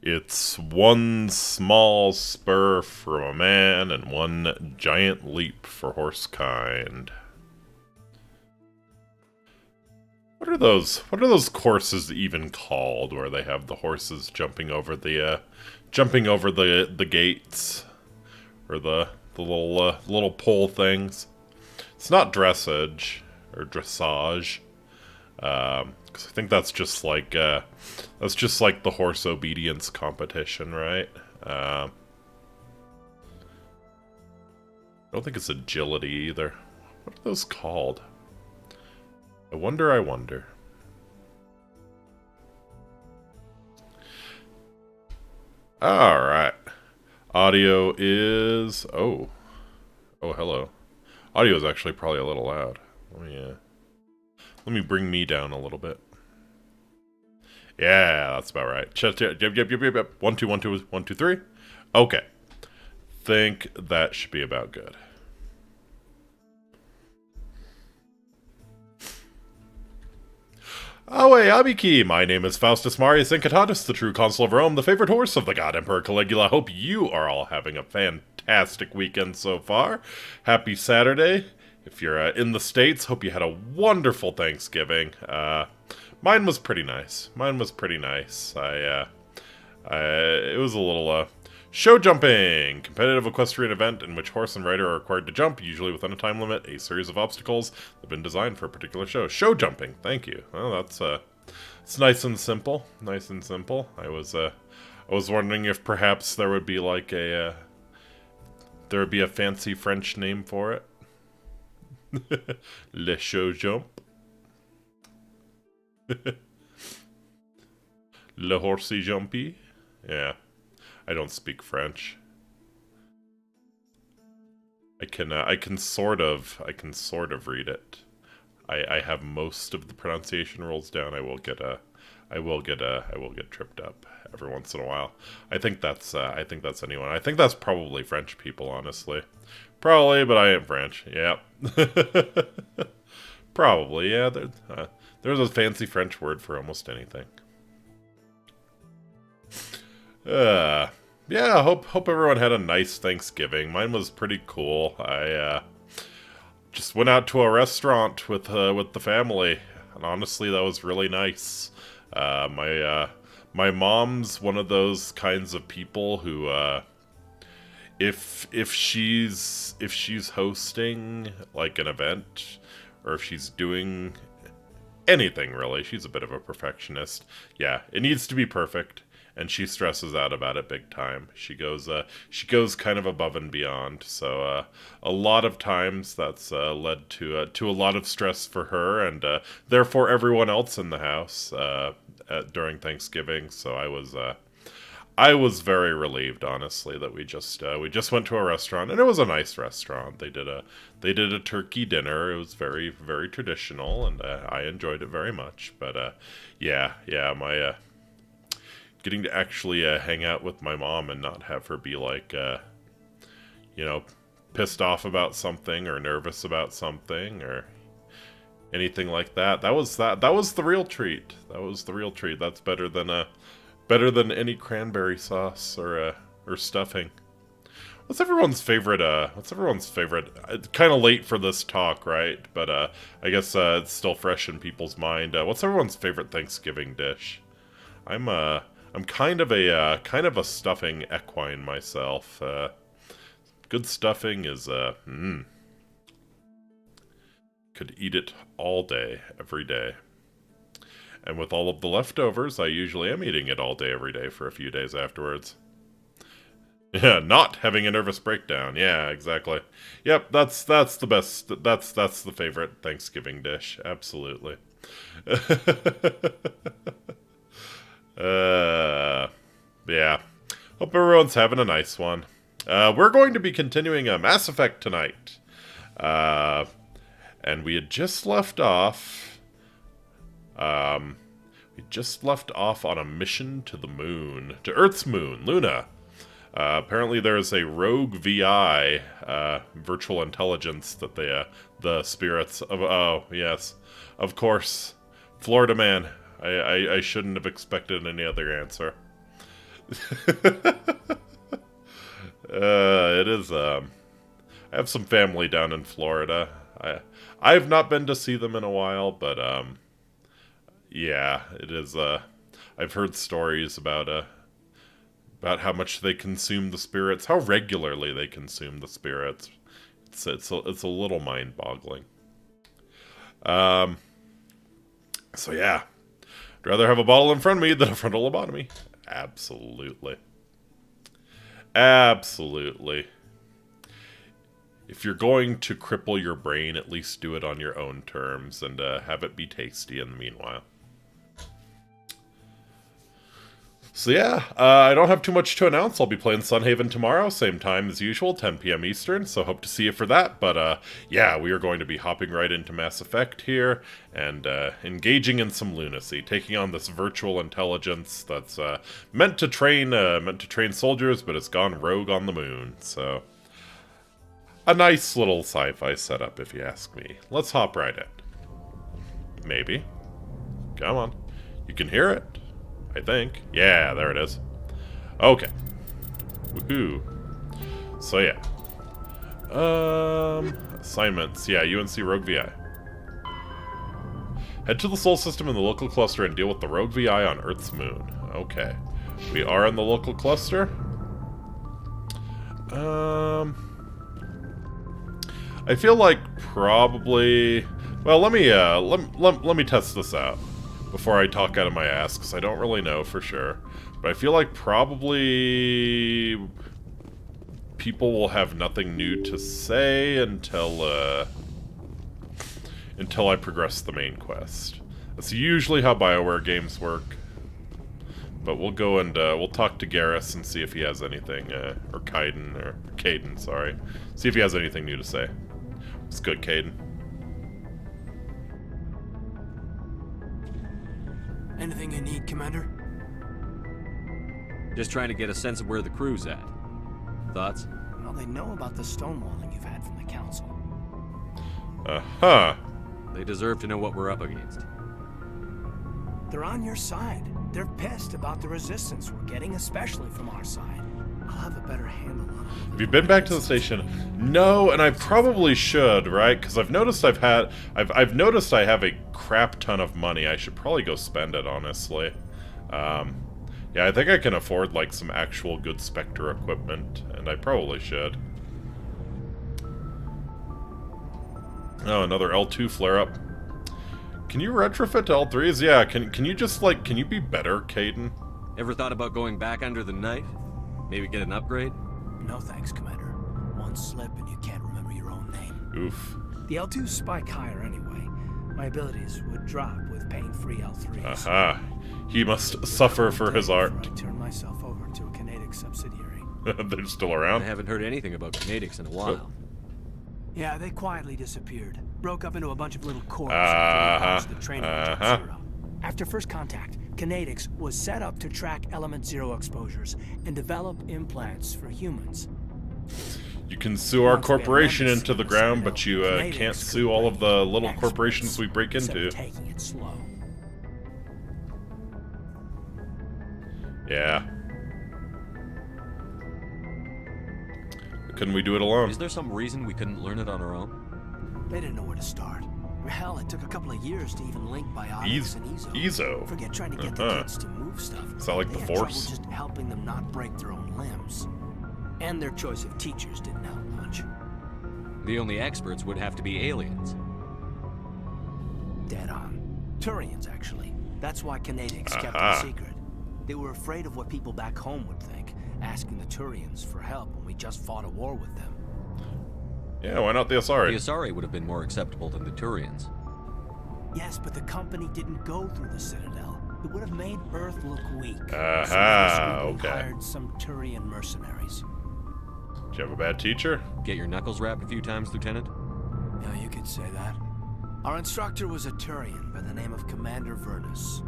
It's one small spur from a man and one giant leap for horsekind. What are those courses even called where they have the horses jumping over the gates or the little pole things? It's not dressage or dressage. 'Cause I think that's just like the horse obedience competition, right? I don't think it's agility either. What are those called? I wonder. Alright. Audio is... Oh, hello. Audio is actually probably a little loud. Let me bring me down a little bit. Yeah, that's about right. Yep. 1, 2, 1, 2, 1, 2, 3. Okay. Think that should be about good. Awe Abiki, my name is Faustus Marius Incitatus, the true consul of Rome, the favorite horse of the God Emperor Caligula. Hope you are all having a fantastic weekend so far. Happy Saturday. If you're in the States, hope you had a wonderful Thanksgiving. Mine was pretty nice. It was a little, show jumping! Competitive equestrian event in which horse and rider are required to jump, usually within a time limit, a series of obstacles that have been designed for a particular show. Show jumping, thank you. Well, it's nice and simple. I was wondering if perhaps there would be like there would be a fancy French name for it. Le show jump. Le horsey jumpy. Yeah. I don't speak French. I can sort of read it. I have most of the pronunciation rules down. I will get tripped up every once in a while. I think that's anyone. I think that's probably French people, honestly. Probably, but I am French. Yeah. Probably, yeah. There's a fancy French word for almost anything. Yeah, hope everyone had a nice Thanksgiving. Mine was pretty cool. I just went out to a restaurant with the family, and honestly, that was really nice. My mom's one of those kinds of people who if she's hosting like an event, or if she's doing anything really, she's a bit of a perfectionist. Yeah, it needs to be perfect. And she stresses out about it big time. She goes kind of above and beyond. So a lot of times that's led to a lot of stress for her and therefore everyone else in the house during Thanksgiving. So I was very relieved, honestly, that we just went to a restaurant, and it was a nice restaurant. They did a turkey dinner. It was very, very traditional, and I enjoyed it very much. But yeah, my getting to actually hang out with my mom and not have her be like, pissed off about something or nervous about something or anything like that. That was the real treat. That's better than any cranberry sauce or stuffing. What's everyone's favorite? It's kind of late for this talk, right? But I guess it's still fresh in people's mind. What's everyone's favorite Thanksgiving dish? I'm kind of a stuffing equine myself. Good stuffing is could eat it all day, every day. And with all of the leftovers, I usually am eating it all day, every day for a few days afterwards. Yeah, not having a nervous breakdown. Yeah, exactly. Yep, that's the best. That's the favorite Thanksgiving dish. Absolutely. Yeah. Hope everyone's having a nice one. We're going to be continuing Mass Effect tonight. And we had just left off... we just left off on a mission to the moon. To Earth's moon, Luna. Apparently there's a rogue VI, virtual intelligence, that the spirits of... Oh, yes. Of course. Florida man. I shouldn't have expected any other answer. It is, I have some family down in Florida. I've not been to see them in a while, but, yeah, it is, I've heard stories about how much they consume the spirits, how regularly they consume the spirits. It's a little mind-boggling. So yeah, I'd rather have a bottle in front of me than a frontal lobotomy. Absolutely. Absolutely. If you're going to cripple your brain, at least do it on your own terms and have it be tasty in the meanwhile. So yeah, I don't have too much to announce. I'll be playing Sunhaven tomorrow, same time as usual, 10 p.m. Eastern, so hope to see you for that. But yeah, we are going to be hopping right into Mass Effect here, and engaging in some lunacy, taking on this virtual intelligence that's meant to train soldiers, but it's gone rogue on the moon. So a nice little sci-fi setup, if you ask me. Let's hop right in. Maybe. Come on. You can hear it. I think. Yeah, there it is. Okay. Woohoo. So yeah. Assignments. Yeah, UNC Rogue VI. Head to the Sol system in the local cluster and deal with the Rogue VI on Earth's moon. Okay. We are in the local cluster. I feel like probably... Well, let me test this out before I talk out of my ass, because I don't really know for sure. But I feel like probably people will have nothing new to say until I progress the main quest. That's usually how BioWare games work. But we'll go and we'll talk to Garrus and see if he has anything, or Caden, sorry. See if he has anything new to say. It's good, Caden. Anything you need, Commander? Just trying to get a sense of where the crew's at. Thoughts? Well, they know about the stonewalling you've had from the Council. Uh-huh. They deserve to know what we're up against. They're on your side. They're pissed about the resistance we're getting, especially from our side. I'll have a better handle on it. Have you been back to the station? No, and I probably should, right? Because I've noticed I've noticed I have a crap ton of money. I should probably go spend it, honestly. Yeah, I think I can afford, like, some actual good Spectre equipment, and I probably should. Oh, another L2 flare-up. Can you retrofit to L3s? Yeah, can you just, like, can you be better, Caden? Ever thought about going back under the knife? Maybe get an upgrade? No thanks, Commander. One slip and you can't remember your own name. Oof. The L2s spike higher anyway. My abilities would drop with pain-free L3s. Aha. He must suffer for his art. I turn myself over to a Canadic subsidiary. They're still around? I haven't heard anything about Canadics in a while. Yeah, they quietly disappeared. Broke up into a bunch of little corps after the training at Jump Zero. After first contact, Canadics was set up to track Element Zero exposures and develop implants for humans. You can sue our corporation into the ground, but you can't sue all of the little corporations we break into. Taking it slow. Yeah. Couldn't we do it alone? Is there some reason we couldn't learn it on our own? They didn't know where to start. Hell, it took a couple of years to even link biotics and Ezo. Forget trying to get the kids to move stuff. Is that like the Force? Just helping them not break their own limbs. And their choice of teachers didn't help much. The only experts would have to be aliens. Dead on. Turians, actually. That's why Canadics kept it secret. They were afraid of what people back home would think, asking the Turians for help when we just fought a war with them. Yeah, why not the Asari? The Asari would have been more acceptable than the Turians. Yes, but the company didn't go through the Citadel. It would have made Earth look weak. Okay. Hired some Turian mercenaries. Did you have a bad teacher? Get your knuckles rapped a few times, Lieutenant? Yeah, you could say that. Our instructor was a Turian by the name of Commander Vernus.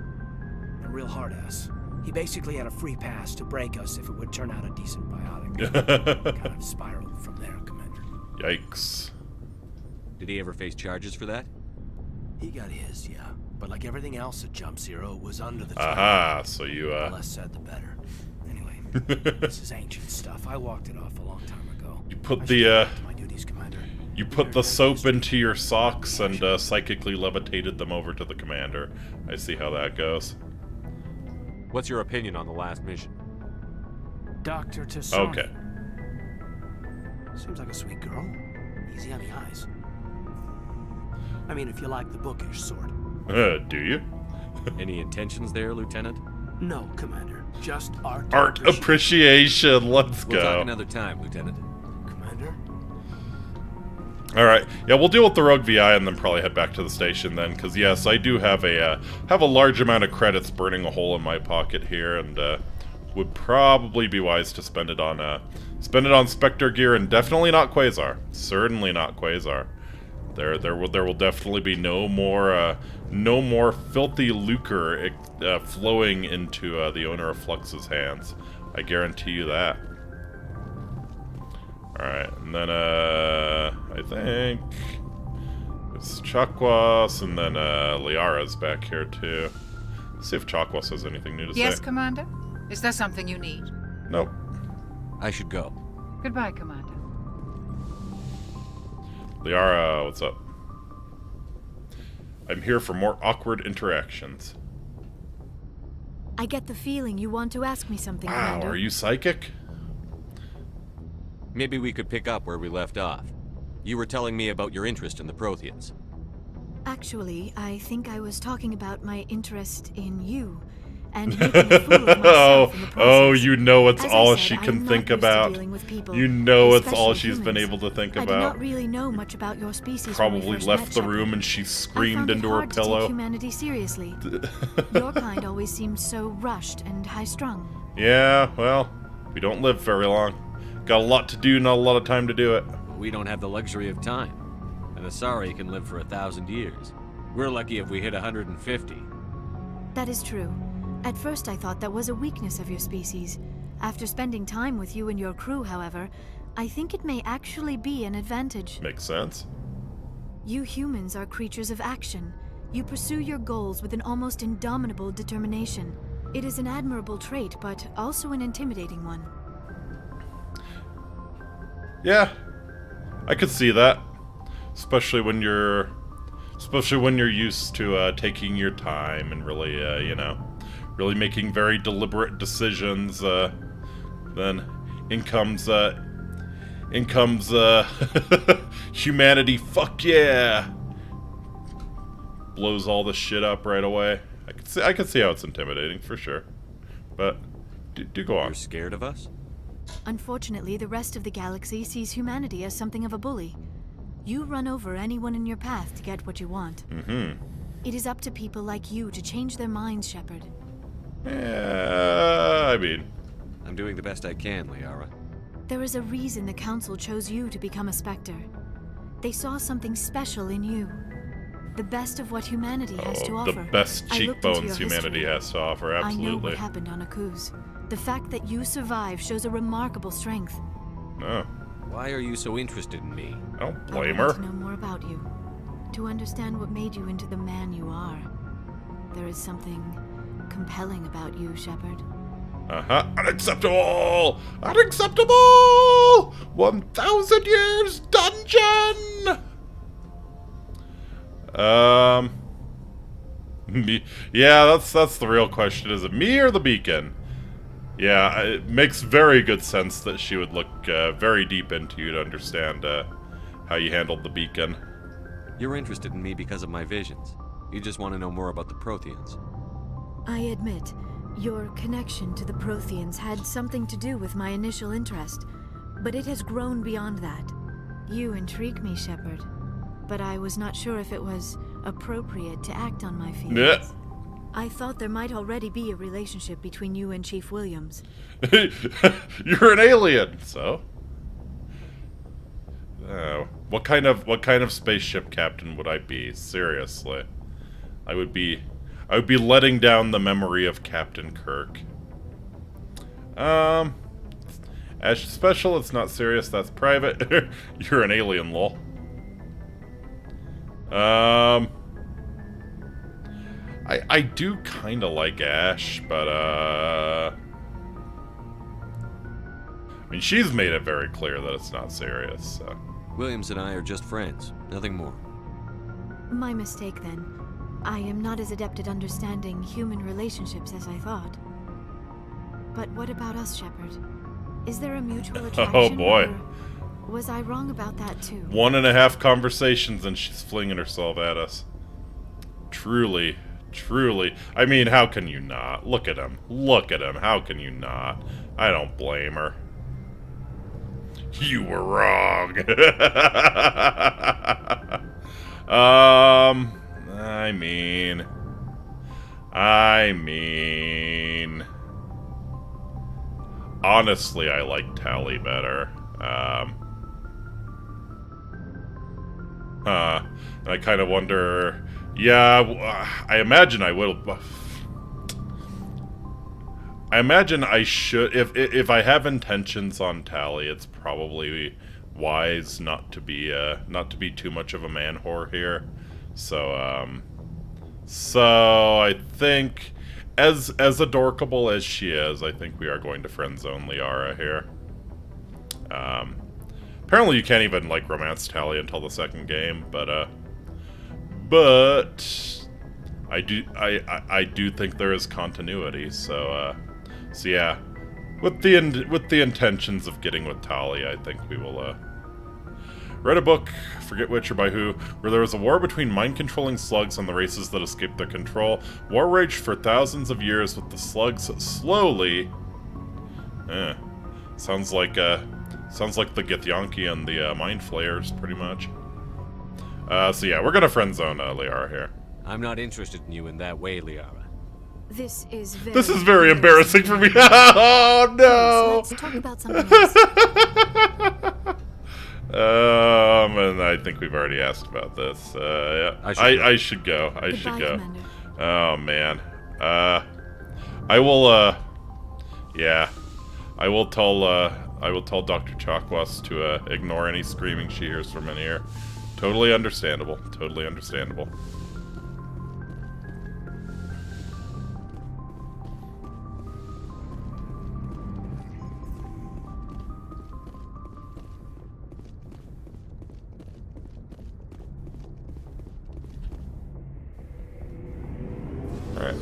A real hard-ass. He basically had a free pass to break us if it would turn out a decent biotic. Kind of spiraled from there, Commander. Yikes. Did he ever face charges for that? He got his, yeah. But like everything else at Jump Zero, it was under the Aha, so you, The less said, the better. Anyway, This is ancient stuff. I walked it off a long time ago. You put I should the, get back to my duties, Commander. You put the soap into your socks and psychically levitated them over to the commander. I see how that goes. What's your opinion on the last mission? Dr. Tassoni. Okay. Seems like a sweet girl. Easy on the eyes. I mean, if you like the bookish sort. Do you? Any intentions there, Lieutenant? No, Commander. Just art. Art appreciation. Let's We'll talk go. another time, Lieutenant. Commander? Alright, yeah, we'll deal with the rogue VI and then probably head back to the station then, because yes, I do have a large amount of credits burning a hole in my pocket here, and would probably be wise to spend it on Spectre gear, and definitely not Quasar. Certainly not Quasar. There will definitely be no more filthy lucre flowing into the owner of Flux's hands. I guarantee you that. Alright, and then, I think it's Chakwas, and then, Liara's back here, too. Let's see if Chakwas has anything new to say. Yes, Commander? Is there something you need? Nope. I should go. Goodbye, Commander. Liara, what's up? I'm here for more awkward interactions. I get the feeling you want to ask me something, Wow, Commander. are you psychic? Maybe we could pick up where we left off. You were telling me about your interest in the Protheans. Actually, I think I was talking about my interest in you, and making a fool of myself in the process. You know it's As I all said, she I'm can not think used to about. dealing with people, You know it's all especially she's been humans. able to think I do about. not really know much about your species. when we Probably first left met, the Shepard. room and she I screamed found it into her hard to take pillow. humanity seriously. Your kind always seemed so rushed and high-strung. Yeah, well, we don't live very long. Got a lot to do, not a lot of time to do it. We don't have the luxury of time. And the Asari can live for 1,000 years. We're lucky if we hit 150. That is true. At first I thought that was a weakness of your species. After spending time with you and your crew, however, I think it may actually be an advantage. Makes sense. You humans are creatures of action. You pursue your goals with an almost indomitable determination. It is an admirable trait, but also an intimidating one. Yeah, I could see that. Especially when you're used to taking your time and really, really making very deliberate decisions. Then in comes humanity. Fuck yeah! Blows all the shit up right away. I could see how it's intimidating for sure. But do go on. You're scared of us? Unfortunately, the rest of the galaxy sees humanity as something of a bully. You run over anyone in your path to get what you want. Mm-hmm. It is up to people like you to change their minds, Shepard. Yeah, I mean, I'm doing the best I can, Liara. There is a reason the Council chose you to become a Spectre. They saw something special in you. The best of what humanity has to offer. the best I looked into cheekbones your humanity history. has to offer, I know absolutely. what happened on Akuz. The fact that you survived shows a remarkable strength. No, Why are you so interested in me? I don't I blame want her. to know more about you. To understand what made you into the man you are. There is something compelling about you, Shepard. Uh-huh. Unacceptable! Unacceptable! 1,000 years dungeon! Yeah, that's the real question. Is it me or the beacon? Yeah, it makes very good sense that she would look very deep into you to understand how you handled the beacon. You're interested in me because of my visions. You just want to know more about the Protheans. I admit, your connection to the Protheans had something to do with my initial interest, but it has grown beyond that. You intrigue me, Shepard, but I was not sure if it was appropriate to act on my feelings. Yeah. I thought there might already be a relationship between you and Chief Williams. You're an alien, so. What kind of spaceship captain would I be? Seriously, I would be letting down the memory of Captain Kirk. As special, it's not serious. That's private. You're an alien, lol. I do kind of like Ash, but I mean, she's made it very clear that it's not serious, so. Williams and I are just friends, nothing more. My mistake, then. I am not as adept at understanding human relationships as I thought. But what about us, Shepard? Is there a mutual attraction? Oh boy. Or was I wrong about that too? 1.5 conversations and she's flinging herself at us. Truly, truly. I mean, how can you not? Look at him. Look at him. How can you not? I don't blame her. You were wrong. I mean, honestly, I like Tally better. I kind of wonder, yeah, I imagine I will. I imagine I should, if I have intentions on Tally, it's probably wise not to be too much of a man whore here. So I think, as adorkable as she is, I think we are going to friendzone Liara here. Apparently you can't even, like, romance Tally until the second game, but I do think there is continuity, so yeah, with the intentions of getting with Tally, I think we will, read a book, forget which or by who, where there was a war between mind-controlling slugs and the races that escaped their control. War raged for thousands of years, with the slugs slowly... Sounds like the Githyanki and the Mind Flayers, pretty much. So yeah, we're gonna friendzone Liara here. I'm not interested in you in that way, Liara. This is very embarrassing for me. Oh no! Let's talk about something else. And I think we've already asked about this. Yeah, I should go. I should go. Commander. Oh man. I will. Yeah, I will tell Dr. Chakwas to ignore any screaming she hears from in here. Totally understandable. Totally understandable. Alright.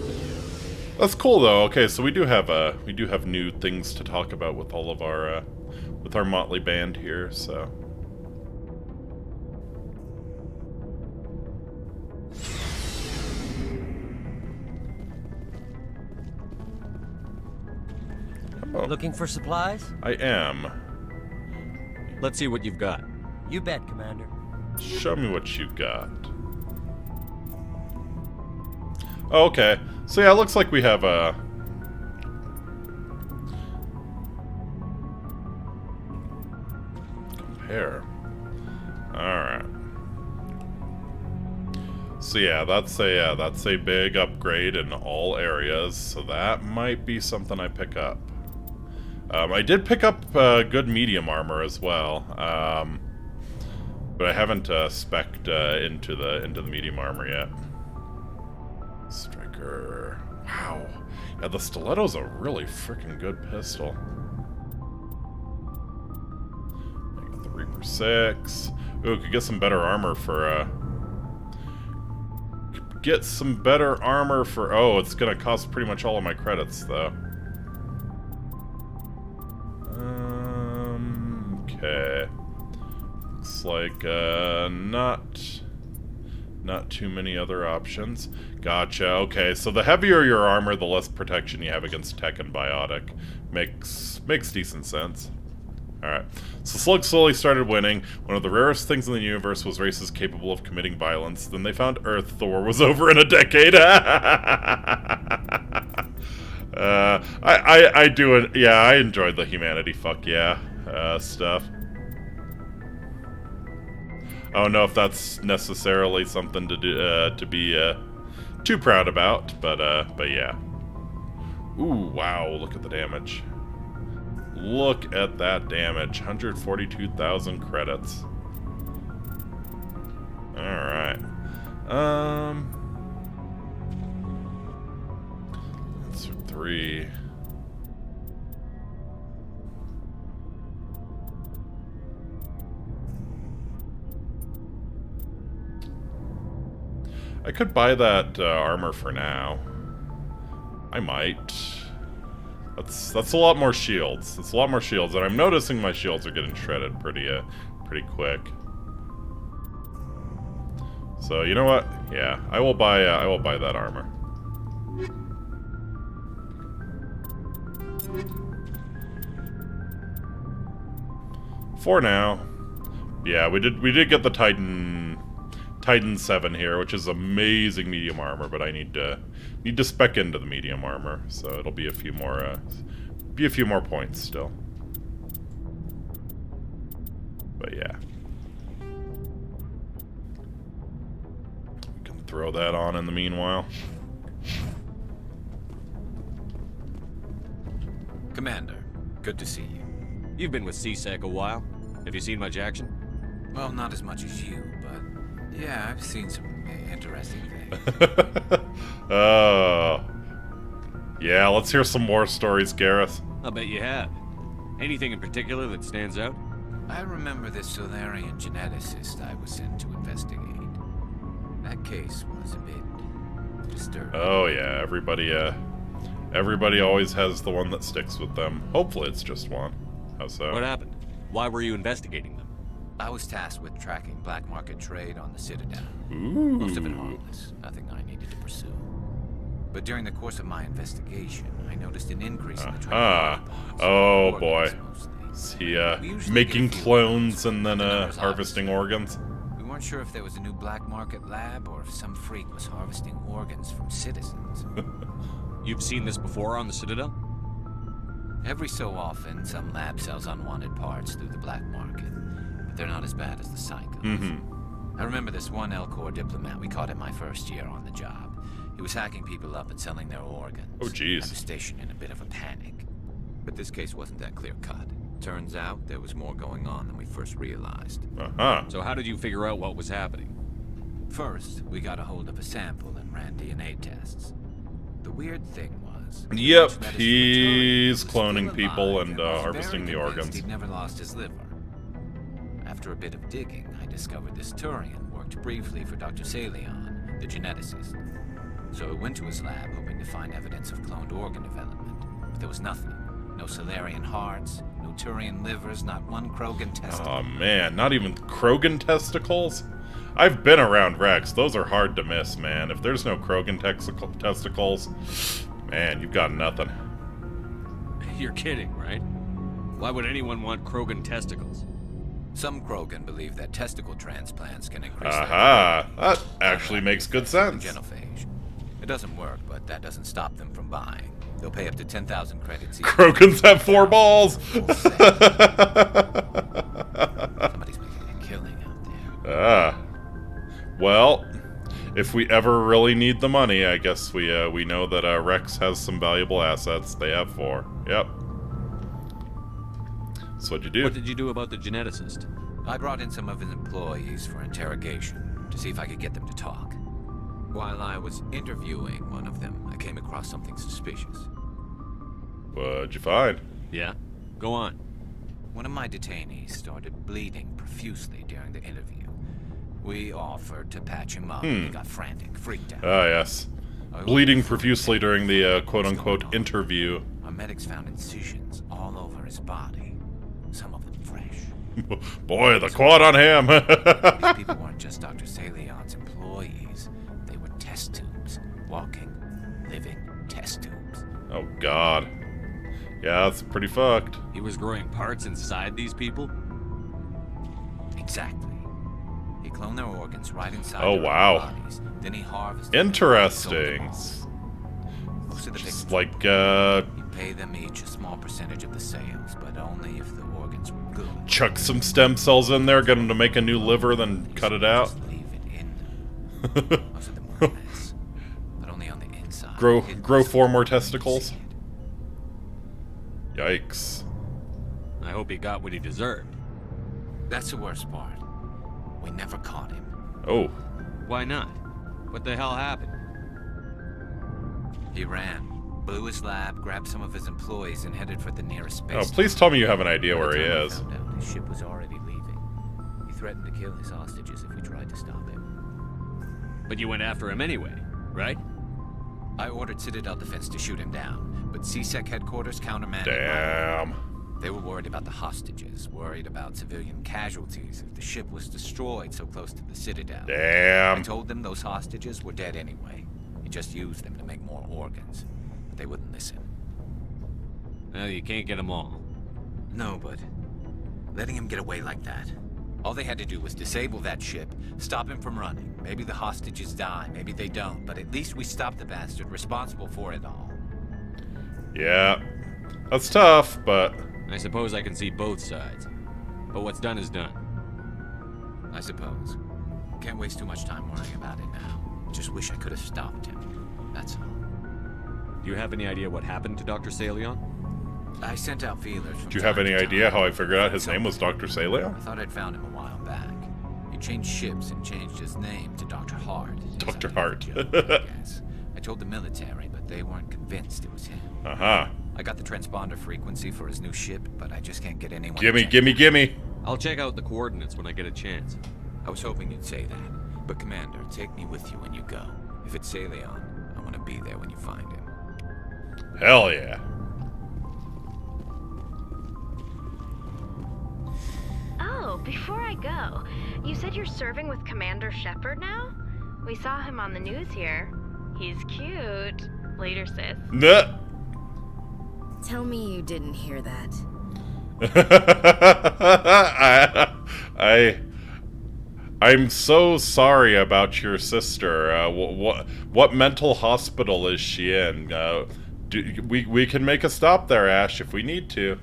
That's cool though. Okay, so we do have new things to talk about with all of our with our motley band here, so. Oh, Looking for supplies? I am. Let's see what you've got. You bet, Commander. Show me what you got. Oh, okay. So yeah, it looks like we have a... Compare. Alright. So yeah, that's a big upgrade in all areas, so that might be something I pick up. I did pick up good medium armor as well, but I haven't spec'd into the medium armor yet. Striker. Wow. Yeah, the stiletto's a really freaking good pistol. I got the Reaper 6. Ooh, could get some better armor for, get some better armor for... Oh, it's gonna cost pretty much all of my credits, though. Okay. Looks like, not too many other options. Gotcha. Okay, so the heavier your armor, the less protection you have against tech and biotic. Makes decent sense. Alright. So Slug slowly started winning. One of the rarest things in the universe was races capable of committing violence. Then they found Earth. The war was over in a decade. I do it. Yeah, I enjoyed the humanity fuck yeah stuff. I don't know if that's necessarily something to do to be too proud about, but yeah. Ooh, wow! Look at the damage. Look at that damage. 142,000 credits. All right. That's 3. I could buy that armor for now. I might. That's a lot more shields. That's a lot more shields, and I'm noticing my shields are getting shredded pretty quick. So you know what? Yeah, I will buy that armor. For now. Yeah, we did get the Titan 7 here, which is amazing medium armor, but I need to spec into the medium armor, so it'll be a few more points still. But yeah. We can throw that on in the meanwhile. Commander, good to see you. You've been with CSEC a while. Have you seen much action? Well, not as much as you, but yeah, I've seen some interesting things. Yeah, let's hear some more stories, Gareth. I'll bet you have. Anything in particular that stands out? I remember this Solarian geneticist I was sent to investigate. That case was a bit disturbing. Oh yeah, everybody always has the one that sticks with them. Hopefully it's just one. How so? What happened? Why were you investigating them? I was tasked with tracking black market trade on the Citadel. Ooh. Most of it harmless, nothing I needed to pursue. But during the course of my investigation, I noticed an increase in the trade of bonds, oh organs boy. mostly. Is he We usually making get a few clones and then the numbers harvesting organs? We weren't sure if there was a new black market lab or if some freak was harvesting organs from citizens. You've seen this before on the Citadel? Every so often, some lab sells unwanted parts through the black market, but they're not as bad as the psychos. Mm-hmm. I remember this one Elcor diplomat we caught in my first year on the job. He was hacking people up and selling their organs. Oh, jeez. Had the station in a bit of a panic. But this case wasn't that clear-cut. Turns out there was more going on than we first realized. Uh-huh. So how did you figure out what was happening? First, we got a hold of a sample and ran DNA tests. The weird thing was... Yep, the medicine he's was cloning still people alive and was harvesting very the convinced organs. He'd never lost his liver. After a bit of digging, I discovered this Turian worked briefly for Dr. Salion, the geneticist. So I went to his lab hoping to find evidence of cloned organ development, but there was nothing. No Solarian hearts, no Turian livers, not one Krogan testicle. Oh man, not even Krogan testicles? I've been around Rex. Those are hard to miss, man. If there's no Krogan testicles, man, you've got nothing. You're kidding, right? Why would anyone want Krogan testicles? Some Krogan believe that testicle transplants can increase Aha! their That actually makes good sense. genophage. It doesn't work, but that doesn't stop them from buying. They'll pay up to 10,000 credits each. Krogans have 4 balls! Somebody's making a killing out there. Well, if we ever really need the money, I guess we know that Rex has some valuable assets. They have 4. Yep. So what'd you do? What did you do about the geneticist? I brought in some of his employees for interrogation to see if I could get them to talk. While I was interviewing one of them, I came across something suspicious. What'd you find? Yeah? Go on. One of my detainees started bleeding profusely during the interview. We offered to patch him up, and he got frantic, freaked out. Ah, yes. Bleeding profusely during the quote-unquote interview. Our medics found incisions all over his body, some of them fresh. Boy, the quad on him! These people weren't just Dr. Salion's employees. They were test tubes. Walking, living test tubes. Oh, God. Yeah, that's pretty fucked. He was growing parts inside these people? Exactly. He cloned their organs right inside Oh, their wow. bodies. Then he harvested Interesting. them and sold them all. Most of the Just victims, like, you pay them each a small percentage of the sales, but only if the organs were good. chuck some stem cells in there, get them to make a new liver, then cut it out. Just leave it in them. Most of them were a mess, but only on the inside. Grow Hidden 4 more so testicles. you could see it. Yikes. I hope he got what he deserved. That's the worst part. We never caught him. Oh. Why not? What the hell happened? He ran, blew his lab, grabbed some of his employees, and headed for the nearest space. Oh, please tell me you have an idea By the where he time we is. found out, his ship was already leaving. He threatened to kill his hostages if we tried to stop him. But you went after him anyway, right? I ordered Citadel Defense to shoot him down, but CSEC headquarters countermanded. Damn. They were worried about the hostages, worried about civilian casualties if the ship was destroyed so close to the Citadel. I Damn. told them those hostages were dead anyway. You just used them to make more organs. But they wouldn't listen. Well, you can't get them all. No, but letting him get away like that. All they had to do was disable that ship, stop him from running. Maybe the hostages die, maybe they don't, but at least we stopped the bastard responsible for it all. Yeah. That's tough, but... I suppose I can see both sides. But what's done is done. I suppose. Can't waste too much time worrying about it now. Just wish I could have stopped him. That's all. Do you have any idea what happened to Dr. Salion? I sent out feelers from Do you have time any to idea time. how I figured out his name was Dr. Salion? I thought I'd found him a while back. He changed ships and changed his name to Dr. Hart. Dr. Hart. Yes. I told the military, but they weren't convinced it was him. Uh-huh. I got the transponder frequency for his new ship, but I just can't get anyone. Gimme, to check gimme, it. gimme. I'll check out the coordinates when I get a chance. I was hoping you'd say that. But Commander, take me with you when you go. If it's Salion, I want to be there when you find him. Hell yeah. Oh, before I go, you said you're serving with Commander Shepard now? We saw him on the news here. He's cute. Later, sis. Nuh. Tell me you didn't hear that. I'm so sorry about your sister. What mental hospital is she in? We can make a stop there, Ash, if we need to.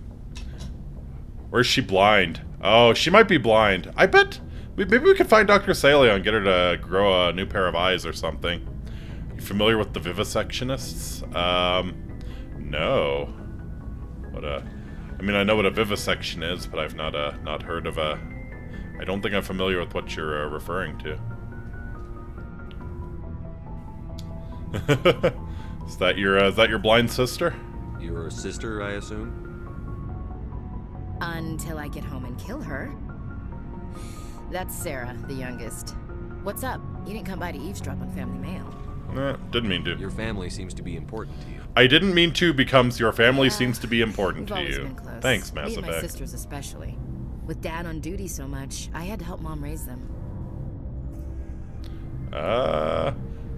Or is she blind? Oh, she might be blind. I bet maybe we could find Dr. Salion and get her to grow a new pair of eyes or something. You familiar with the vivisectionists? No. I mean, I know what a vivisection is, but I've not heard of a... I don't think I'm familiar with what you're referring to. Is that your blind sister? Your sister, I assume? Until I get home and kill her. That's Sarah, the youngest. What's up? You didn't come by to eavesdrop on family mail. Didn't mean to. Your family seems to be important to you. I didn't mean to becomes your family seems to be important We've to always you. been close. Thanks, Me Mass and my Effect. sisters especially. With Dad on duty so much, I had to help Mom raise them.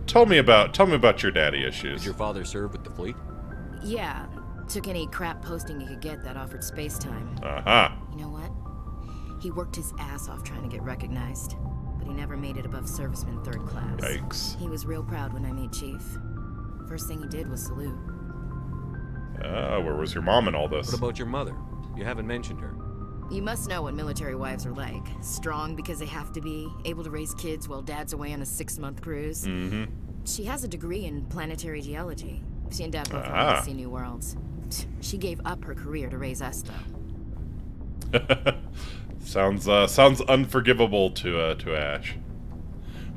Tell me about your daddy issues. Did your father serve with the fleet? Yeah, took any crap posting he could get that offered space time. Uh-huh. You know what? He worked his ass off trying to get recognized, but he never made it above serviceman 3rd class. Yikes. He was real proud when I made chief. First thing he did was salute. Where was your mom in all this? What about your mother? You haven't mentioned her. You must know what military wives are like. Strong because they have to be, able to raise kids while Dad's away on a 6-month cruise. Mm-hmm. She has a degree in planetary geology. She and Dad both wanted to see new worlds. She gave up her career to raise us, though. Sounds unforgivable to Ash.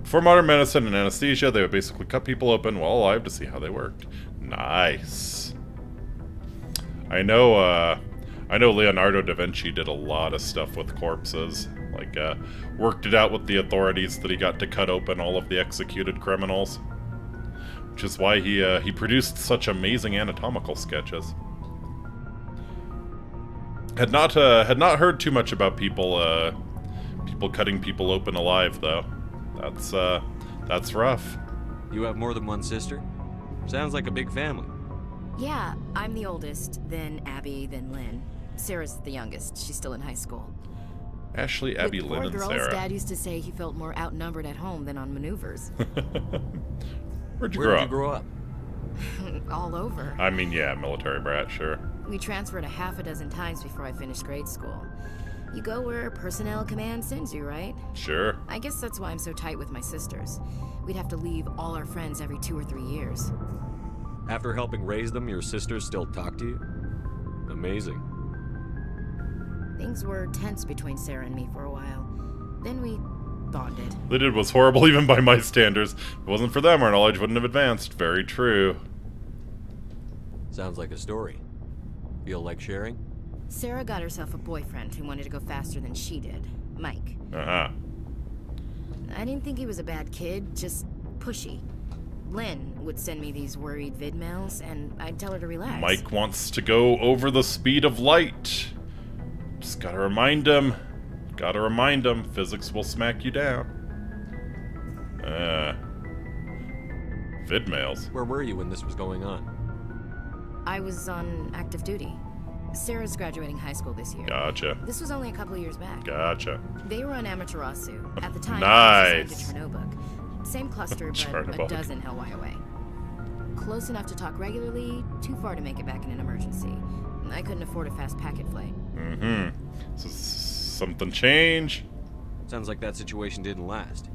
Before modern medicine and anesthesia, they would basically cut people open while alive to see how they worked. Nice. I know Leonardo da Vinci did a lot of stuff with corpses. Like, worked it out with the authorities that he got to cut open all of the executed criminals. Which is why he produced such amazing anatomical sketches. Had not heard too much about people cutting people open alive, though. That's rough. You have more than one sister? Sounds like a big family. Yeah, I'm the oldest, then Abby, then Lynn. Sarah's the youngest. She's still in high school. Ashley, Abby, With Lynn, four and girls, Sarah. Dad used to say he felt more outnumbered at home than on maneuvers. Where'd you Where grow did up? you grow up? All over. I mean, yeah, military brat, sure. We transferred a half a dozen times before I finished grade school. You go where personnel command sends you, right? Sure. I guess that's why I'm so tight with my sisters. We'd have to leave all our friends every 2 or 3 years. After helping raise them, your sisters still talk to you? Amazing. Things were tense between Sarah and me for a while. Then we bonded. They did was horrible even by my standards. If it wasn't for them, our knowledge wouldn't have advanced. Very true. Sounds like a story. Feel like sharing? Sarah got herself a boyfriend who wanted to go faster than she did, Mike. Uh-huh. I didn't think he was a bad kid, just pushy. Lynn would send me these worried vid mails, and I'd tell her to relax. Mike wants to go over the speed of light. Just gotta remind him. Gotta remind him. Physics will smack you down. Vid mails. Where were you when this was going on? I was on active duty. Sarah's graduating high school this year. Gotcha. This was only a couple of years back. Gotcha. They were on Amaterasu. At the time, Nice. I was assigned to Chernobog. Same cluster, but Chernobog. a dozen LY away. Close enough to talk regularly, too far to make it back in an emergency. I couldn't afford a fast packet flight. Mm-hmm. So something change? Sounds like that situation didn't last.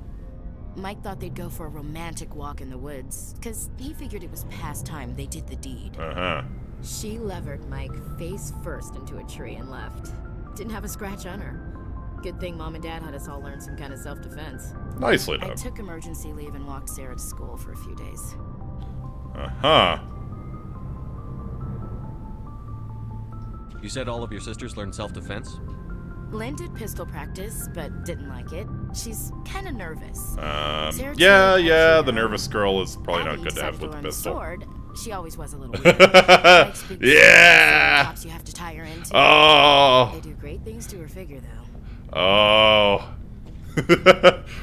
Mike thought they'd go for a romantic walk in the woods, because he figured it was past time they did the deed. Uh-huh. She levered Mike face first into a tree and left. Didn't have a scratch on her. Good thing Mom and Dad had us all learn some kind of self-defense. Nicely I done. took emergency leave and walked Sarah to school for a few days. Uh-huh. You said all of your sisters learned self-defense? Lynn did pistol practice, but didn't like it. She's kind of nervous. Yeah, the nervous girl is probably not good to have with the pistol. Sword, she always was a little weird. Likes big Yeah! tops you have to tie her into. Oh! They do great things to her figure, though. Oh.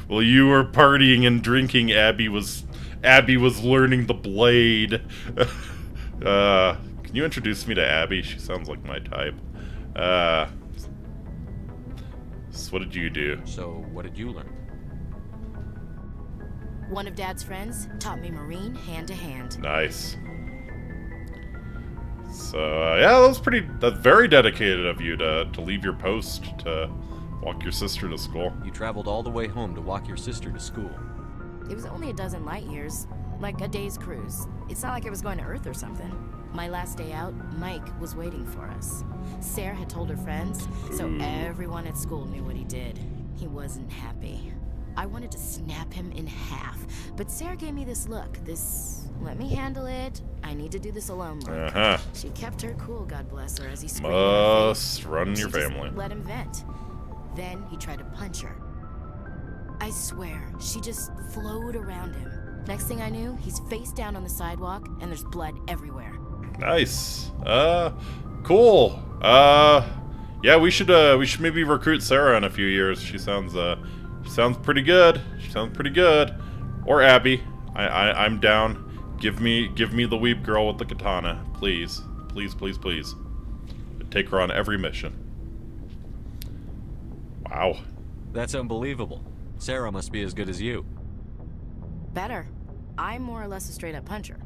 Well, you were partying and drinking. Abby was learning the blade. Can you introduce me to Abby? She sounds like my type. So what did you do? So, what did you learn? One of Dad's friends taught me Marine hand to hand. Nice. So, yeah, that's very dedicated of you to leave your post to walk your sister to school. You traveled all the way home to walk your sister to school. It was only a dozen light years, like a day's cruise. It's not like I was going to Earth or something. My last day out, Mike was waiting for us. Sarah had told her friends, so everyone at school knew what he did. He wasn't happy. I wanted to snap him in half, but Sarah gave me this look, let me handle it, I need to do this alone look. Uh-huh. She kept her cool, God bless her, as he screamed in her face. Must run your She just family. let him vent. Then he tried to punch her. I swear, she just flowed around him. Next thing I knew, he's face down on the sidewalk, and there's blood everywhere. Nice. Cool. Yeah, we should maybe recruit Sarah in a few years. She sounds pretty good. She sounds pretty good. Or Abby. I'm down. Give me the weep girl with the katana, please. Please, please, please. Take her on every mission. Wow. That's unbelievable. Sarah must be as good as you. Better. I'm more or less a straight-up puncher.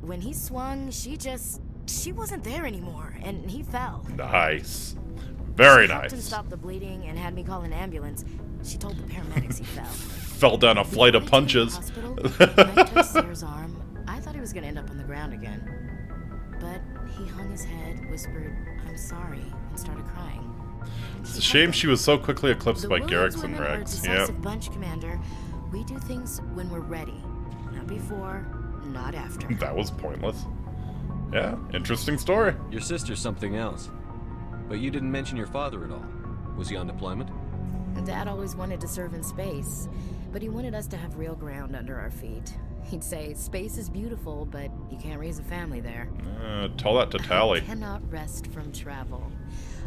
When he swung, she wasn't there anymore, and he fell. Nice. Very She helped him nice. stop the bleeding and had me call an ambulance. She told the paramedics he fell. Fell down a flight of punches. When I touched Sarah's arm, I thought he was going to end up on the ground again. But he hung his head, whispered, "I'm sorry," and started crying. It's a shame she was so quickly eclipsed by Williams Garrick's and women are a Rex. decisive Yep. bunch, Commander. We do things when we're ready. Not before, not after. That was pointless. Yeah, interesting story. Your sister's something else. But you didn't mention your father at all. Was he on deployment? Dad always wanted to serve in space, but he wanted us to have real ground under our feet. He'd say, space is beautiful, but you can't raise a family there. Tell that to Tally. I cannot rest from travel.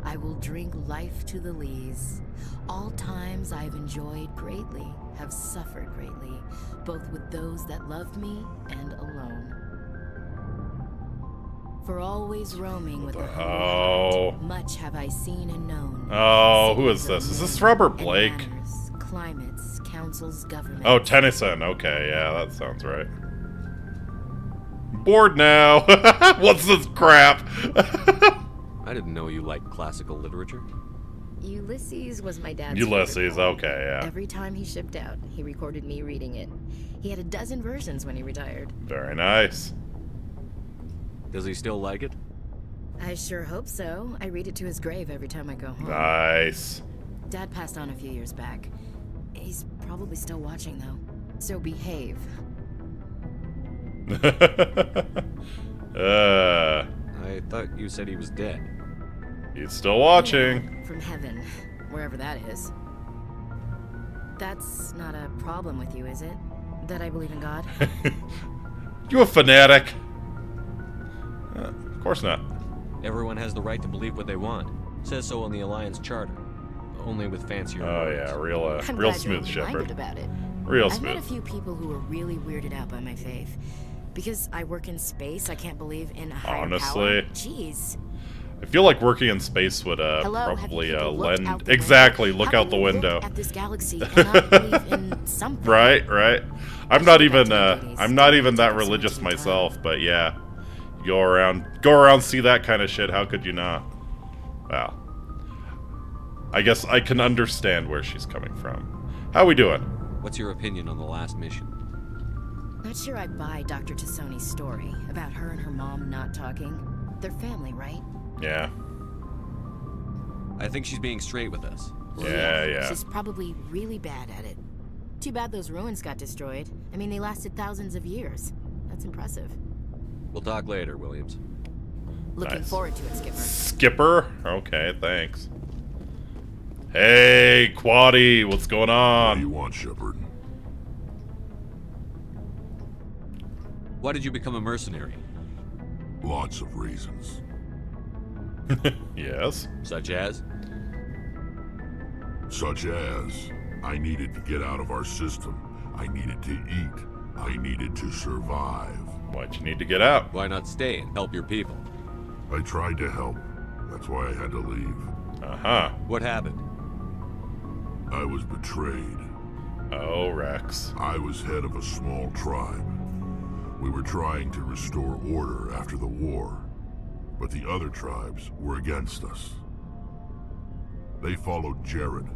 I will drink life to the lees. All times I've enjoyed greatly, have suffered greatly, both with those that loved me and alone. For always roaming with the Oh. much have I seen and known. Oh, who is this? Is this Robert And Blake? manners, climates, councils, governments. Oh, Tennyson. Okay, yeah, that sounds right. Bored now. What's this crap? I didn't know you liked classical literature. Ulysses was my dad's Ulysses, favorite poem. okay, yeah. Every time he shipped out, he recorded me reading it. He had a dozen versions when he retired. Very nice. Does he still like it? I sure hope so. I read it to his grave every time I go home. Nice. Dad passed on a few years back. He's probably still watching, though. So behave. I thought you said he was dead. He's still watching. From heaven, wherever that is. That's not a problem with you, is it? That I believe in God. You a fanatic? Of course not. Everyone has the right to believe what they want. Says so on the Alliance Charter. Only with fancier Oh words. yeah, real I'm real glad smooth you're reminded Shepard. about it. Real I've met a smooth. few people who are really weirded out by my faith. Because I work in space, I can't believe in a higher Honestly. power. Jeez. I feel like working in space would Hello, probably have you people looked lend out the exactly window? look How out can the you look window. at this galaxy and not believe in something? Right, right. I'm not even that religious Some time. myself, but yeah. Go around see that kind of shit, how could you not? Wow. I guess I can understand where she's coming from. How we doing? What's your opinion on the last mission? Not sure I buy Dr. Tassoni's story about her and her mom not talking. They're family, right? Yeah. I think she's being straight with us. Yeah. She's probably really bad at it. Too bad those ruins got destroyed. I mean, they lasted thousands of years. That's impressive. We'll talk later, Williams. Looking Nice. forward to it, Skipper. Skipper? Okay, thanks. Hey, Quaddy, what's going What do you on? want, Shepard? Why did you become a mercenary? Lots of reasons. Yes. Such as? Such as, I needed to get out of our system. I needed to eat. I needed to survive. Why'd you need to get out? Why not stay and help your people? I tried to help. That's why I had to leave. Uh-huh. What happened? I was betrayed. Oh, Rex. I was head of a small tribe. We were trying to restore order after the war, but the other tribes were against us. They followed Jared,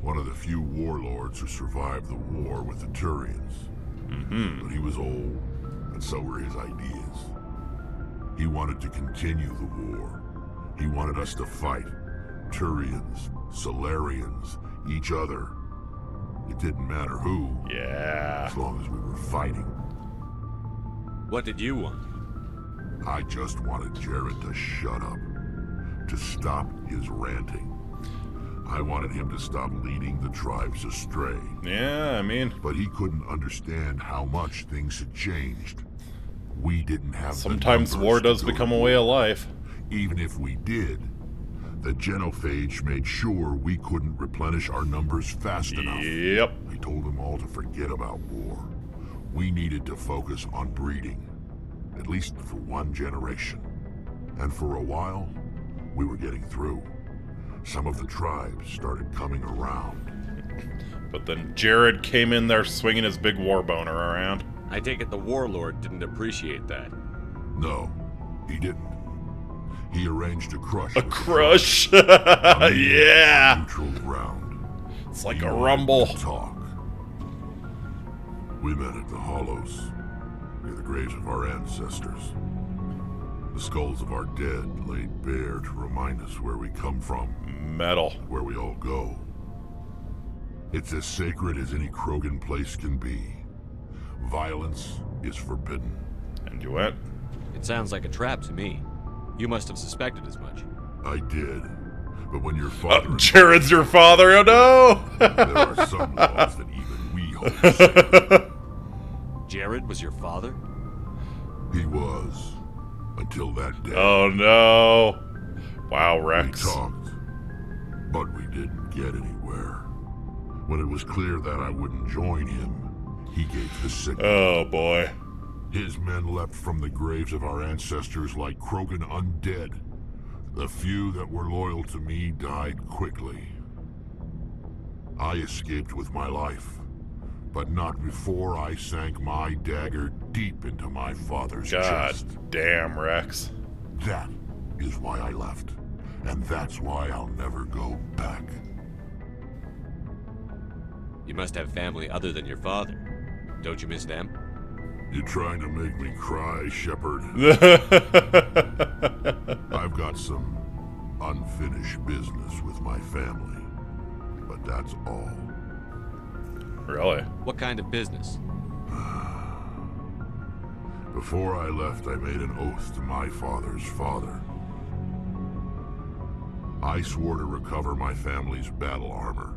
one of the few warlords who survived the war with the Turians. But he was old, and so were his ideas. He wanted to continue the war. He wanted us to fight. Turians, Solarians, each other. It didn't matter who, Yeah. as long as we were fighting. What did you want? I just wanted Jared to shut up, to stop his ranting. I wanted him to stop leading the tribes astray. Yeah, I mean, But he couldn't understand how much things had changed. We didn't have sometimes the war numbers does to go become to a way of war. life. Even if we did, the genophage made sure we couldn't replenish our numbers fast enough. Yep. I told them all to forget about war. We needed to focus on breeding, at least for one generation. And for a while, we were getting through. Some of the tribes started coming around. But then Jared came in there swinging his big war boner around. I take it the warlord didn't appreciate that. No, he didn't. He arranged a crush. A with the crush. tribes. A meeting Yeah. on neutral ground. It's like He a wanted rumble. to talk. We met at the Hollows, near the graves of our ancestors. The skulls of our dead laid bare to remind us where we come from, Metal. where we all go. It's as sacred as any Krogan place can be. Violence is forbidden. And you went? It sounds like a trap to me. You must have suspected as much. I did, but when your father... Jared's your father, oh no! There are some laws that even we hold sacred. Jared was your father? He was, until that day. Oh no. Wow, We Rex. talked, but we didn't get anywhere. When it was clear that I wouldn't join him, he gave the signal. Oh boy. His men leapt from the graves of our ancestors like Krogan undead. The few that were loyal to me died quickly. I escaped with my life, but not before I sank my dagger deep into my father's God chest. damn, Rex. That is why I left, and that's why I'll never go back. You must have family other than your father. Don't you miss them? You're trying to make me cry, Shepard. I've got some unfinished business with my family, but that's all. Really? What kind of business? Before I left, I made an oath to my father's father. I swore to recover my family's battle armor.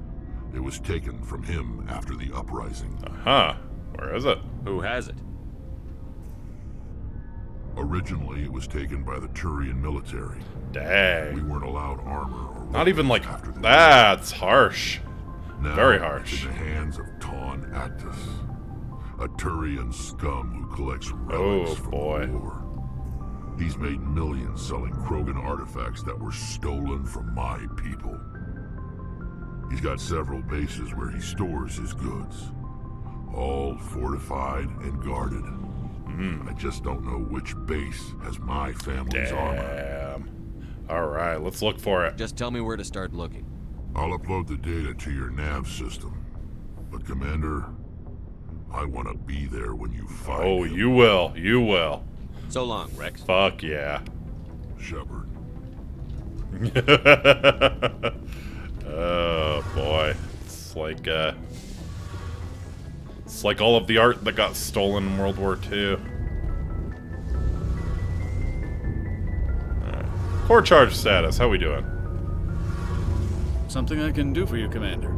It was taken from him after the uprising. Uh-huh. Where is it? Who has it? Originally, it was taken by the Turian military. We Dang. weren't allowed armor or Not even like after the that's harsh. Now Very it's harsh. in the hands of Ton Actus, a Turian scum who collects Oh, relics from boy. the war. He's made millions selling Krogan artifacts that were stolen from my people. He's got several bases where he stores his goods, all fortified and guarded. I just don't know which base has my family's armor. Damn. Alright, let's look for it. Just tell me where to start looking. I'll upload the data to your nav system. But Commander, I want to be there when you find Oh, him. you will. You will. So long, Rex. Fuck yeah. Shepard. Oh boy. It's like all of the art that got stolen in World War II. Alright. Core charge status, how we doing? Something I can do for you, Commander.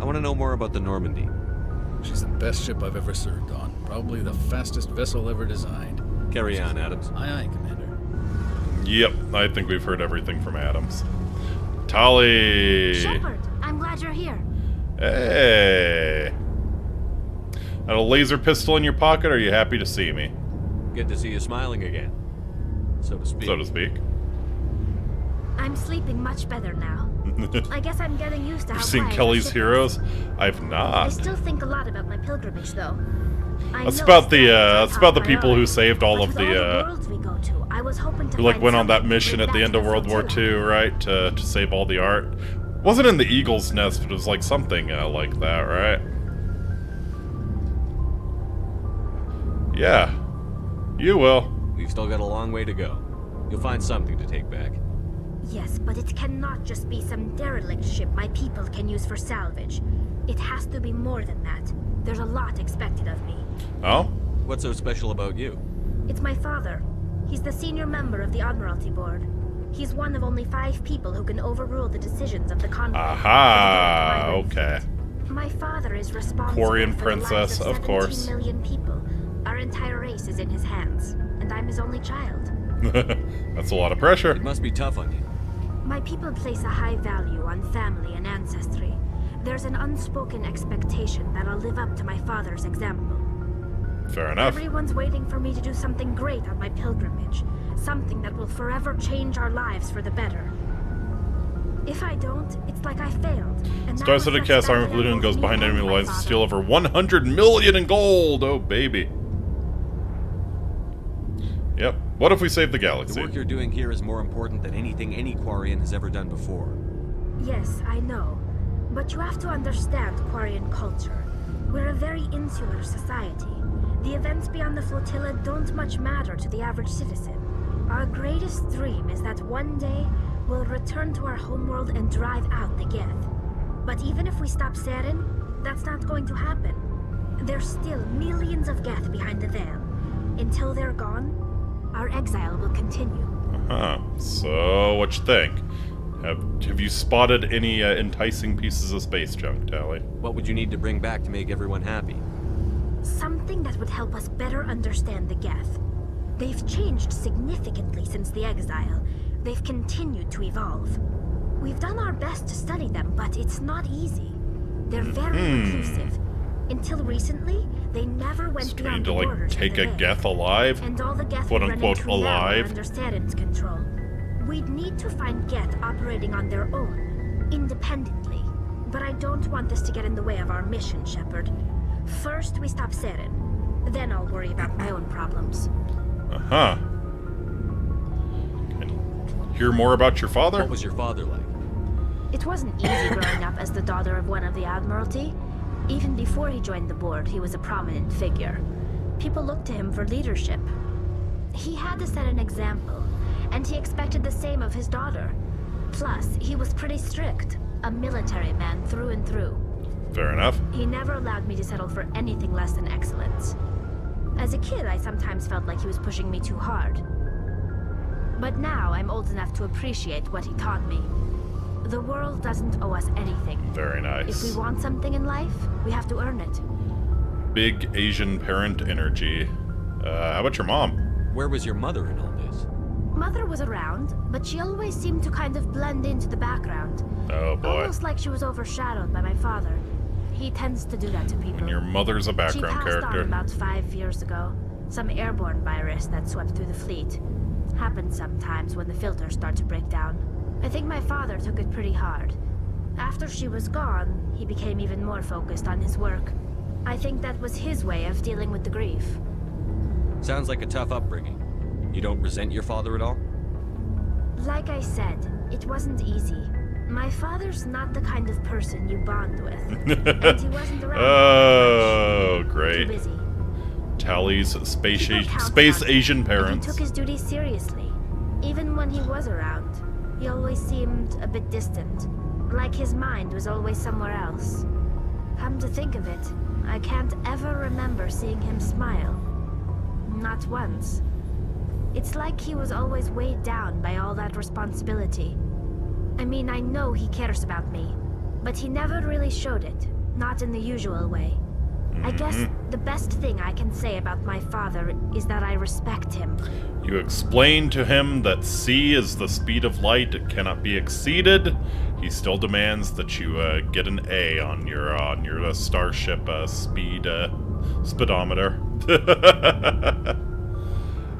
I want to know more about the Normandy. She's the best ship I've ever served on. Probably the fastest vessel ever designed. Carry on, Adams. Aye, aye, Commander. Yep, I think we've heard everything from Adams. Tali! Shepard, I'm glad you're here. Hey! Got a laser pistol in your pocket, or are you happy to see me? Good to see you smiling again. So to speak. So to speak. I'm sleeping much better now. I guess I'm getting used to how You've seen quiet Kelly's our ship Heroes? is. I've I not. still think a lot about my pilgrimage, though. That's about the people who saved all of the worlds we go to, I was hoping to who like find went on that something to mission bring at the back end to of the World War flotilla. II, right? To save all the art. Wasn't in the Eagle's Nest, but it was like something like that, right? Yeah. You will. We've still got a long way to go. You'll find something to take back. Yes, but it cannot just be some derelict ship my people can use for salvage. It has to be more than that. There's a lot expected of me. Oh? What's so special about you? It's my father. He's the senior member of the Admiralty Board. He's one of only 5 people who can overrule the decisions of the convoy. Aha, okay. My father is responsible Quarian for the princess, lives of of course. 17 million people. Our entire race is in his hands, and I'm his only child. That's a lot of pressure. It must be tough on you. My people place a high value on family and ancestry. There's an unspoken expectation that I'll live up to my father's example. Fair enough. Everyone's waiting for me to do something great on my pilgrimage. Something that will forever change our lives for the better. If I don't, it's like I failed. And that Stars of the reflects cast armor badly on platoon both goes me behind and enemy my lines to father. steal over 100 million in gold. Oh baby. Yep. What if we save the The galaxy? work you're doing here is more important than anything any Quarian has ever done before. Yes, I know. But you have to understand Quarian culture. We're a very insular society. The events beyond the flotilla don't much matter to the average citizen. Our greatest dream is that one day we'll return to our homeworld and drive out the Geth. But even if we stop Saren, that's not going to happen. There's still millions of Geth behind the veil. Until they're gone, our exile will continue. Huh. So, what you think? Have you spotted any enticing pieces of space junk, Tally? What would you need to bring back to make everyone happy? Something that would help us better understand the Geth. They've changed significantly since the exile. They've continued to evolve. We've done our best to study them, but it's not easy. They're very reclusive. Until recently, they never went So do we beyond need to, the like, borders of take the a Veil. Geth alive? And all the Geth Quote we run unquote into now are alive? under Saren's control. We'd need to find Geth operating on their own, independently. But I don't want this to get in the way of our mission, Shepard. First, we stop Saren. Then I'll worry about my own problems. Uh-huh. Hear more about your father? What was your father like? It wasn't easy growing up as the daughter of one of the Admiralty. Even before he joined the board, he was a prominent figure. People looked to him for leadership. He had to set an example, and he expected the same of his daughter. Plus, he was pretty strict, a military man through and through. Fair enough. He never allowed me to settle for anything less than excellence. As a kid, I sometimes felt like he was pushing me too hard. But now, I'm old enough to appreciate what he taught me. The world doesn't owe us anything. Very nice. If we want something in life, we have to earn it. Big Asian parent energy. How about your mom? Where was your mother in all this? Mother was around, but she always seemed to kind of blend into the background. Oh boy. Almost like she was overshadowed by my father. He tends to do that to people. And your mother's a background she passed character. On about 5 years ago. Some airborne virus that swept through the fleet. Happens sometimes when the filters start to break down. I think my father took it pretty hard. After she was gone, he became even more focused on his work. I think that was his way of dealing with the grief. Sounds like a tough upbringing. You don't resent your father at all? Like I said, it wasn't easy. My father's not the kind of person you bond with. And he wasn't around. Oh, great. Too busy. Tally's space Asian parents. He took his duties seriously. Even when he was around, he always seemed a bit distant. Like his mind was always somewhere else. Come to think of it, I can't ever remember seeing him smile. Not once. It's like he was always weighed down by all that responsibility. I mean, I know he cares about me, but he never really showed it. Not in the usual way. I guess the best thing I can say about my father is that I respect him. You explain to him that c is the speed of light, it cannot be exceeded. He still demands that you get an A on your starship speed speedometer.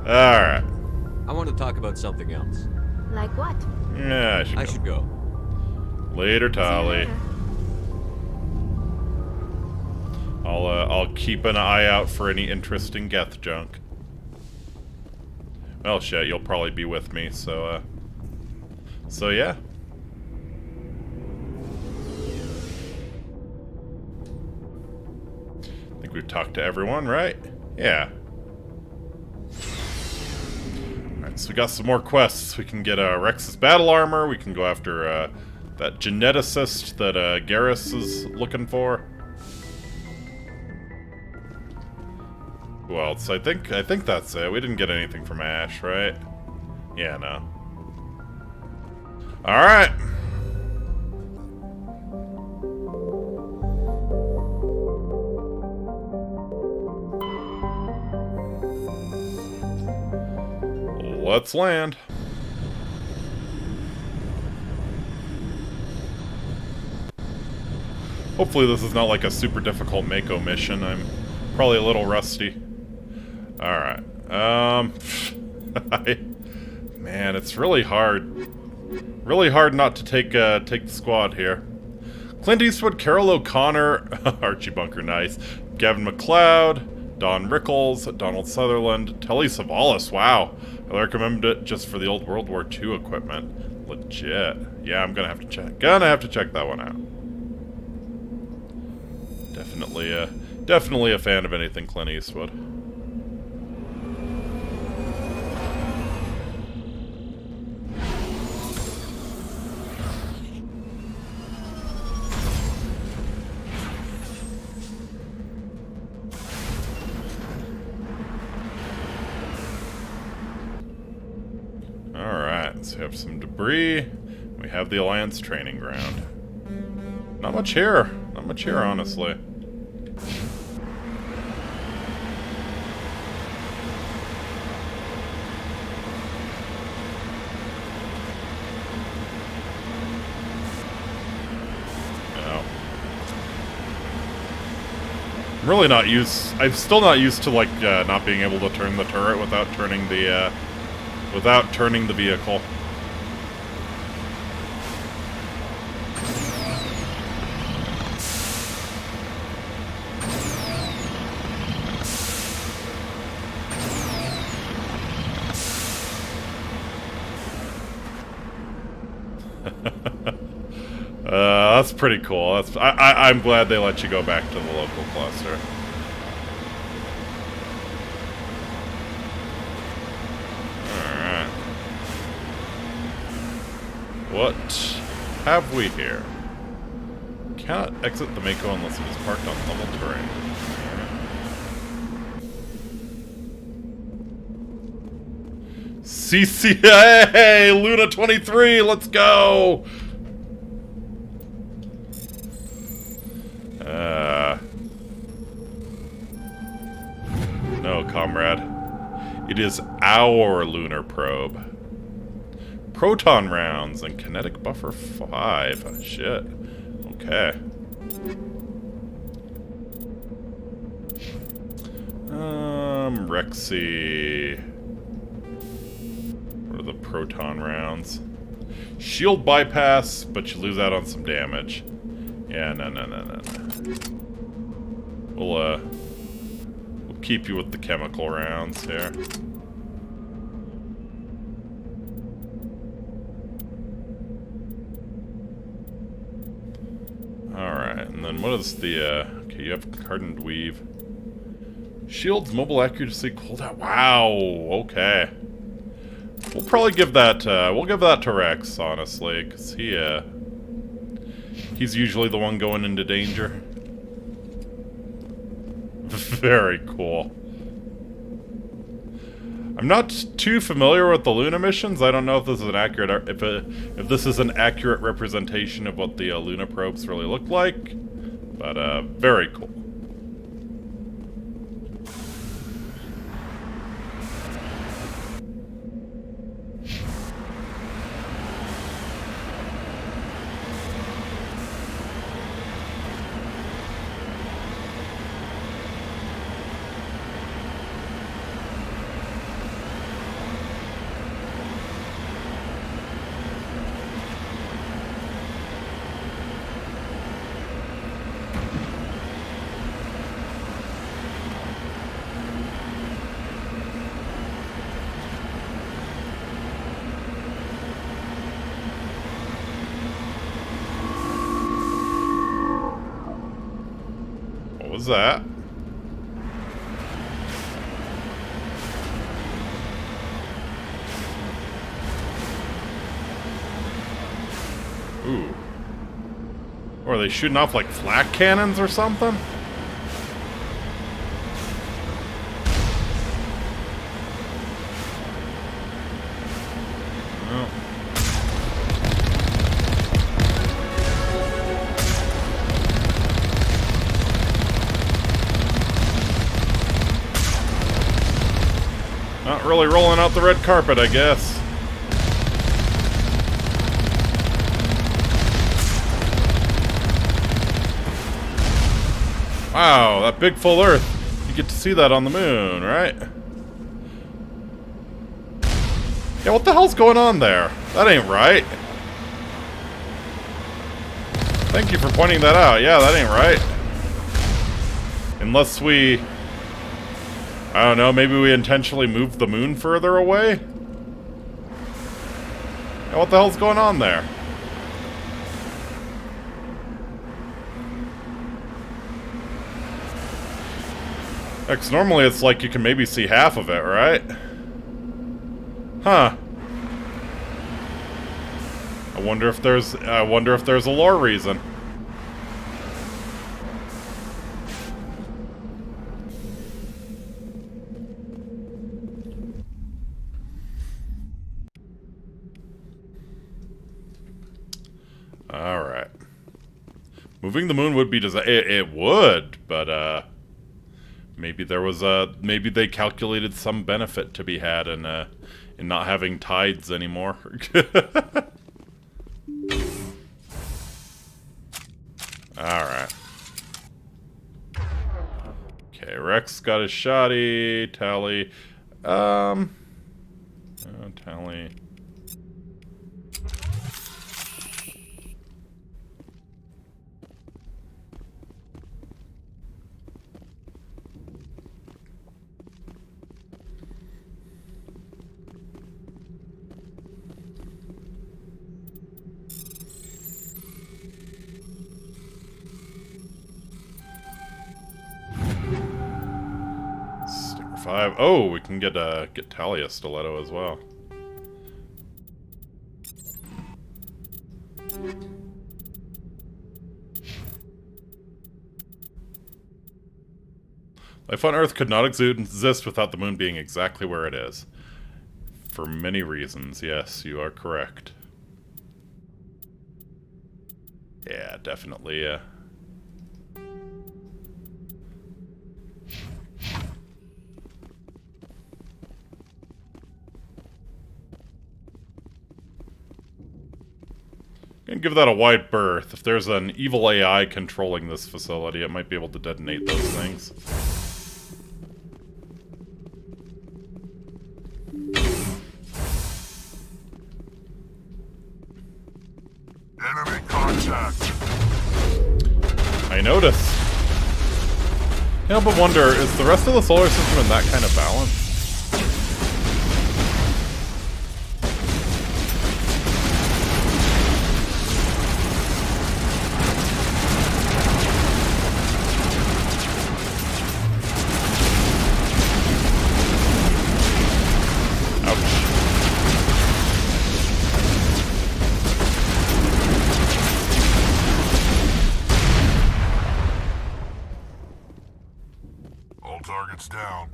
Alright. I want to talk about something else. Like what? Yeah, I should go. Later, Tali. I'll keep an eye out for any interesting Geth junk. Well, shit, you'll probably be with me, so yeah. I think we've talked to everyone, right? Yeah. Alright, so we got some more quests. We can get Rex's battle armor, we can go after that geneticist that Garrus is looking for. Who else? I think that's it. We didn't get anything from Ash, right? Yeah, no. Alright. Let's land. Hopefully this is not like a super difficult Mako mission. I'm probably a little rusty. Alright. Man, it's really hard. Really hard not to take the squad here. Clint Eastwood, Carol O'Connor, Archie Bunker, nice. Gavin McLeod, Don Rickles, Donald Sutherland, Telly Savalas, wow. I recommend it just for the old World War II equipment. Legit. Yeah, I'm gonna have to check. Check that one out. Definitely a fan of anything Clint Eastwood. Alright, so we have some debris. We have the Alliance training ground. Not much here. Not much here, honestly. I'm still not used to like not being able to turn the turret without turning the vehicle. That's pretty cool. I'm glad they let you go back to the local cluster. Alright. What have we here? Cannot exit the Mako unless it is parked on level terrain. CCA! Luna 23, let's go! No, comrade. It is our lunar probe. Proton rounds and kinetic buffer 5. Shit. Okay. Rexy. What are the proton rounds? Shield bypass, but you lose out on some damage. Yeah, no. We'll keep you with the chemical rounds here. Alright, and then what is the, okay, you have hardened weave. Shield's mobile accuracy cooldown. Wow, okay. We'll probably give that, we'll give that to Rex, honestly, because he's usually the one going into danger. Very cool. I'm not too familiar with the Luna missions. I don't know if this is an accurate, if this is an accurate representation of what the Luna probes really look like, but very cool. What was that? Ooh. Or are they shooting off like flak cannons or something? Oh. Not really rolling out the red carpet, I guess. Wow, that big full Earth. You get to see that on the moon, right? Yeah, what the hell's going on there? That ain't right. Thank you for pointing that out. Yeah, that ain't right. Unless we... I don't know, maybe we intentionally moved the moon further away? Yeah, what the hell's going on there? Because normally it's like you can maybe see half of it, right? Huh. I wonder if there's a lore reason. Alright. Moving the moon would be it would, but maybe there was maybe they calculated some benefit to be had in not having tides anymore. Alright. Okay, Rex got his shotty, Tally. Oh, Tally. Sticker 5. Oh, we can get Tally a stiletto as well. Life on Earth could not exist without the moon being exactly where it is. For many reasons, yes, you are correct. Yeah, definitely, Gonna give that a wide berth. If there's an evil AI controlling this facility, it might be able to detonate those things. Enemy contact. I noticed. Can't help but wonder, is the rest of the solar system in that kind of balance? Targets down.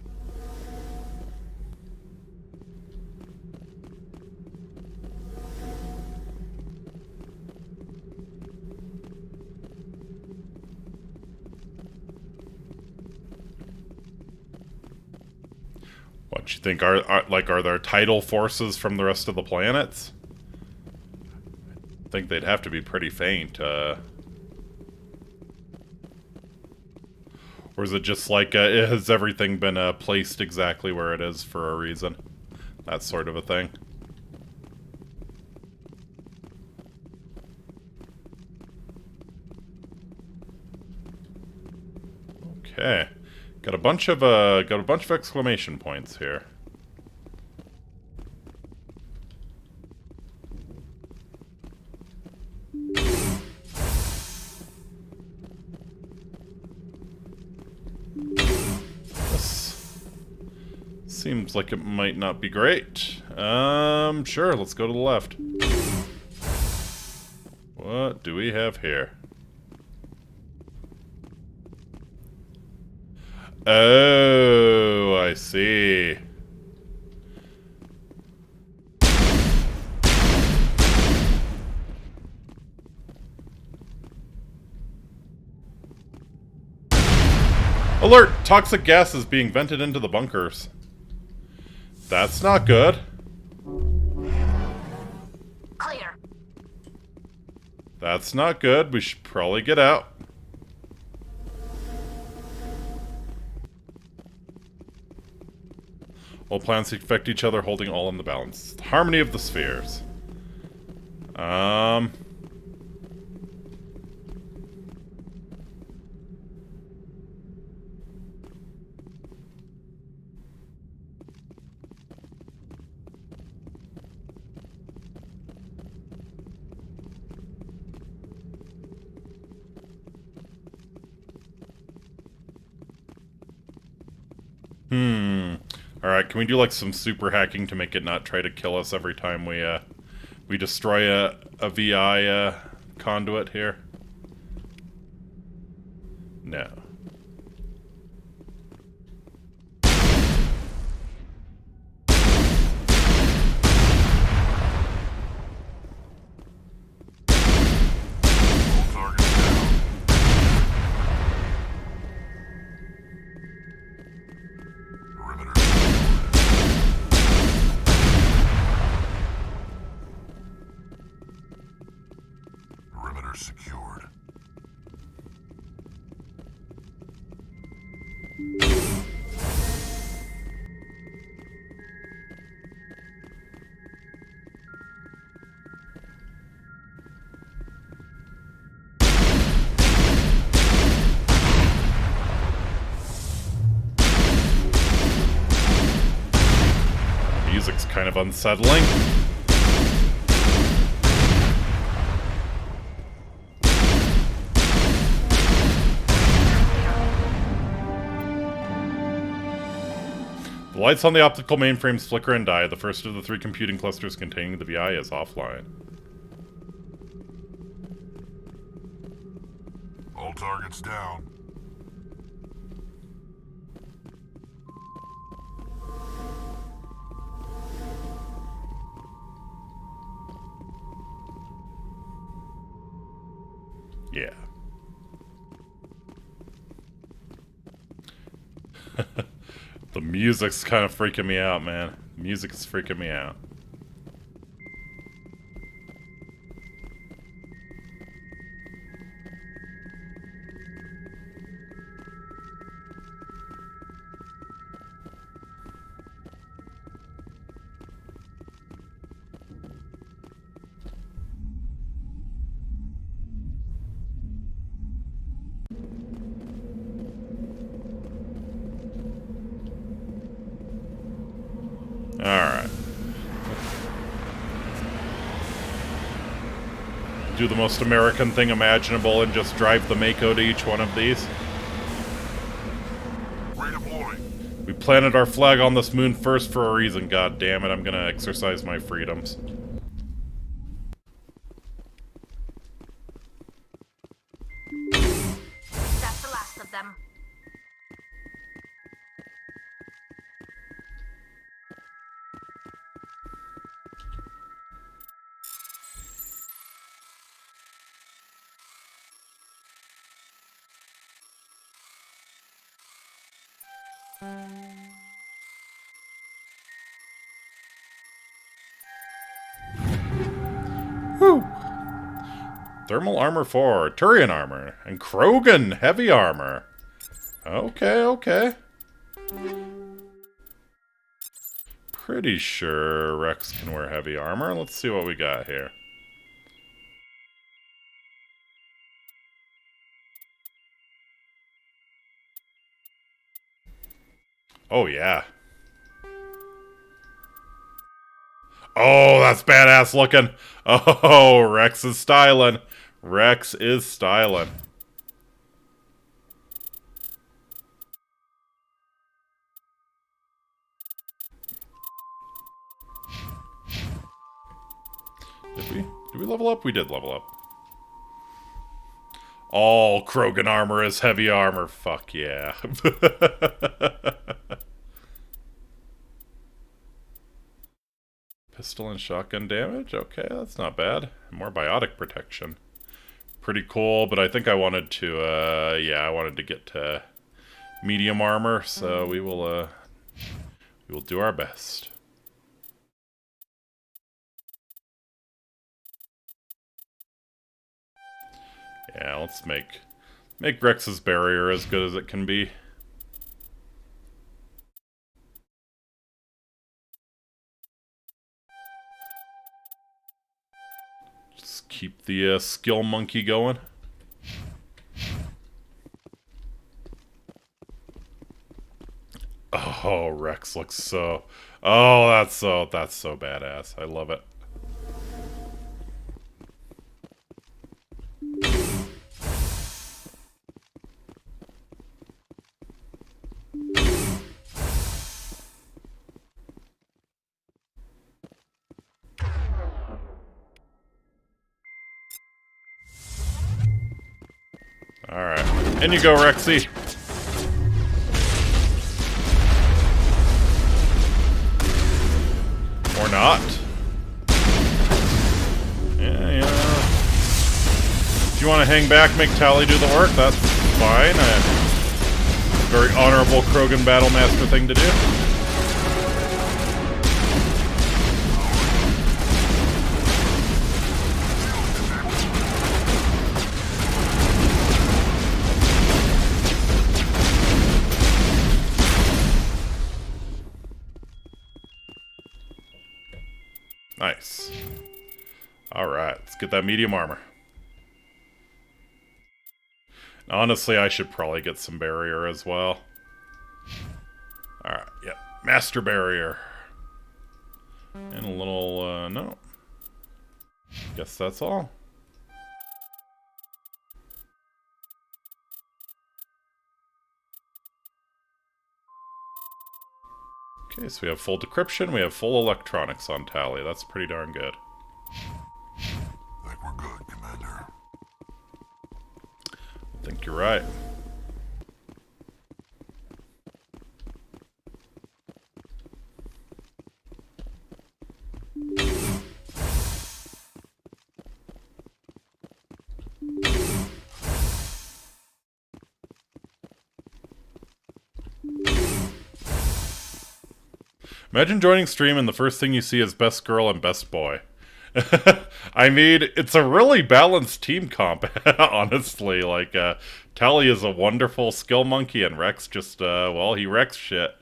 What you think are there tidal forces from the rest of the planets? I think they'd have to be pretty faint. Or is it just like, has everything been placed exactly where it is for a reason? That sort of a thing. Okay. Got a bunch of exclamation points here. Seems like it might not be great. Sure, let's go to the left. What do we have here? Oh, I see. Alert! Toxic gas is being vented into the bunkers. That's not good. Clear. That's not good. We should probably get out. All planets affect each other, holding all in the balance. The harmony of the spheres. Alright, can we do like some super hacking to make it not try to kill us every time we destroy a VI conduit here? No. Secured. Music's kind of unsettling. The lights on the optical mainframes flicker and die. The first of the 3 computing clusters containing the VI is offline. All targets down. Yeah. The music's kind of freaking me out, man. The music's freaking me out. do the most American thing imaginable and just drive the Mako to each one of these. We planted our flag on this moon first for a reason, god damn it. I'm gonna exercise my freedoms. That's the last of them. Whew. Thermal armor 4, Turian armor, and Krogan heavy armor. Okay, okay. Pretty sure Rex can wear heavy armor. Let's see what we got here. Oh, yeah. Oh, that's badass looking. Oh, Rex is styling. Rex is styling. Did we level up? We did level up. All Krogan armor is heavy armor. Fuck yeah. Pistol and shotgun damage? Okay, that's not bad. More biotic protection. Pretty cool, but I think I wanted to, yeah, I wanted to get to medium armor, so we will do our best. Yeah, let's make Rex's barrier as good as it can be. Just keep the skill monkey going. Oh, Rex looks so... Oh, that's so badass. I love it. Alright. In you go, Rexy. Or not. Yeah. If you want to hang back, make Tally do the work, that's fine. Very honorable Krogan Battlemaster thing to do. Nice. Alright, let's get that medium armor. Honestly, I should probably get some barrier as well. Alright, yep. Master barrier. And a little, no. Guess that's all. Okay, so we have full decryption, we have full electronics on Tally. That's pretty darn good. I think we're good, Commander. I think you're right. Imagine joining stream and the first thing you see is best girl and best boy. I mean, it's a really balanced team comp, honestly. Like, Tally is a wonderful skill monkey, and Rex just, well, he wrecks shit.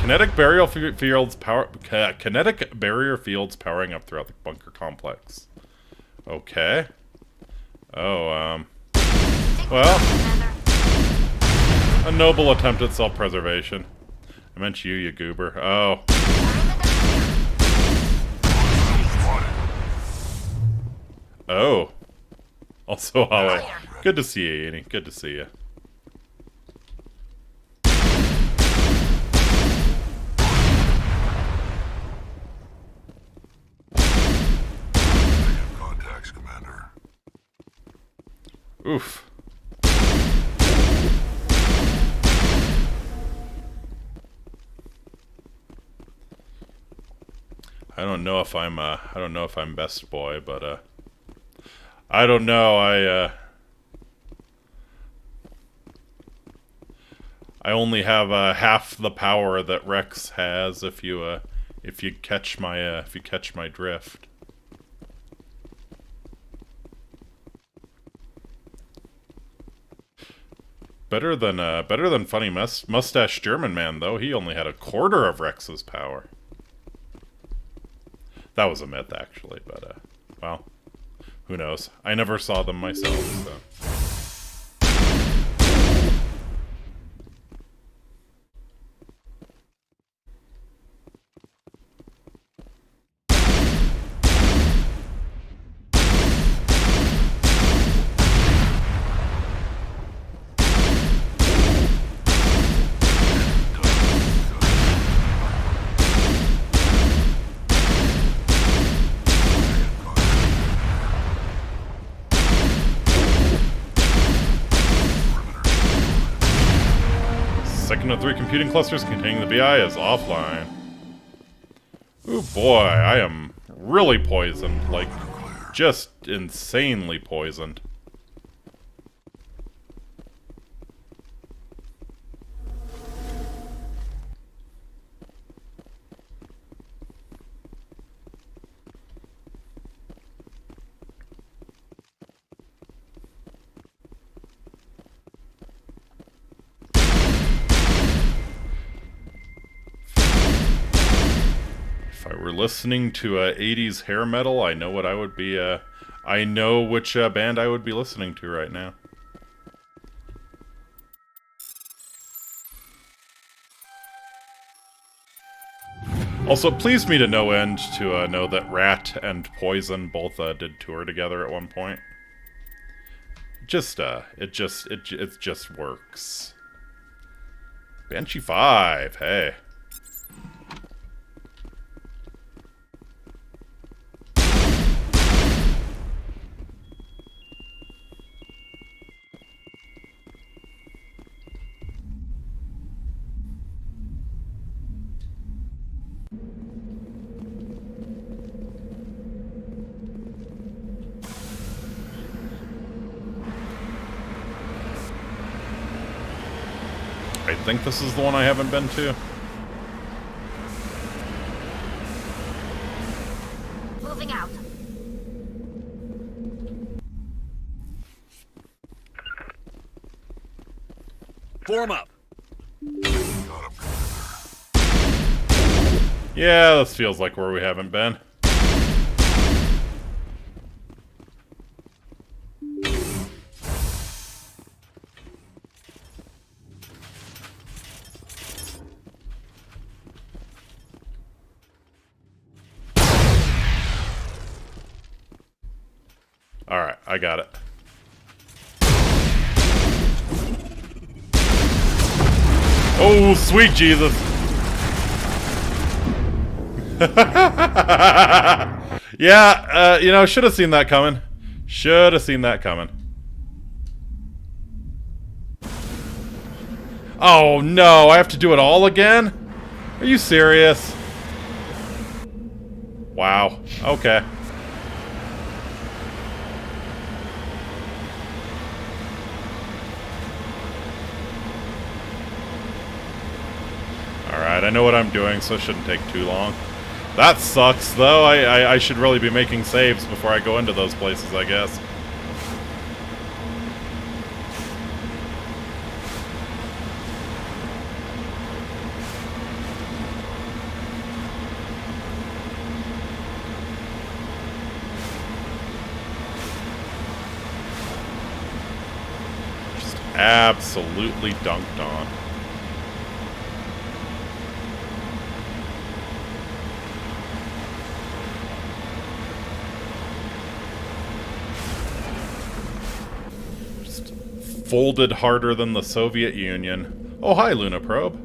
Kinetic barrier fields powering up throughout the bunker complex. Okay. Oh, well, a noble attempt at self-preservation. I meant you, you goober. Oh. Oh. Also, Holly. Good to see you, Annie. Good to see you. Contacts, Commander. Oof. I don't know if I'm best boy, but I don't know. I only have half the power that Rex has. If you catch my drift. Better than funny mustache German man though. He only had a quarter of Rex's power. That was a myth actually, but well, who knows? I never saw them myself, so. Second of 3 computing clusters containing the BI is offline. Ooh boy, I am really poisoned. Like, just insanely poisoned. If I were listening to 80s hair metal, I know what I would be, I know which band I would be listening to right now. Also, it pleased me to no end to know that Rat and Poison both did tour together at one point. It just works. Banshee 5, hey. I think this is the one I haven't been to. Moving out. Form up. Yeah, this feels like where we haven't been. Alright, I got it. Oh, sweet Jesus! Yeah, you know, should have seen that coming. Should have seen that coming. Oh no, I have to do it all again? Are you serious? Wow, okay. Alright, I know what I'm doing, so it shouldn't take too long. That sucks, though. I should really be making saves before I go into those places, I guess. Just absolutely dunked on. folded harder than the Soviet Union. Oh, hi, Luna Probe.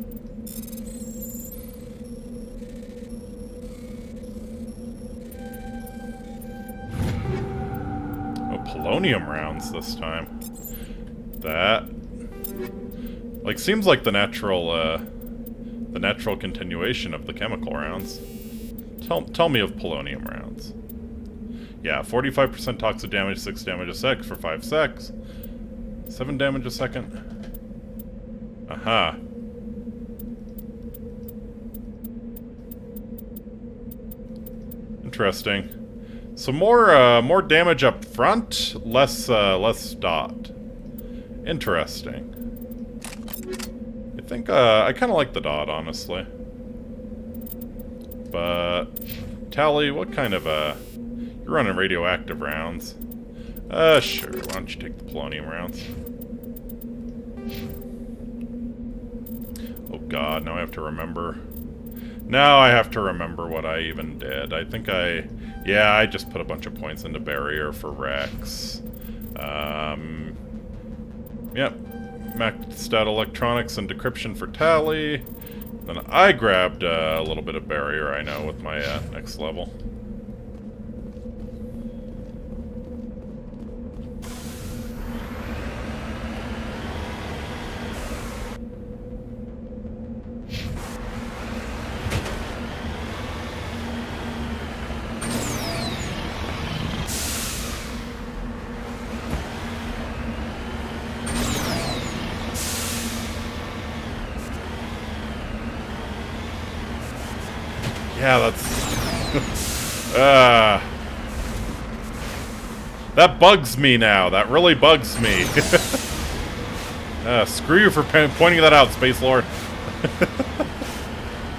Oh, polonium rounds this time. That... like, seems like the natural continuation of the chemical rounds. Tell me of polonium rounds. Yeah, 45% toxic damage, 6 damage a sec for 5 secs. 7 damage a second. Aha. Interesting. So more damage up front, less dot. Interesting. I think I kind of like the dot, honestly. But Tally, what kind of you're running radioactive rounds? Sure. Why don't you take the polonium rounds? Oh God, now I have to remember. Now I have to remember what I even did. I think yeah, I just put a bunch of points into barrier for Rex. Yep. Maxed stat electronics and decryption for Tally. Then I grabbed a little bit of barrier, I know, with my next level. Yeah, that's... that bugs me now. That really bugs me. Screw you for pointing that out, Space Lord.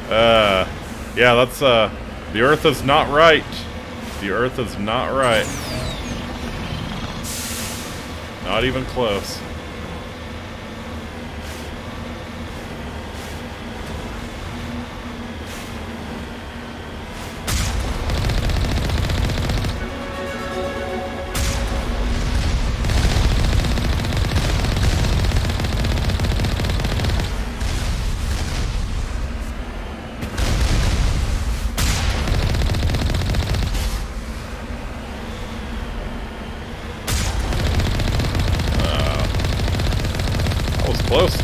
Yeah, that's... the Earth is not right. The Earth is not right. Not even close. Close.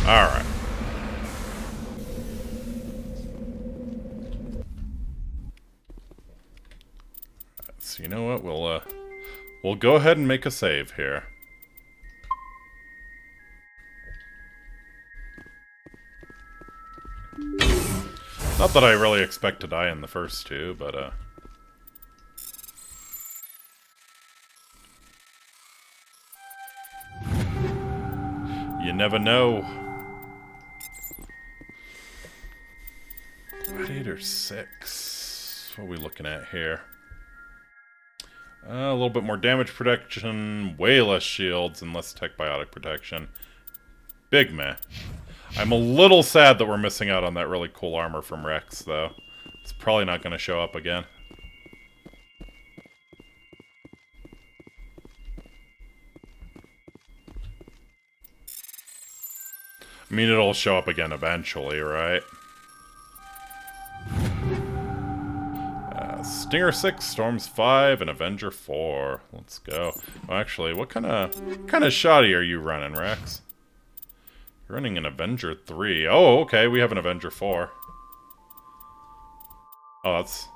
Alright. So you know what? We'll go ahead and make a save here. Not that I really expect to die in the first two, but you never know. 8 or 6. What are we looking at here? A little bit more damage protection, way less shields, and less tech biotic protection. Big meh. I'm a little sad that we're missing out on that really cool armor from Rex, though. It's probably not going to show up again. I mean, it'll show up again eventually, right? Stinger 6, Storms 5, and Avenger 4. Let's go. Oh, actually, what kind of shoddy are you running, Rex? You're running an Avenger 3. Oh, okay, we have an Avenger 4. Oh, that's...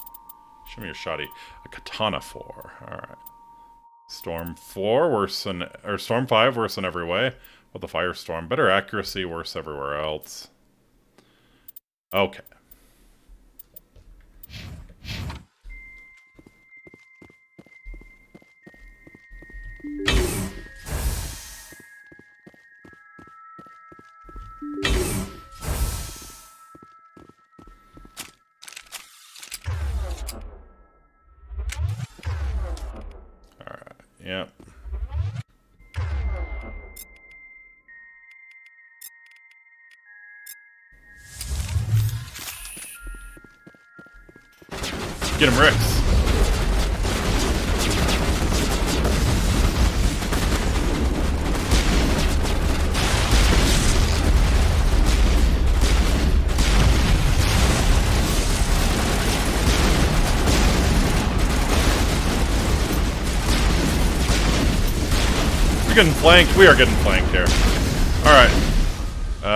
show me your shoddy. A Katana 4. Alright. Storm 4, worse than... or Storm 5, worse in every way. With the Firestorm. Better accuracy, worse everywhere else. Okay. Alright, yep. Get him, Rex. We're getting flanked. We are getting flanked here. Alright.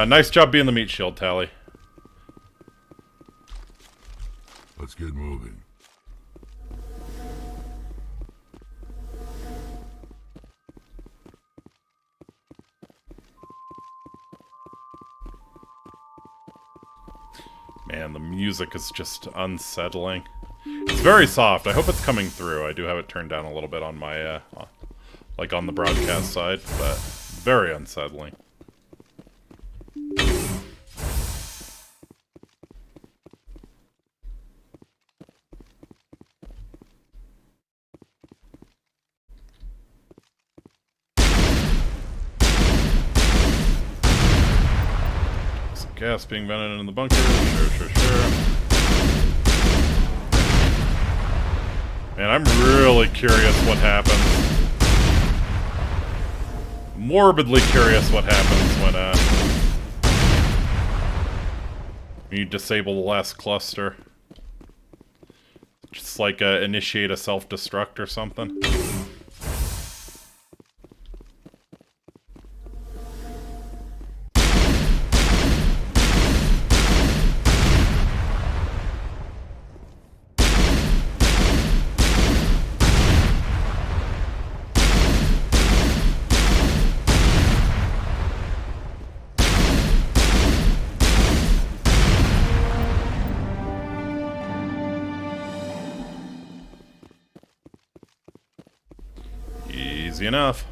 Nice job being the meat shield, Tally. Let's get moving. Man, the music is just unsettling. It's very soft. I hope it's coming through. I do have it turned down a little bit on my, like on the broadcast side, but very unsettling. Some gas being vented in the bunker. Sure. Man, I'm really curious what happens. Morbidly curious what happens when you disable the last cluster. Just like initiate a self-destruct or something. Easy enough.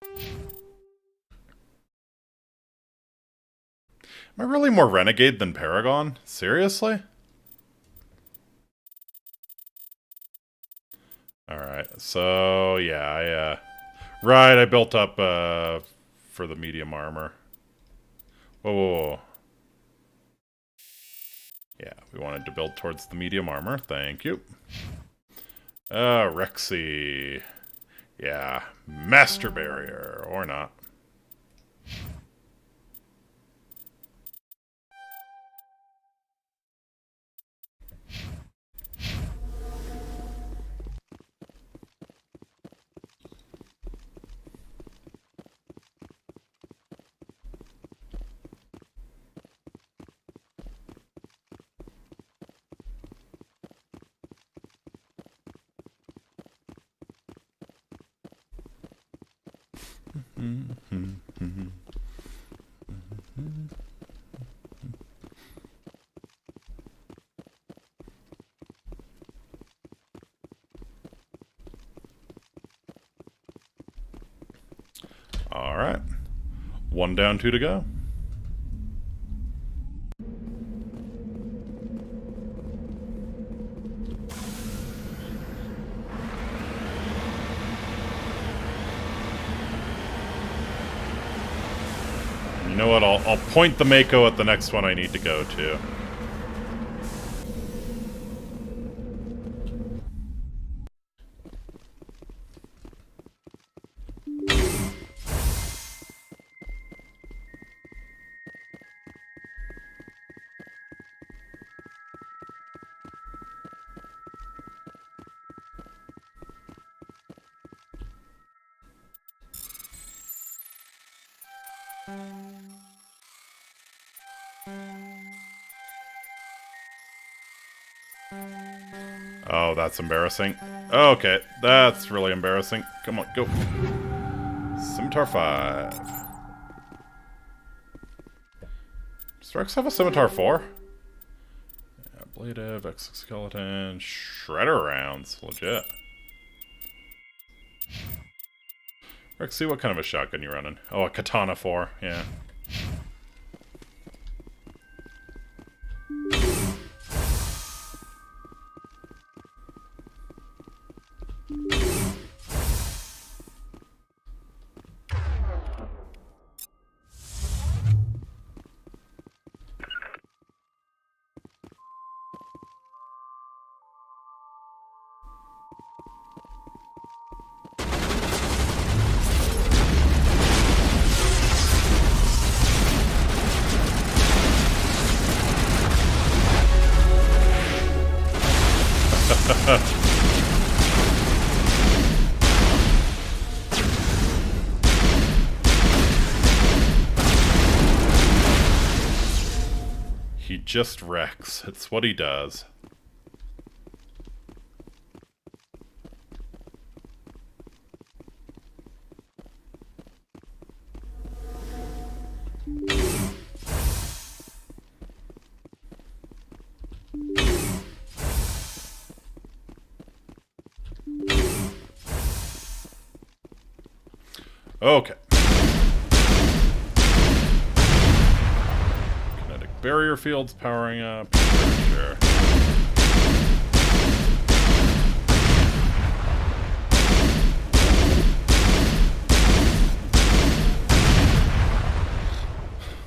Am I really more renegade than Paragon? Seriously? Alright, so yeah, I built up for the medium armor. Whoa. Yeah, we wanted to build towards the medium armor. Thank you. Rexy. Yeah, Master Barrier, or not. Alright. 1 down, 2 to go. You know what? I'll point the Mako at the next one I need to go to. Oh, that's embarrassing. Okay, that's really embarrassing. Come on, go. Scimitar 5. Does Rex have a Scimitar 4? Yeah, ablative, exoskeleton, shredder rounds. Legit. Rex, see what kind of a shotgun you're running. Oh, a Katana 4, yeah. just Rex. It's what he does. Okay. Kinetic barrier fields powering up. Sure.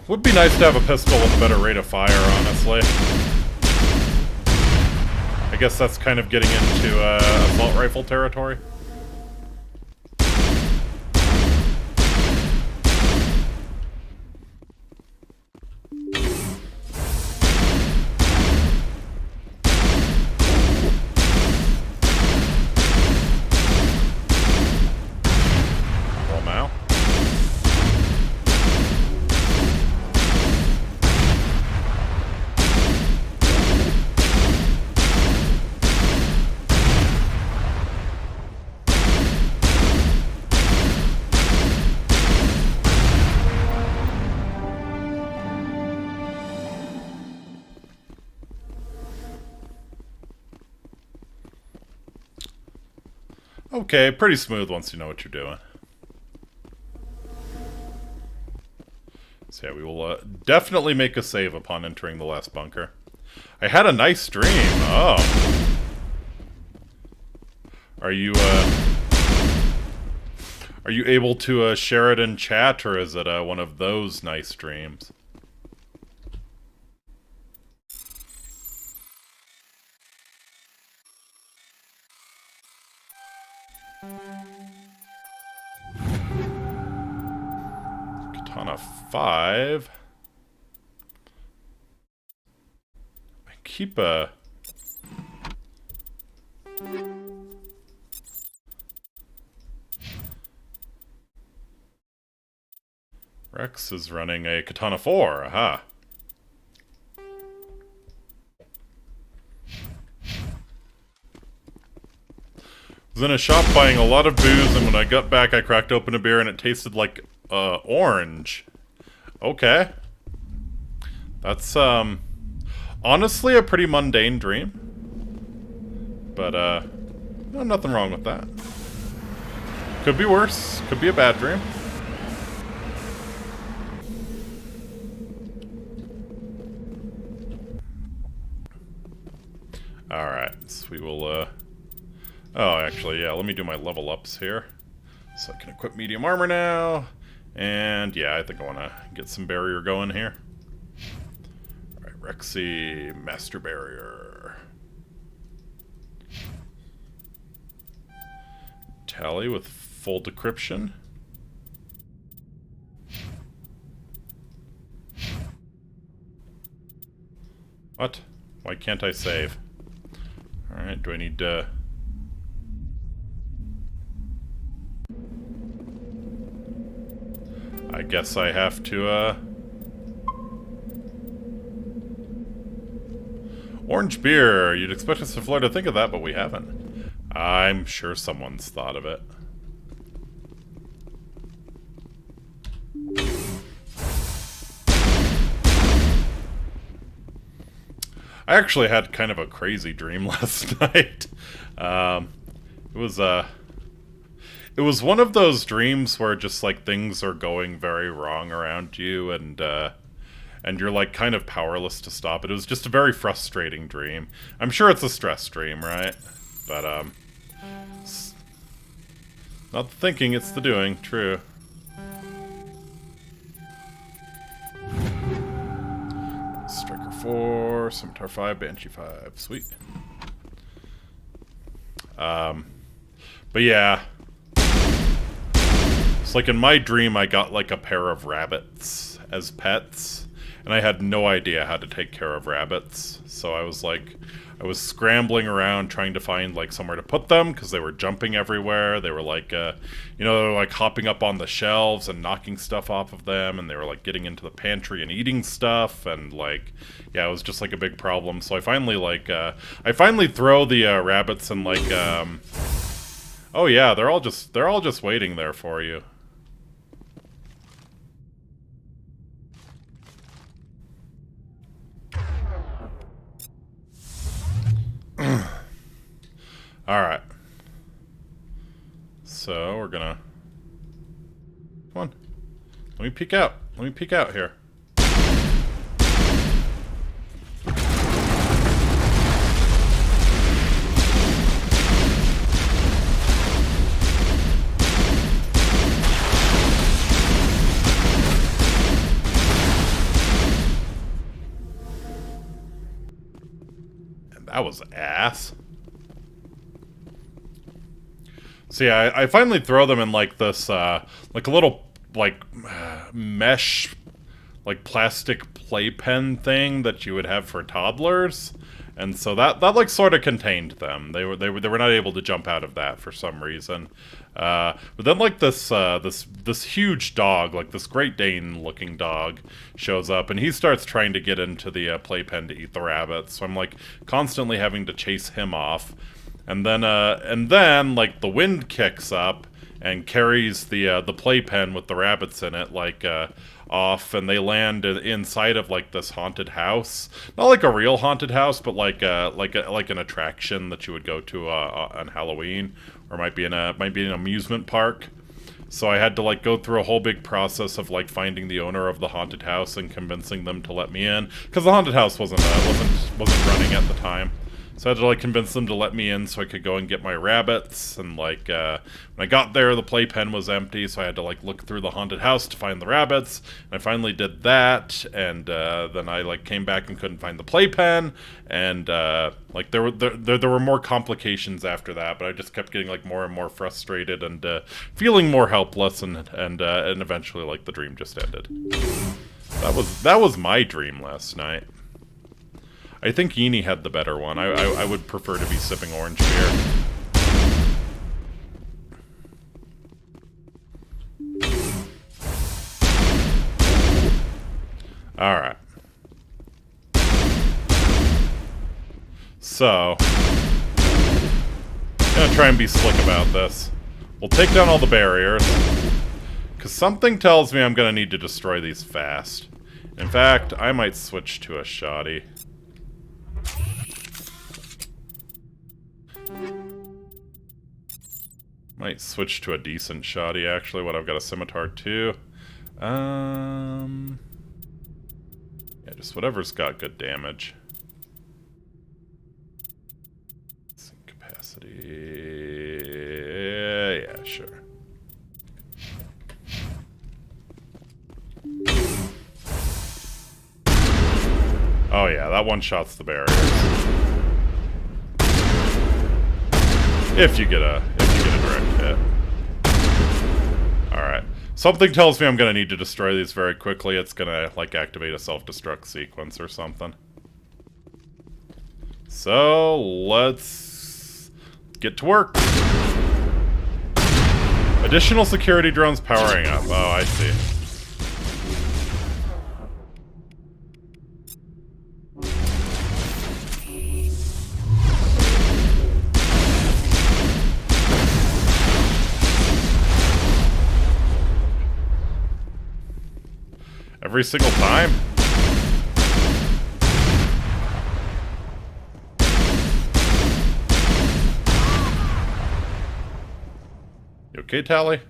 Would be nice to have a pistol with a better rate of fire, honestly. I guess that's kind of getting into assault rifle territory. Okay, pretty smooth once you know what you're doing. So yeah, we will definitely make a save upon entering the last bunker. I had a nice dream. Oh. Are you able to share it in chat, or is it one of those nice dreams? Katana 5. I keep Rex is running a Katana 4, aha. Was in a shop buying a lot of booze, and when I got back I cracked open a beer and it tasted like orange. Okay. That's honestly a pretty mundane dream. But no, nothing wrong with that. Could be worse, could be a bad dream. Alright, so we will oh, actually, yeah, let me do my level ups here. So I can equip medium armor now. And yeah, I think I want to get some barrier going here. Alright, Rexy, Master Barrier. Tally with full decryption. What? Why can't I save? Alright, do I need to... I guess I have to, Orange beer! You'd expect us to Florida to think of that, but we haven't. I'm sure someone's thought of it. I actually had kind of a crazy dream last night. It was one of those dreams where just like things are going very wrong around you, and you're like kind of powerless to stop it. It was just a very frustrating dream. I'm sure it's a stress dream, right? But it's not the thinking, it's the doing. True. Striker 4, Scimitar 5, Banshee 5. Sweet. But yeah. It's like in my dream I got like a pair of rabbits as pets, and I had no idea how to take care of rabbits. So I was I was scrambling around trying to find like somewhere to put them because they were jumping everywhere. They were like, you know, they were like hopping up on the shelves and knocking stuff off of them, and they were like getting into the pantry and eating stuff, and like, yeah, it was just like a big problem. So I finally throw the rabbits and like, oh yeah, they're all just waiting there for you. Alright. So, we're gonna... Come on. Let me peek out. Let me peek out here. And that was ass. So yeah, I finally throw them in like this, like a little, like, mesh, like plastic playpen thing that you would have for toddlers, and so that like sort of contained them. They were not able to jump out of that for some reason. But then like this huge dog, like this Great Dane looking dog, shows up, and he starts trying to get into the playpen to eat the rabbits. So I'm like constantly having to chase him off. And then, like, the wind kicks up and carries the playpen with the rabbits in it, like, off, and they land inside of, like, this haunted house. Not like a real haunted house, but like an attraction that you would go to on Halloween, or might be an amusement park. So I had to, like, go through a whole big process of, like, finding the owner of the haunted house and convincing them to let me in, because the haunted house wasn't running at the time. So I had to, like, convince them to let me in so I could go and get my rabbits, and, like, when I got there, the playpen was empty, so I had to, like, look through the haunted house to find the rabbits, and I finally did that, and, then I, like, came back and couldn't find the playpen, and, like, there were more complications after that, but I just kept getting, like, more and more frustrated, and, feeling more helpless, and eventually, like, the dream just ended. That was my dream last night. I think Yini had the better one. I would prefer to be sipping orange beer. Alright. So, I'm gonna try and be slick about this. We'll take down all the barriers, because something tells me I'm gonna need to destroy these fast. In fact, I might switch to a shoddy. Might switch to a decent shoddy, actually, when I've got a scimitar, too. Yeah, just whatever's got good damage. Capacity... Yeah, sure. Oh yeah, that one shots the barriers. If you get a direct hit. Alright. Something tells me I'm gonna need to destroy these very quickly. It's gonna, like, activate a self-destruct sequence or something. So, let's get to work. Additional security drones powering up. Oh, I see. Every single time? You okay, Tally?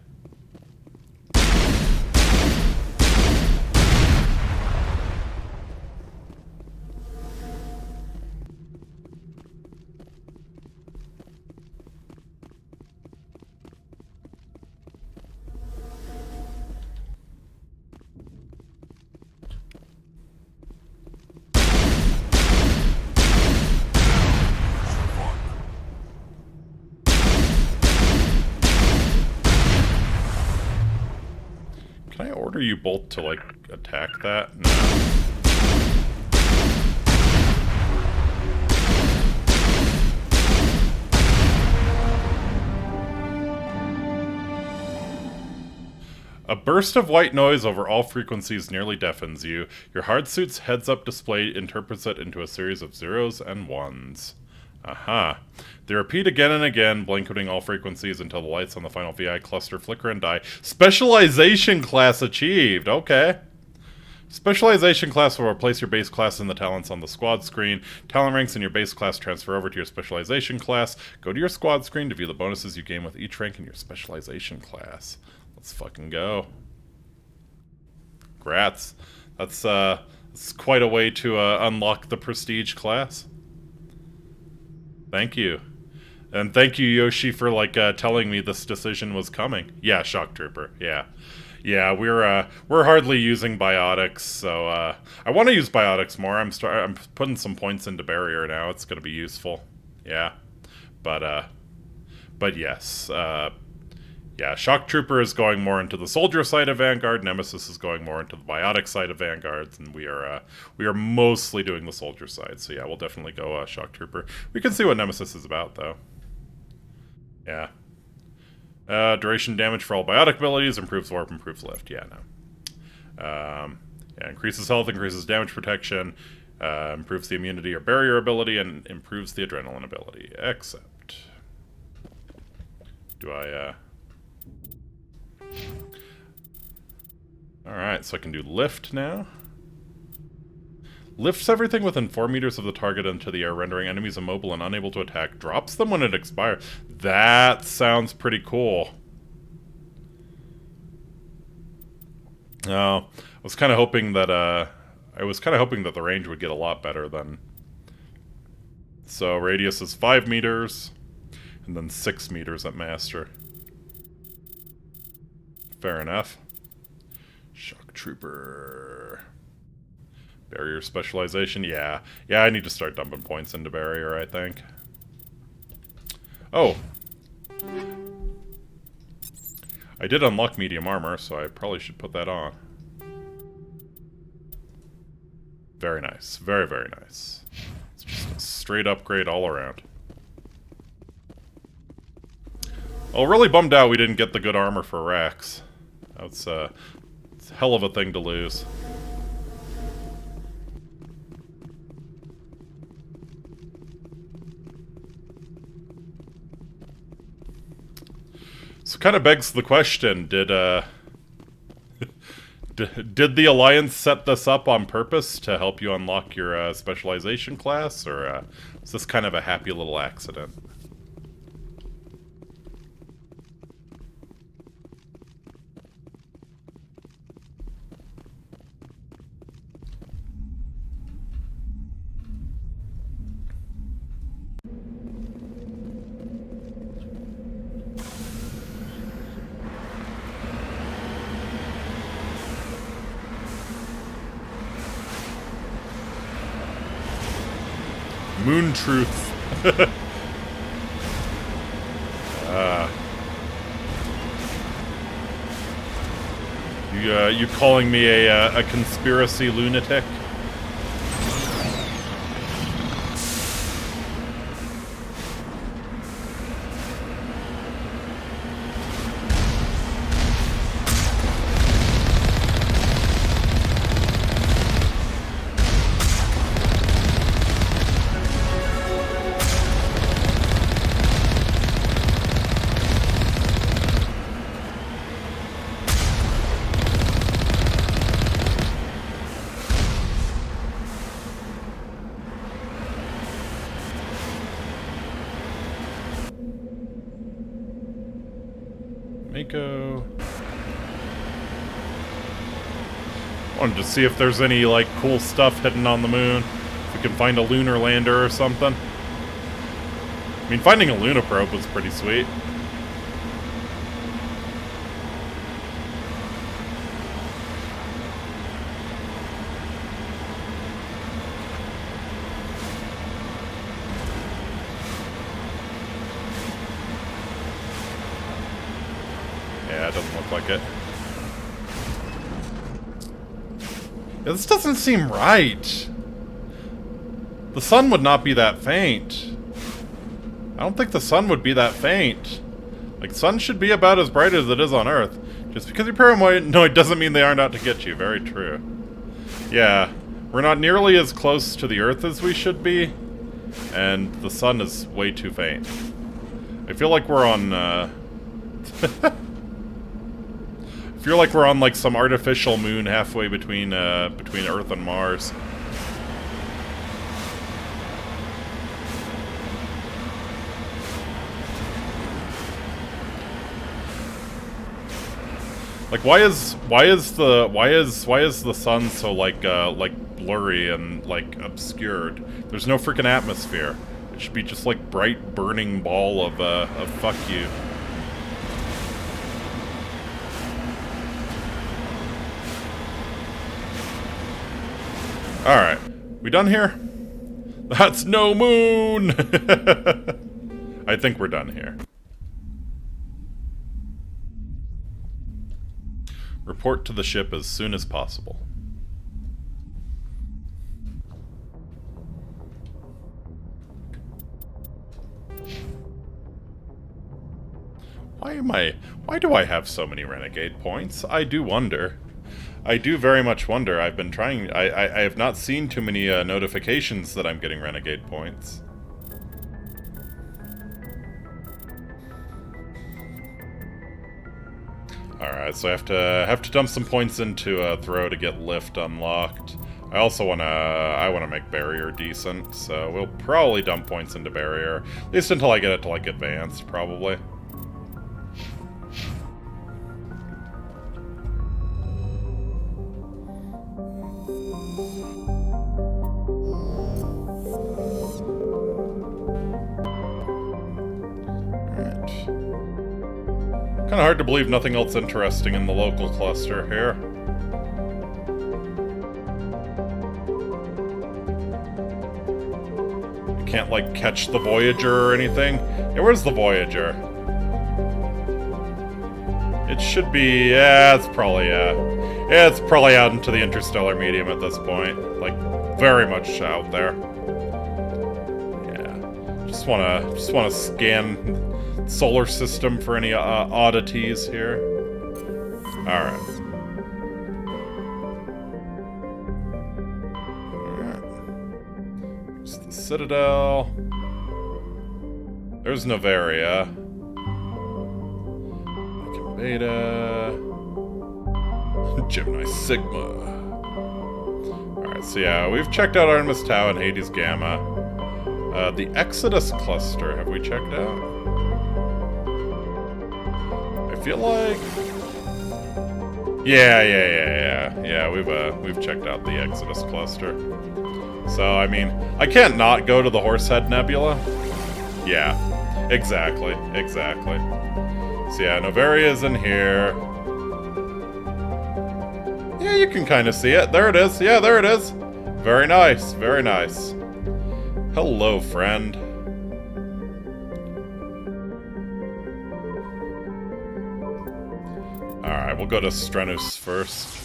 Can I order you both to, like, attack that? No. A burst of white noise over all frequencies nearly deafens you. Your hard suit's heads-up display interprets it into a series of zeros and ones. Aha. They repeat again and again, blanketing all frequencies until the lights on the final VI cluster flicker and die. Specialization class achieved! Okay. Specialization class will replace your base class in the talents on the squad screen. Talent ranks in your base class transfer over to your specialization class. Go to your squad screen to view the bonuses you gain with each rank in your specialization class. Let's fucking go. Grats. That's quite a way to unlock the prestige class. Thank you. And thank you, Yoshi, for, like, telling me this decision was coming. Yeah, Shock Trooper. Yeah. Yeah, we're hardly using biotics, so I want to use biotics more. I'm putting some points into barrier now. It's going to be useful. Yeah. But yes. Yeah, Shock Trooper is going more into the soldier side of Vanguard. Nemesis is going more into the biotic side of Vanguard, and we are mostly doing the soldier side. So yeah, we'll definitely go Shock Trooper. We can see what Nemesis is about, though. Yeah. Duration damage for all biotic abilities, improves warp, improves lift. Yeah, no. Yeah, increases health, increases damage protection, improves the immunity or barrier ability, and improves the adrenaline ability. Except, do I? All right, so I can do lift now. Lifts everything within 4 meters of the target into the air, rendering enemies immobile and unable to attack. Drops them when it expires. That sounds pretty cool. I was kind of hoping that the range would get a lot better then. So radius is 5 meters, and then 6 meters at master. Fair enough. Shock Trooper. Barrier specialization, yeah. Yeah, I need to start dumping points into barrier, I think. Oh. I did unlock medium armor, so I probably should put that on. Very nice. Very, very nice. It's just a straight upgrade all around. Well, really bummed out we didn't get the good armor for Rex. It's a hell of a thing to lose. So kind of begs the question, did the Alliance set this up on purpose to help you unlock your specialization class, or is this kind of a happy little accident? Moon truth. You calling me a conspiracy lunatic? Mako. Wanted to see if there's any, like, cool stuff hidden on the moon. If we can find a lunar lander or something. I mean, finding a Luna probe was pretty sweet. Yeah, it doesn't look like it. Yeah, this doesn't seem right. The sun would not be that faint. I don't think the sun would be that faint. Like, sun should be about as bright as it is on Earth. Just because you're paranoid doesn't mean they aren't out to get you. Very true. Yeah, we're not nearly as close to the Earth as we should be, and the sun is way too faint. I feel like we're on, I feel like we're on, like, some artificial moon halfway between Earth and Mars. Like, why is the sun so like blurry and like obscured? There's no freaking atmosphere. It should be just like bright burning ball of fuck you. All right, we done here? That's no moon. I think we're done here. Report to the ship as soon as possible. Why do I have so many renegade points? I do wonder. I do very much wonder. I've been trying, I have not seen too many notifications that I'm getting renegade points. Alright, so I have to dump some points into throw to get lift unlocked. I also wanna make barrier decent, so we'll probably dump points into barrier. At least until I get it to like advanced, probably. Kind of hard to believe nothing else interesting in the local cluster here. You can't, like, catch the Voyager or anything. Yeah, where's the Voyager? It should be, yeah, it's probably out into the interstellar medium at this point. Like, very much out there. Yeah. Just wanna scan solar system for any oddities here. Alright. There's the Citadel. There's Novaria. Lincoln Beta. Gemini Sigma. Alright, so yeah, we've checked out Artemis Tau and Hades Gamma. The Exodus cluster, have we checked out? I feel like... Yeah, we've checked out the Exodus cluster. So, I mean, I can't not go to the Horsehead Nebula. Yeah, exactly. So yeah, Novaria's in here. Yeah, you can kind of see it. There it is. Yeah, there it is. Very nice, very nice. Hello, friend. Alright, we'll go to Strenus first.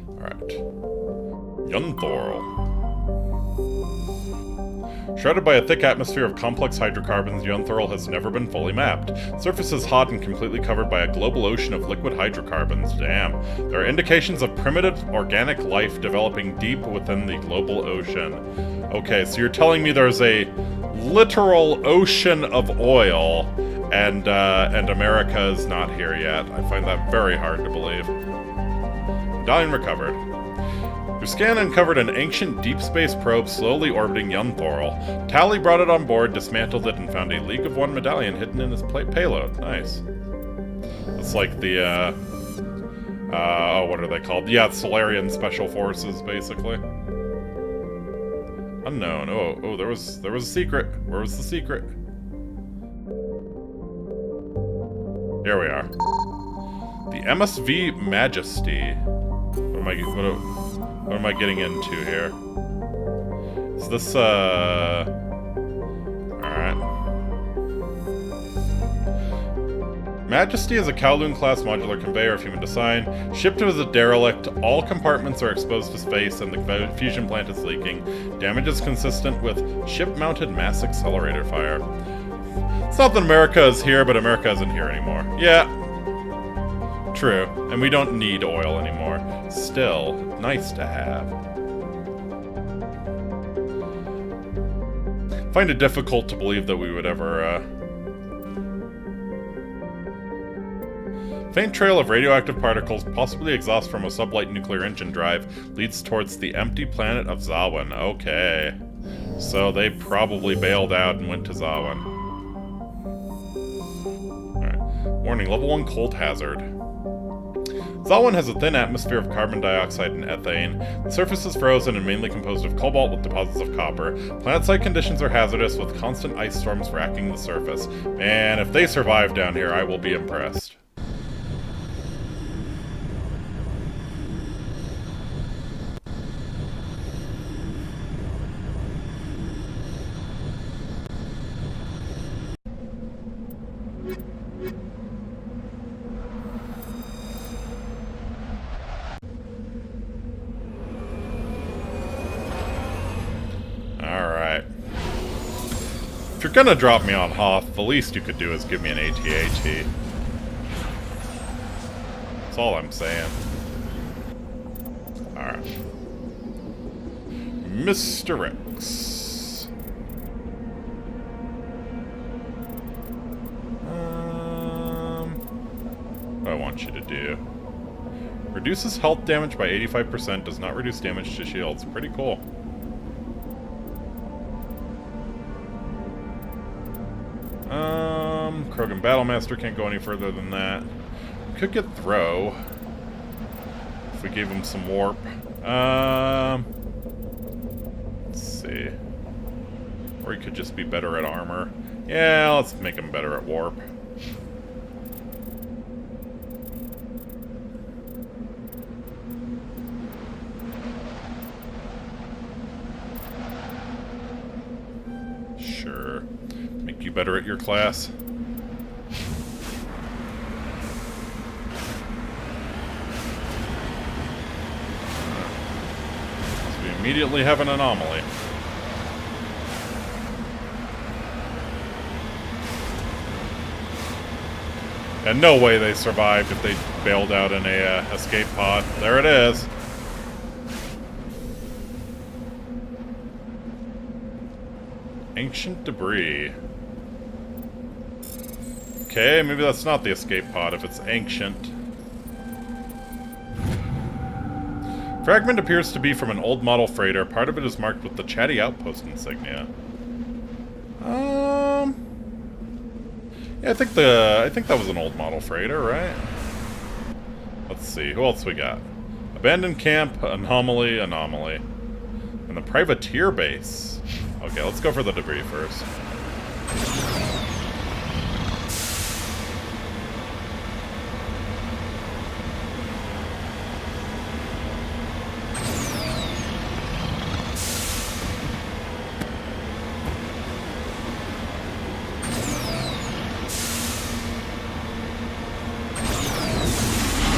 Alright. Yunthorl. Shrouded by a thick atmosphere of complex hydrocarbons, Yunthorl has never been fully mapped. Surface is hot and completely covered by a global ocean of liquid hydrocarbons. Damn. There are indications of primitive organic life developing deep within the global ocean. Okay, so you're telling me there's a literal ocean of oil, and America is not here yet. I find that very hard to believe. Medallion recovered. Your scan uncovered an ancient deep space probe slowly orbiting Yunthorl. Tally brought it on board, dismantled it, and found a League of One medallion hidden in its payload. Nice. It's like the, what are they called? Yeah, Solarian Special Forces, basically. Unknown. Oh, there was a secret. Where was the secret? Here we are. The MSV Majesty. What am I getting into here? Is this, alright. Majesty is a Kowloon-class modular conveyor of human design. Shipped as a derelict, all compartments are exposed to space and the fusion plant is leaking. Damage is consistent with ship-mounted mass accelerator fire. It's not that America is here, but America isn't here anymore. Yeah. True. And we don't need oil anymore. Still, nice to have. Find it difficult to believe that we would ever, Faint trail of radioactive particles, possibly exhaust from a sublight nuclear engine drive, leads towards the empty planet of Zawin. Okay. So they probably bailed out and went to Zawin. Alright. Warning, level 1 cold hazard. Zawin has a thin atmosphere of carbon dioxide and ethane. The surface is frozen and mainly composed of cobalt with deposits of copper. Planet-side conditions are hazardous with constant ice storms racking the surface. Man, if they survive down here, I will be impressed. Alright. If you're gonna drop me on Hoth, the least you could do is give me an AT-AT. That's all I'm saying. Alright. Mr. X. What do I want you to do? Reduces health damage by 85%, does not reduce damage to shields. Pretty cool. Krogan Battlemaster can't go any further than that. Could get throw. If we gave him some warp. Let's see. Or he could just be better at armor. Yeah, let's make him better at warp. Sure. Make you better at your class. So we immediately have an anomaly. And no way they survived if they bailed out in a escape pod. There it is. Ancient debris. Okay, maybe that's not the escape pod if it's ancient. Fragment appears to be from an old model freighter. Part of it is marked with the Chatty Outpost insignia. Yeah, I think that was an old model freighter, right? Let's see, who else we got? Abandoned camp, anomaly, and the privateer base. Okay, let's go for the debris first.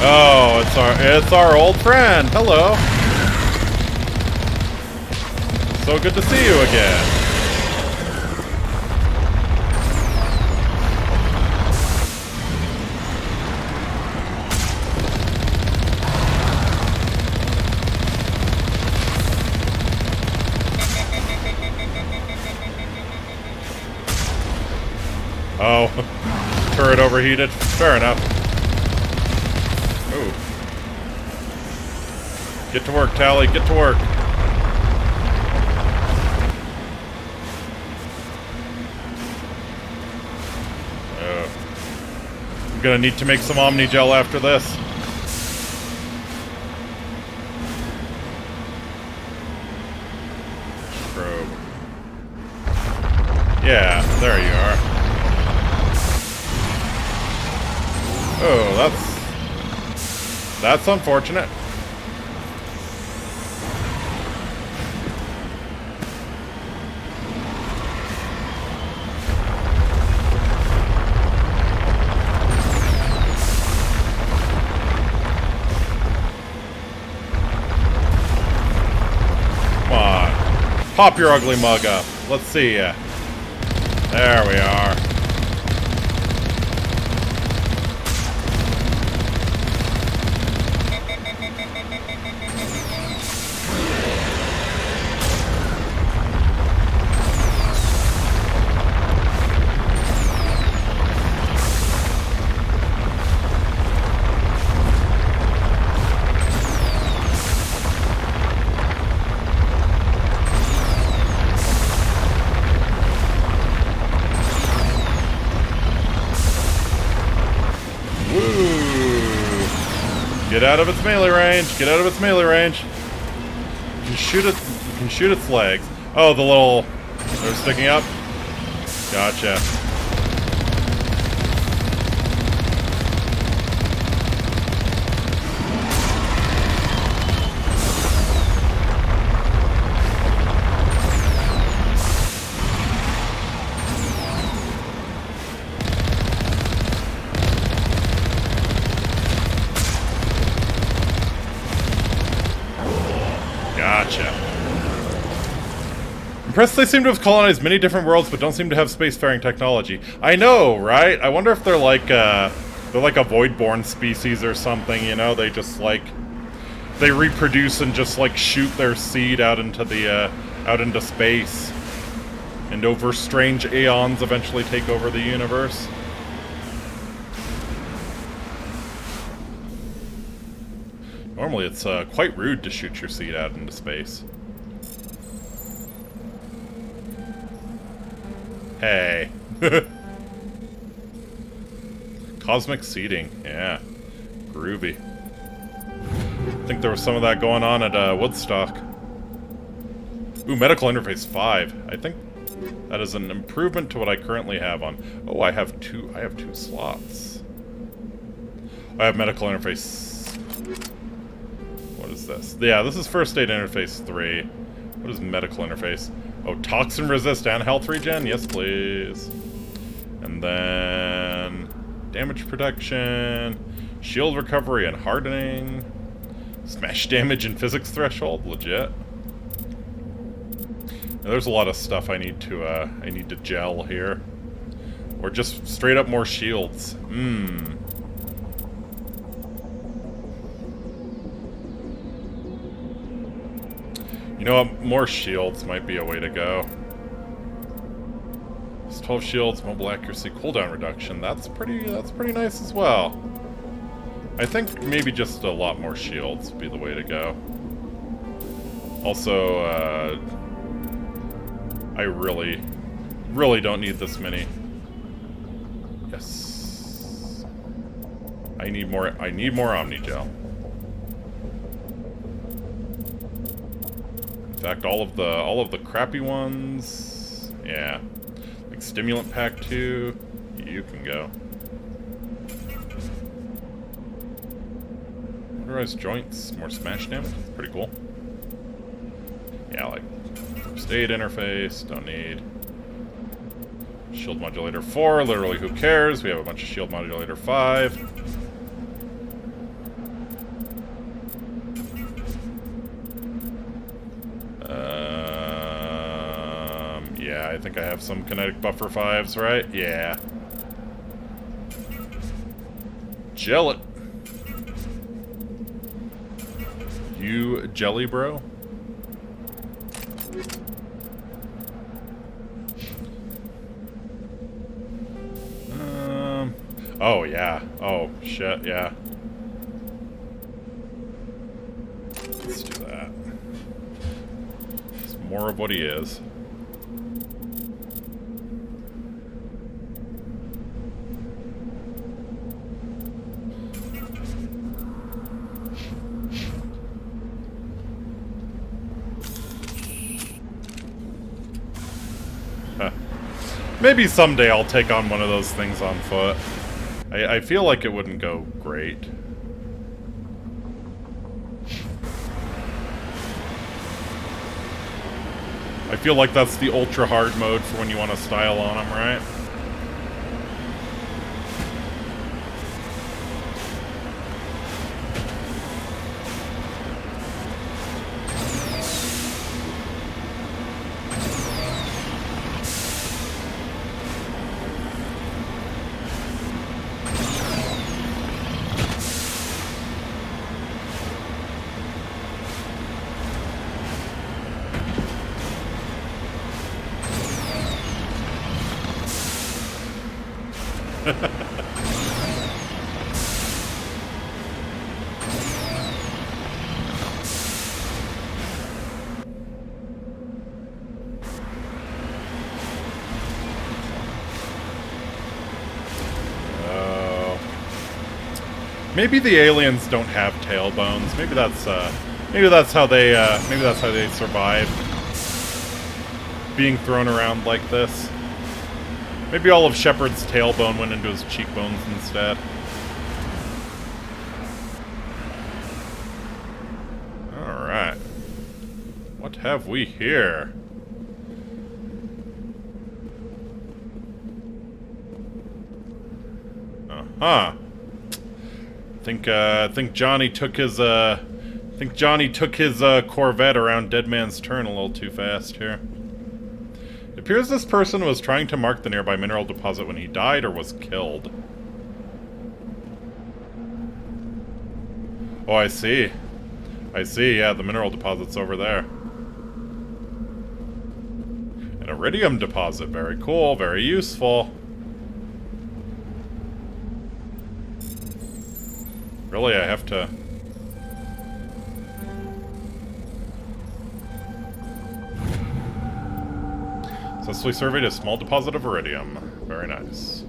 Oh, it's our old friend. Hello. So good to see you again. Oh, turret overheated. Fair enough. Ooh. Get to work, Tally. Get to work. I'm gonna need to make some Omni Gel after this. Probe. Yeah, there you are. Oh, that's unfortunate. Pop your ugly mug up. Let's see ya. There we are. Get out of its melee range! Get out of its melee range! You can shoot it. You can shoot its legs. Oh, the little. They're sticking up. Gotcha. Gotcha. Impressed they seem to have colonized many different worlds, but don't seem to have spacefaring technology. I know, right? I wonder if they're like a void-born species or something. You know, they just like they reproduce and just like shoot their seed out into the out into space, and over strange aeons eventually take over the universe. Normally it's quite rude to shoot your seed out into space. Hey. Cosmic seeding, yeah. Groovy. I think there was some of that going on at Woodstock. Ooh, medical interface 5. I think that is an improvement to what I currently have on. Oh, I have two slots. I have medical interface. What is this? Yeah, this is first aid interface 3. What is medical interface? Oh, toxin resist and health regen? Yes, please. And then damage protection, shield recovery and hardening, smash damage and physics threshold. Legit. Now, there's a lot of stuff I need to gel here, or just straight up more shields. You know what? More shields might be a way to go. It's 12 shields, mobile accuracy, cooldown reduction. That's pretty nice as well. I think maybe just a lot more shields would be the way to go. Also, I really don't need this many. Yes. I need more Omnigel. In fact, all of the crappy ones, yeah. Like Stimulant Pack 2, you can go. Motorized joints, more smash damage, that's pretty cool. Yeah, like first aid interface, don't need. Shield Modulator 4, literally who cares? We have a bunch of Shield Modulator 5. Yeah, I think I have some kinetic buffer 5s, right? Yeah. Gel it. You jelly bro? Oh yeah. Oh shit, yeah. Let's do that. It's more of what he is. Maybe someday I'll take on one of those things on foot. I feel like it wouldn't go great. I feel like that's the ultra hard mode for when you want to style on them, right? Maybe the aliens don't have tailbones. Maybe that's how they survive being thrown around like this. Maybe all of Shepard's tailbone went into his cheekbones instead. Alright. What have we here? Uh-huh. I think Johnny took his Corvette around Dead Man's Turn a little too fast here. It appears this person was trying to mark the nearby mineral deposit when he died or was killed. Oh, I see. Yeah, the mineral deposit's over there. An iridium deposit. Very cool, very useful. Really, I have to... Successfully surveyed a small deposit of iridium. Very nice.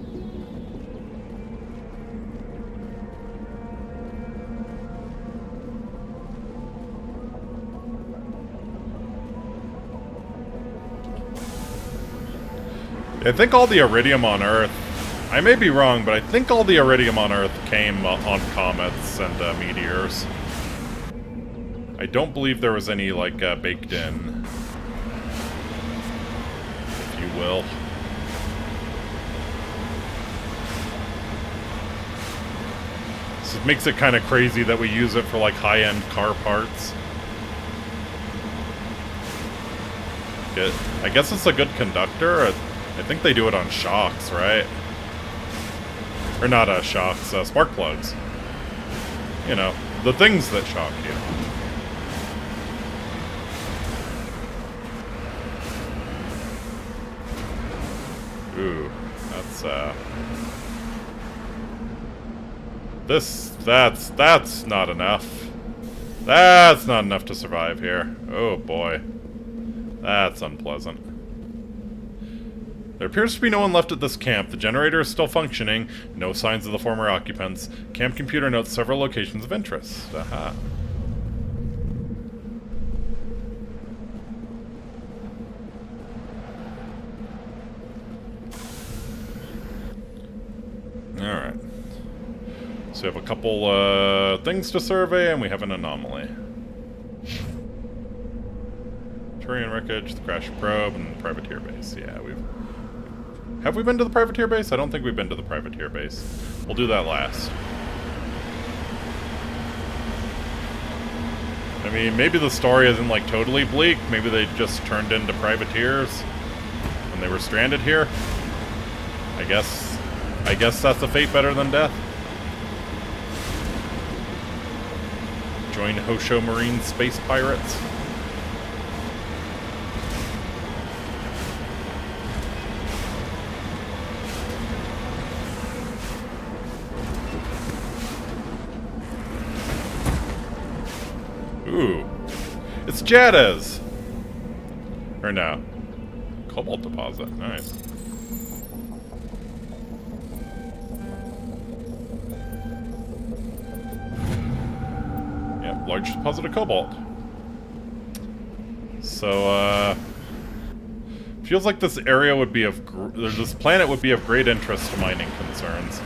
I think all the iridium on Earth... I may be wrong, but I think all the iridium on Earth came on comets and meteors. I don't believe there was any, like, baked in, if you will. So it makes it kind of crazy that we use it for, like, high-end car parts. I guess it's a good conductor. I think they do it on shocks, right? Or not shocks, spark plugs. You know, the things that shock you. Ooh, that's... That's not enough. That's not enough to survive here. Oh boy. That's unpleasant. There appears to be no one left at this camp. The generator is still functioning. No signs of the former occupants. Camp computer notes several locations of interest. Aha. Alright. So we have a couple things to survey, and we have an anomaly. Turian wreckage, the crash probe, and the privateer base. Yeah, Have we been to the privateer base? I don't think we've been to the privateer base. We'll do that last. I mean, maybe the story isn't, like, totally bleak. Maybe they just turned into privateers when they were stranded here. I guess that's a fate better than death. Join Hosho Marine Space Pirates. Ooh. It's Jadez! Or no. Cobalt deposit. Nice. Yep, large deposit of cobalt. So, feels like this area would be of... this planet would be of great interest to mining concerns.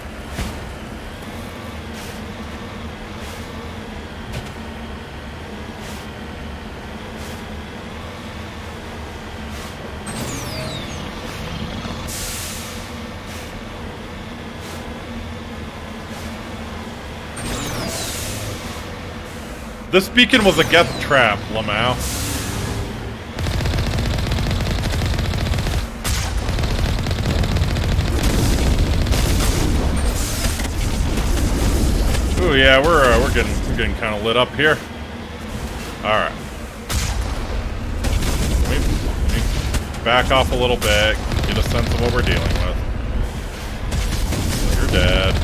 This beacon was a geth trap, Lamau. Ooh, yeah, we're getting kind of lit up here. All right. Let me back off a little bit, get a sense of what we're dealing with. You're dead.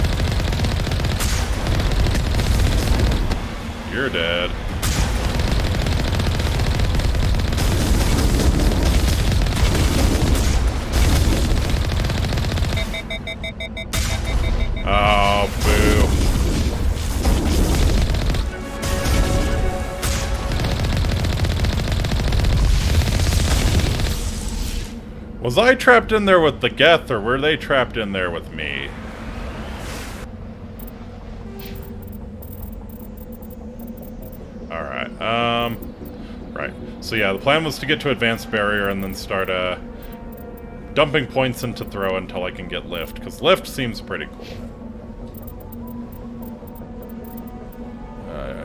You're dead. Oh, boo. Was I trapped in there with the Geth, or were they trapped in there with me? Alright, right. So yeah, the plan was to get to advanced barrier and then start, dumping points into throw until I can get lift, because lift seems pretty cool.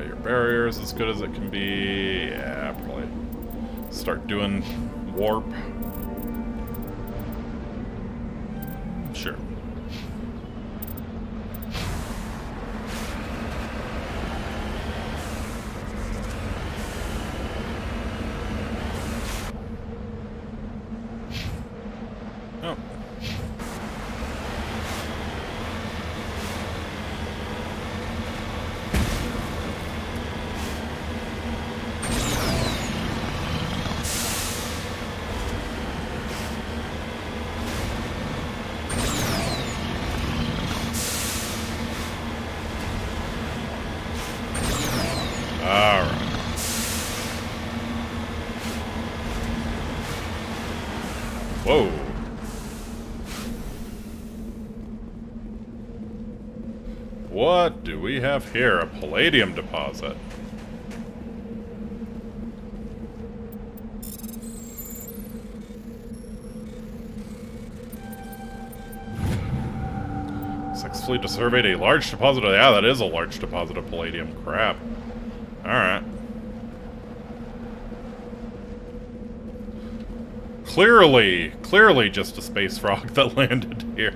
Your barrier is as good as it can be. Yeah, probably start doing warp. Sure. Oh. Whoa. What do we have here? A palladium deposit. Successfully surveyed a large deposit of... Yeah, that is a large deposit of palladium. Crap. Alright. Clearly just a space frog that landed here.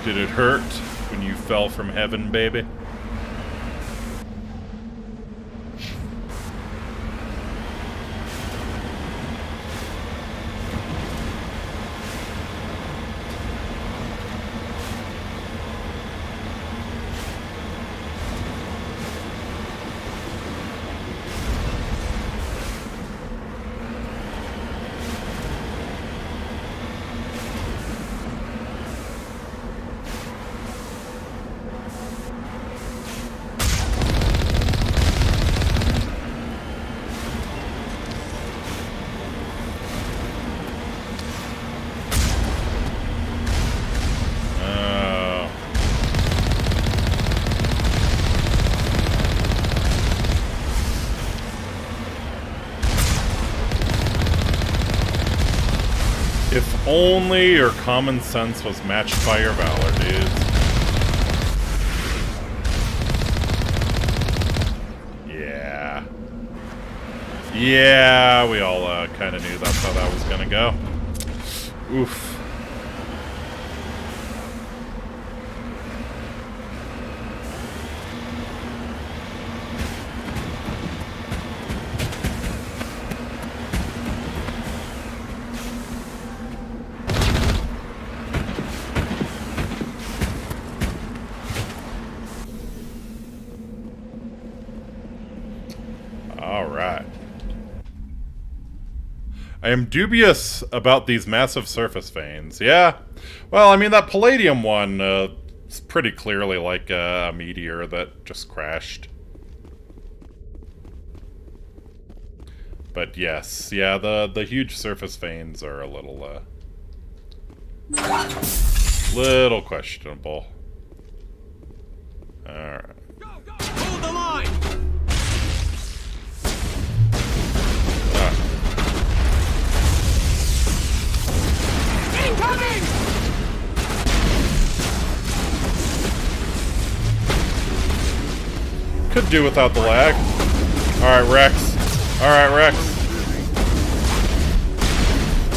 Did it hurt when you fell from heaven, baby? If only your common sense was matched by your valor, dudes. Yeah. Yeah, we all kind of knew that's how that was gonna go. Oof. Alright. I am dubious about these massive surface veins. Yeah. Well, I mean, that palladium one is pretty clearly like a meteor that just crashed. But yes, yeah, the huge surface veins are a little questionable. Alright. Hold the line! Incoming! Could do without the lag. Alright, Rex. Alright, Rex.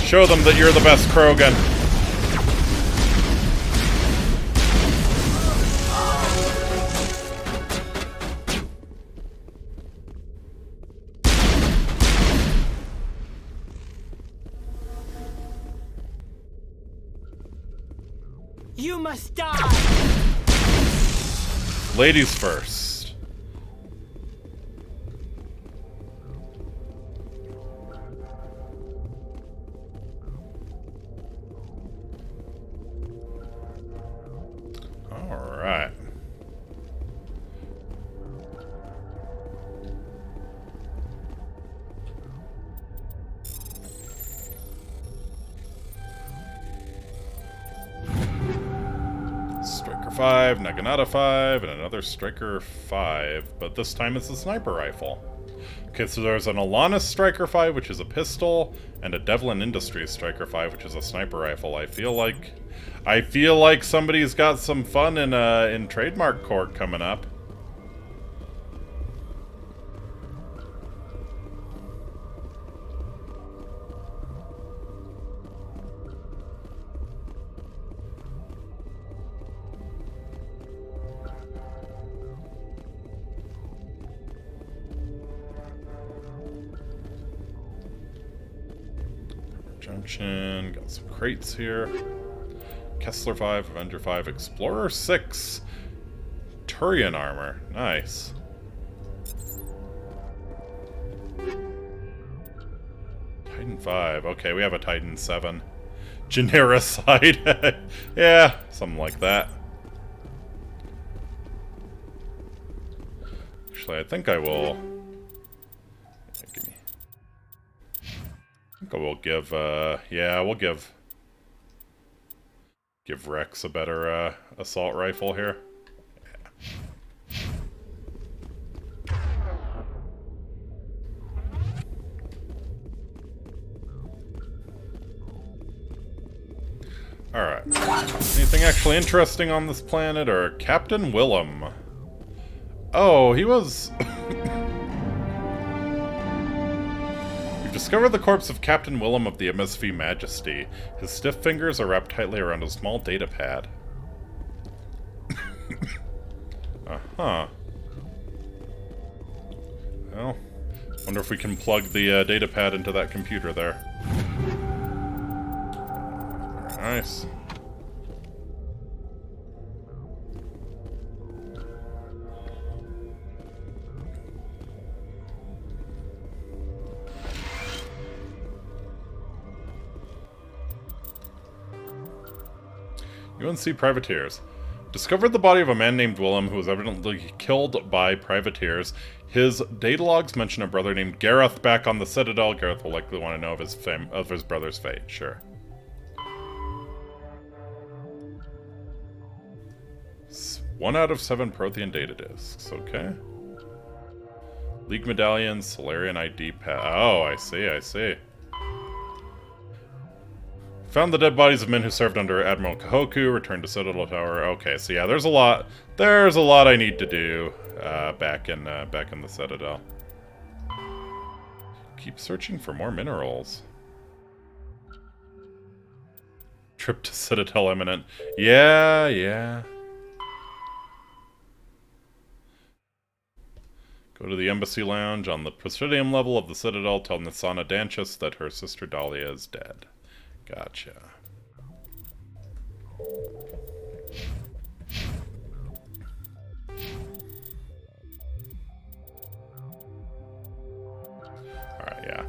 Show them that you're the best Krogan. You must die! Ladies first. Alright. 5, Naginata 5, and another Striker 5, but this time it's a sniper rifle. Okay, so there's an Alanis Striker 5, which is a pistol, and a Devlin Industries Striker 5, which is a sniper rifle. I feel like somebody's got some fun in trademark court coming up. Junction, got some crates here. Kessler 5, Avenger 5, Explorer 6, Turian armor, nice. Titan 5, okay, we have a Titan 7. Genericide, yeah, something like that. Actually, I think I will... I think we'll give, yeah, we'll give Rex a better, assault rifle here. Yeah. Alright. Anything actually interesting on this planet, or Captain Willem? Oh, he was... Discover the corpse of Captain Willem of the MSV Majesty. His stiff fingers are wrapped tightly around a small data pad. Uh-huh. Well, wonder if we can plug the data pad into that computer there. Very nice. UNC privateers. Discovered the body of a man named Willem who was evidently killed by privateers. His data logs mention a brother named Gareth back on the Citadel. Gareth will likely want to know of his brother's fate, sure. It's 1 out of 7 Prothean data disks, okay. League medallions, Solarian ID pad. Oh, I see. Found the dead bodies of men who served under Admiral Kahoku, returned to Citadel Tower. Okay, so yeah, there's a lot I need to do back in the Citadel. Keep searching for more minerals. Trip to Citadel imminent. Yeah. Go to the Embassy Lounge on the Presidium level of the Citadel. Tell Nisana Danchus that her sister Dahlia is dead. Gotcha. Alright, yeah.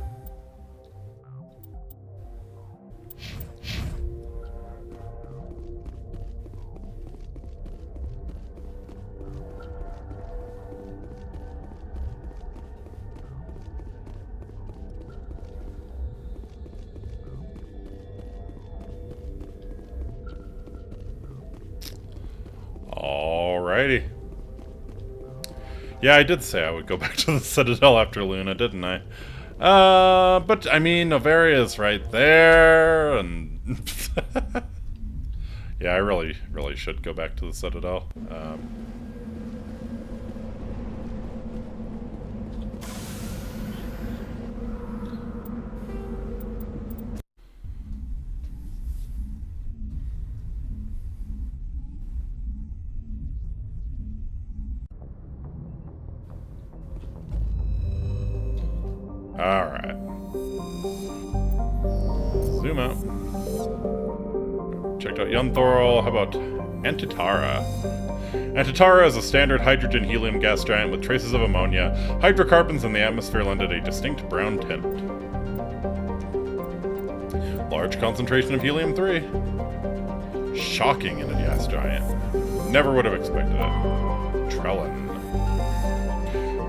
Alrighty. Yeah, I did say I would go back to the Citadel after Luna, didn't I? But, I mean, Novaria's right there, and... yeah, I really should go back to the Citadel. Alright. Zoom out. Checked out Yunthorl. How about Antitara? Antitara is a standard hydrogen-helium gas giant with traces of ammonia. Hydrocarbons in the atmosphere lend it a distinct brown tint. Large concentration of helium-3. Shocking in a gas giant. Never would have expected it. Trellin.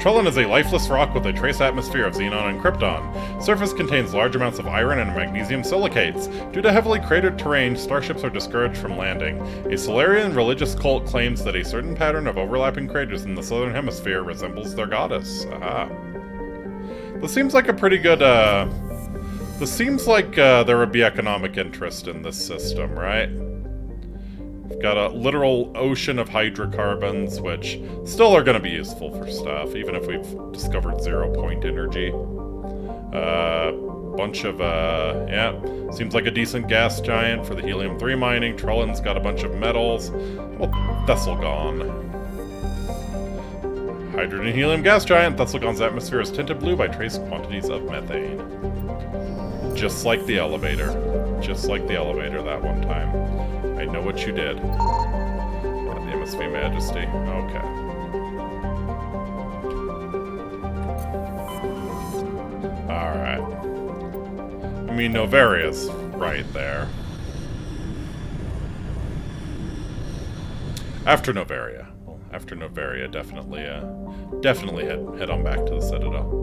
Trellin is a lifeless rock with a trace atmosphere of xenon and krypton. Surface contains large amounts of iron and magnesium silicates. Due to heavily cratered terrain, starships are discouraged from landing. A Solarian religious cult claims that a certain pattern of overlapping craters in the southern hemisphere resembles their goddess. Aha. This seems like a pretty good, This seems like there would be economic interest in this system, right? We've got a literal ocean of hydrocarbons, which still are going to be useful for stuff, even if we've discovered 0-point energy. Bunch of, yeah, seems like a decent gas giant for the helium-3 mining. Trellin's got a bunch of metals. Well, Thessalgon. Hydrogen helium gas giant. Thessalgon's atmosphere is tinted blue by trace quantities of methane. Just like the elevator. Just like the elevator that one time. I know what you did. Yeah, the MSV Majesty. Okay. Alright. I mean, Novaria's right there. After Novaria. Well, after Novaria, definitely head on back to the Citadel.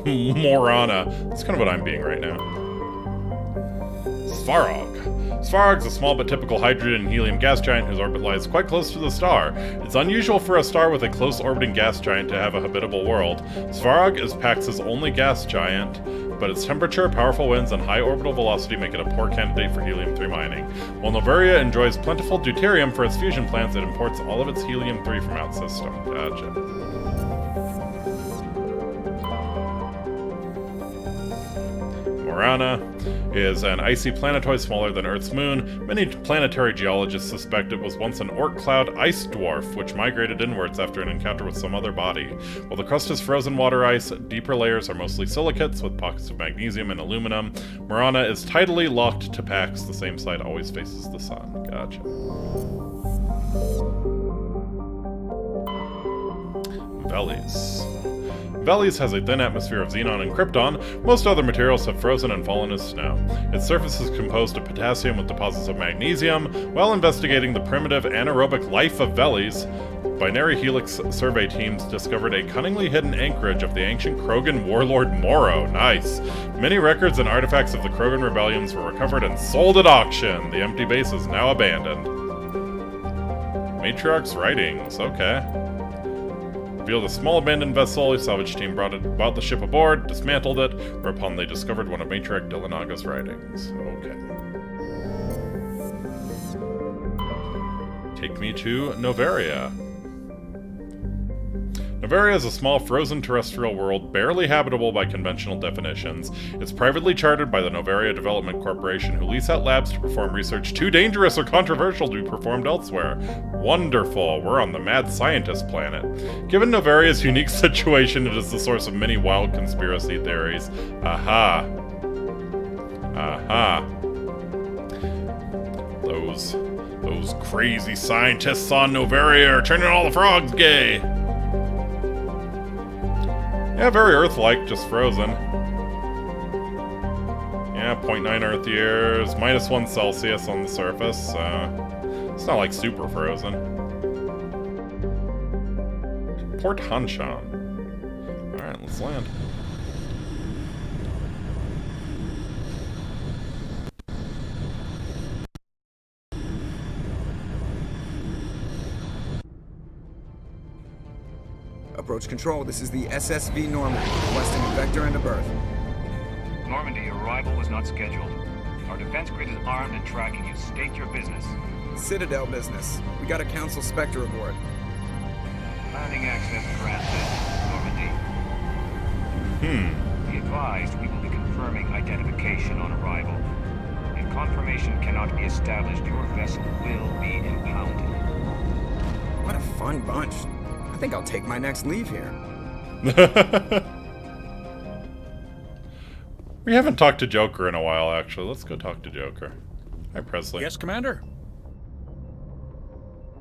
Morana. That's kind of what I'm being right now. Svarog. Svarog's a small but typical hydrogen and helium gas giant whose orbit lies quite close to the star. It's unusual for a star with a close orbiting gas giant to have a habitable world. Svarog is Pax's only gas giant, but its temperature, powerful winds, and high orbital velocity make it a poor candidate for helium-3 mining. While Novaria enjoys plentiful deuterium for its fusion plants, it imports all of its helium-3 from out system. Gotcha. Morana is an icy planetoid smaller than Earth's moon. Many planetary geologists suspect it was once an Oort cloud ice dwarf, which migrated inwards after an encounter with some other body. While the crust is frozen water ice, deeper layers are mostly silicates with pockets of magnesium and aluminum. Morana is tidally locked to Pax. The same side always faces the sun. Gotcha. Veles. Veles has a thin atmosphere of xenon and krypton. Most other materials have frozen and fallen as snow. Its surface is composed of potassium with deposits of magnesium. While investigating the primitive anaerobic life of Veles, binary helix survey teams discovered a cunningly hidden anchorage of the ancient Krogan warlord Moro. Nice. Many records and artifacts of the Krogan rebellions were recovered and sold at auction. The empty base is now abandoned. Matriarch's writings. Okay. Revealed a small abandoned vessel. A salvage team brought the ship aboard, dismantled it, whereupon they discovered one of Matriarch Dillinaga's writings. Okay. Take me to Novaria. Novaria is a small frozen terrestrial world barely habitable by conventional definitions. It's privately chartered by the Novaria Development Corporation, who lease out labs to perform research too dangerous or controversial to be performed elsewhere. Wonderful, we're on the mad scientist planet. Given Novaria's unique situation, it is the source of many wild conspiracy theories. Aha. Aha. Those crazy scientists on Novaria are turning all the frogs gay. Yeah, very Earth-like, just frozen. Yeah, 0.9 Earth years, -1 Celsius on the surface. It's not like super frozen. Port Hanshan. Alright, let's land. Approach control, this is the SSV Normandy, requesting a vector and a berth. Normandy, arrival was not scheduled. Our defense grid is armed and tracking you. State your business. Citadel business. We got a Council Spectre aboard. Landing access granted, Normandy. Be advised, we will be confirming identification on arrival. If confirmation cannot be established, your vessel will be impounded. What a fun bunch. I think I'll take my next leave here. We haven't talked to Joker in a while, actually. Let's go talk to Joker. Hi, Presley. Yes, Commander?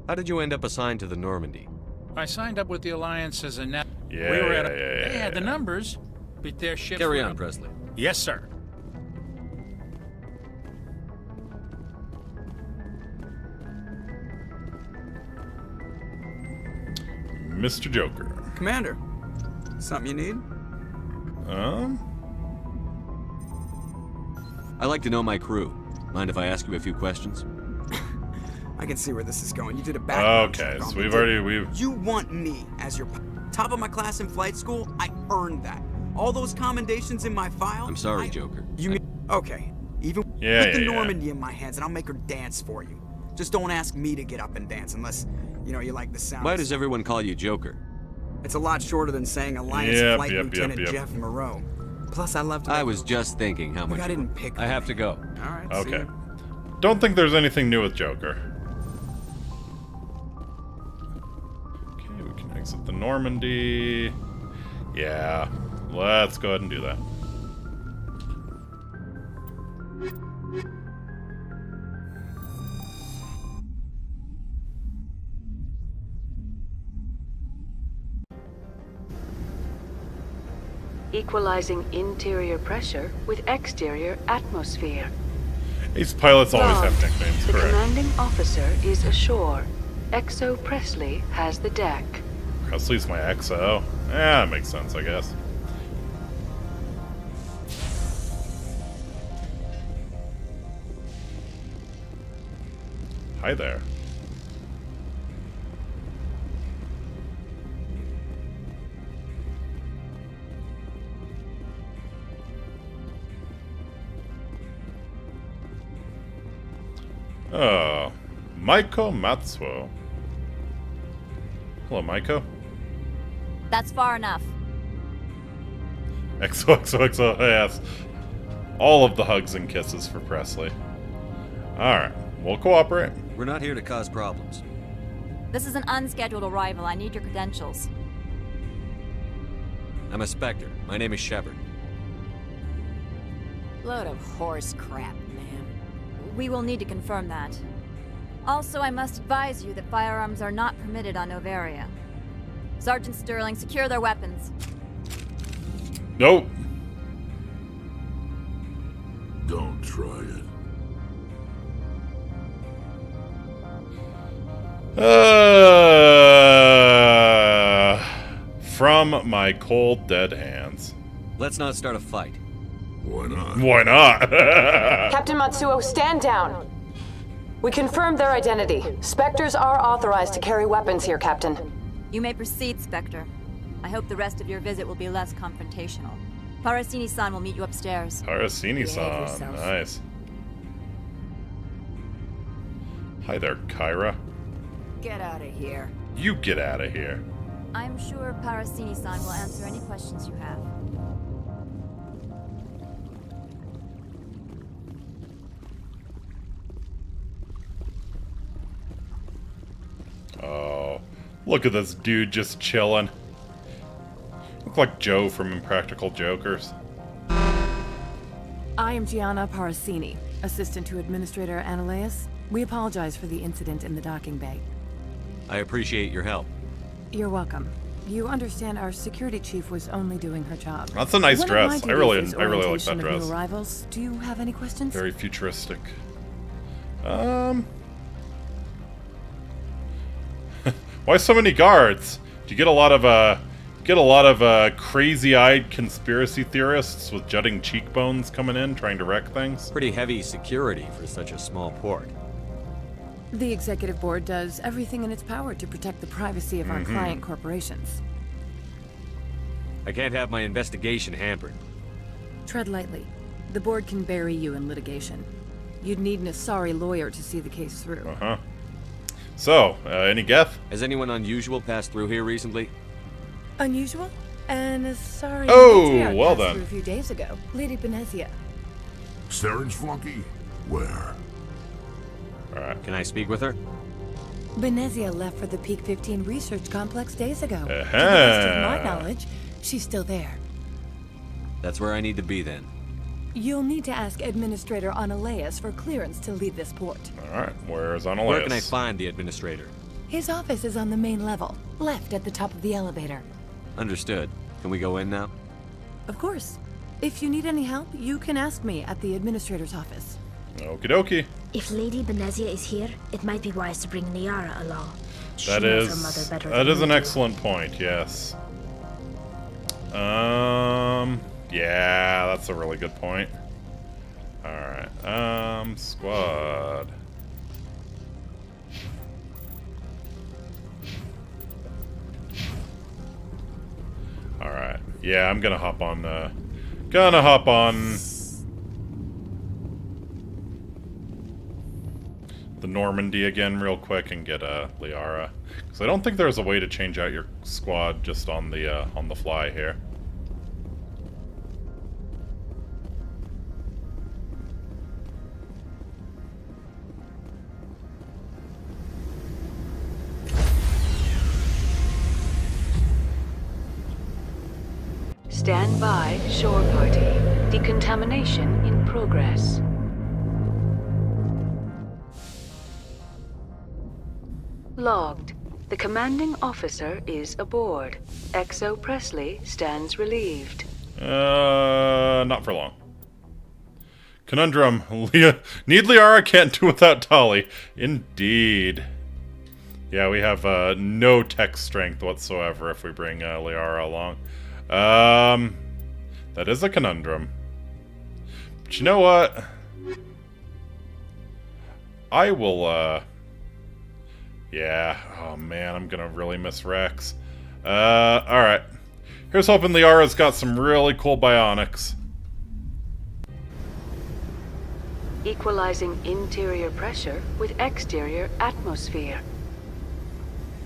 How did you end up assigned to the Normandy? I signed up with the Alliance as a net. Yeah, we were at they had the numbers, but their ships. Carry on, Presley. Yes, sir. Mr. Joker. Commander, something you need? I like to know my crew. Mind if I ask you a few questions? I can see where this is going. You did a background check Okay, on so me. You want me as your top of my class in flight school? I earned that. All those commendations in my file. I'm sorry, Joker. You mean okay? Even put the Normandy in my hands, and I'll make her dance for you. Just don't ask me to get up and dance unless you like the sound. Why does everyone call you Joker? It's a lot shorter than saying Alliance Flight Lieutenant Jeff Moreau. Plus, I love to. I was just thinking how much. I didn't pick. I have to go. All right. Okay. Don't think there's anything new with Joker. Okay, we can exit the Normandy. Yeah, let's go ahead and do that. Equalizing interior pressure with exterior atmosphere. These pilots always have nicknames, The correct? commanding officer is ashore. XO Presley has the deck. Presley's my XO. Yeah, that makes sense, I guess. Hi there. Oh, Maiko Matsuo. Hello, Maiko. That's far enough. XOXOXO, yes. All of the hugs and kisses for Presley. Alright, we'll cooperate. We're not here to cause problems. This is an unscheduled arrival. I need your credentials. I'm a Spectre. My name is Shepard. Load of horse crap, man. We will need to confirm that. Also, I must advise you that firearms are not permitted on Novaria. Sergeant Sterling, secure their weapons. Nope. Don't try it. From my cold, dead hands. Let's not start a fight. Why not? Why not? Captain Matsuo, stand down. We confirmed their identity. Spectres are authorized to carry weapons here, Captain. You may proceed, Spectre. I hope the rest of your visit will be less confrontational. Parasini-san will meet you upstairs. Parasini-san, nice. Hi there, Kyra. Get out of here. You get out of here. I'm sure Parasini-san will answer any questions you have. Oh, look at this dude just chilling. Look like Joe from Impractical Jokers. I am Gianna Parasini, assistant to Administrator Ananias. We apologize for the incident in the docking bay. I appreciate your help. You're welcome. You understand our security chief was only doing her job. That's a nice One of dress. my I really duties is like that orientation of dress. New arrivals. Do you have any questions? Very futuristic. Why so many guards? Do you get a lot of crazy-eyed conspiracy theorists with jutting cheekbones coming in, trying to wreck things? Pretty heavy security for such a small port. The executive board does everything in its power to protect the privacy of our client corporations. I can't have my investigation hampered. Tread lightly. The board can bury you in litigation. You'd need an Asari lawyer to see the case through. Uh-huh. So, any guess? Has anyone unusual passed through here recently? Unusual? And Asari Oh, well passed then. through a few days ago. Lady Benezia. Saren's flunky? Where? Alright. Can I speak with her? Benezia left for the Peak 15 research complex days ago. To the best of my knowledge, she's still there. That's where I need to be then. You'll need to ask Administrator Ananias for clearance to leave this port. Alright, where's Ananias? Where can I find the administrator? His office is on the main level, left at the top of the elevator. Understood. Can we go in now? Of course. If you need any help, you can ask me at the administrator's office. Okie dokie. If Lady Benezia is here, it might be wise to bring Niara along. That is an excellent point, yes. Yeah, that's a really good point. Alright, squad. Alright, yeah, I'm gonna hop on, the Normandy again real quick and get Liara, because I don't think there's a way to change out your squad just on the fly here. Stand by, shore party. Decontamination in progress. Logged. The commanding officer is aboard. XO Presley stands relieved. Not for long. Conundrum. Need Liara, can't do without Tali. Indeed. Yeah, we have no tech strength whatsoever if we bring Liara along. That is a conundrum. But you know what? I will, yeah. Oh man, I'm gonna really miss Rex. Alright. Here's hoping Liara's got some really cool bionics. Equalizing interior pressure with exterior atmosphere.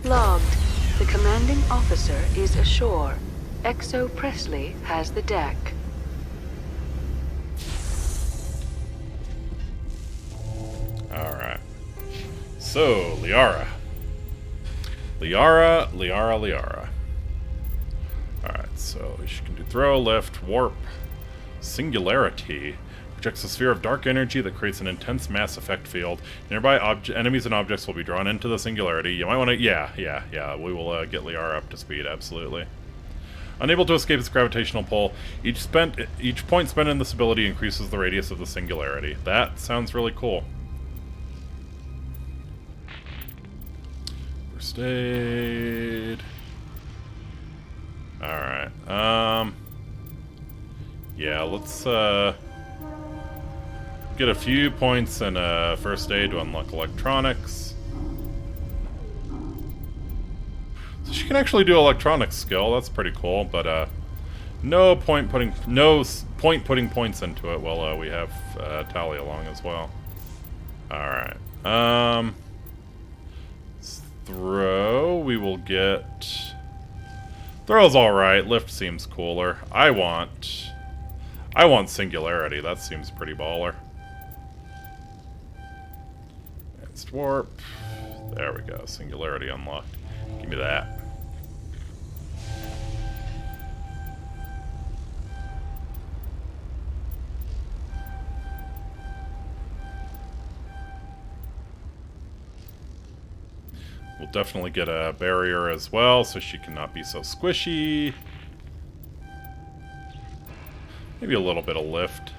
Logged. The commanding officer is ashore. XO Presley has the deck. Alright. So, Liara. Liara. Alright, so she can do throw, lift, warp, singularity. Projects a sphere of dark energy that creates an intense mass effect field. Nearby enemies and objects will be drawn into the singularity. You might want to... Yeah. We will get Liara up to speed, absolutely. Unable to escape its gravitational pull, each point spent in this ability increases the radius of the singularity. That sounds really cool. First aid. Alright. Yeah, let's get a few points in first aid to unlock electronics. So she can actually do electronics skill. That's pretty cool, but no point putting points into it while we have Tali along as well. All right. Throw. We will get. Throw's all right. Lift seems cooler. I want singularity. That seems pretty baller. Advanced warp. There we go. Singularity unlocked. Give me that. We'll definitely get a barrier as well, so she cannot be so squishy. Maybe a little bit of lift.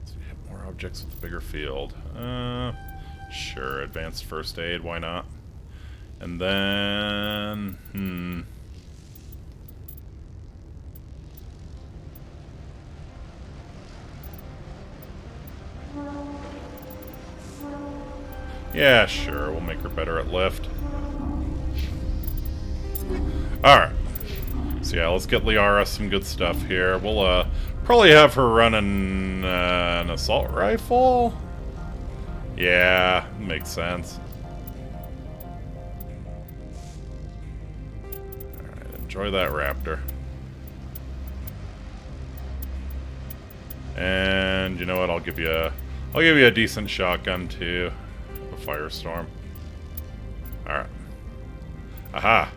So we have more objects with a bigger field. Sure, advanced first aid, why not? And then, yeah, sure, we'll make her better at lift. Alright. So yeah, let's get Liara some good stuff here. We'll probably have her running an assault rifle. Yeah, makes sense. Alright, enjoy that raptor. And you know what, I'll give you a decent shotgun too. A firestorm. Alright. Aha!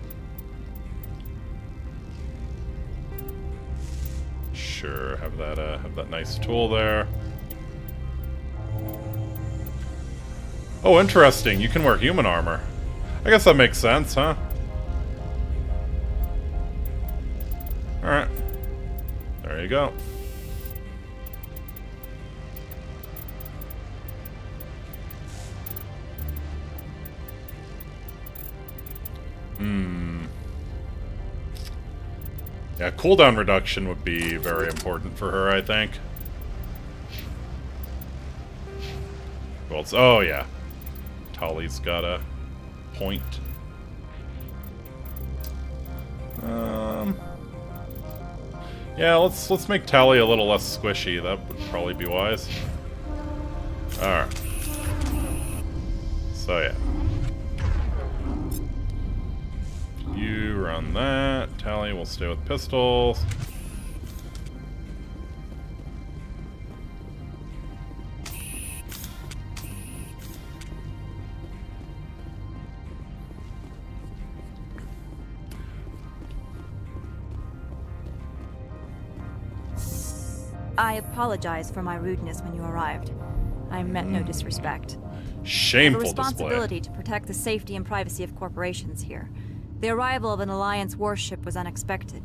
Sure, have that nice tool there. Oh, interesting. You can wear human armor. I guess that makes sense, huh? Alright. There you go. Yeah, cooldown reduction would be very important for her, I think. Well, it's, oh yeah. Tali's got a point. Yeah, let's make Tali a little less squishy. That would probably be wise. Alright. So yeah. You run that. Tali will stay with pistols. I apologize for my rudeness when you arrived. I meant no disrespect. Shameful I have a responsibility display. to protect the safety and privacy of corporations here. The arrival of an Alliance warship was unexpected.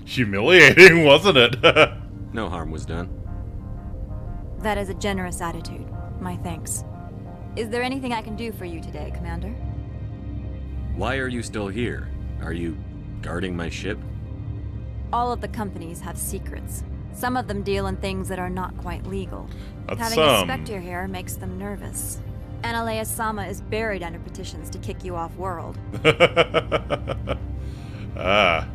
Humiliating, wasn't it? No harm was done. That is a generous attitude. My thanks. Is there anything I can do for you today, Commander? Why are you still here? Are you guarding my ship? All of the companies have secrets. Some of them deal in things that are not quite legal. That's Having a Spectre here makes them nervous. Analea-sama is buried under petitions to kick you off-world. Ah.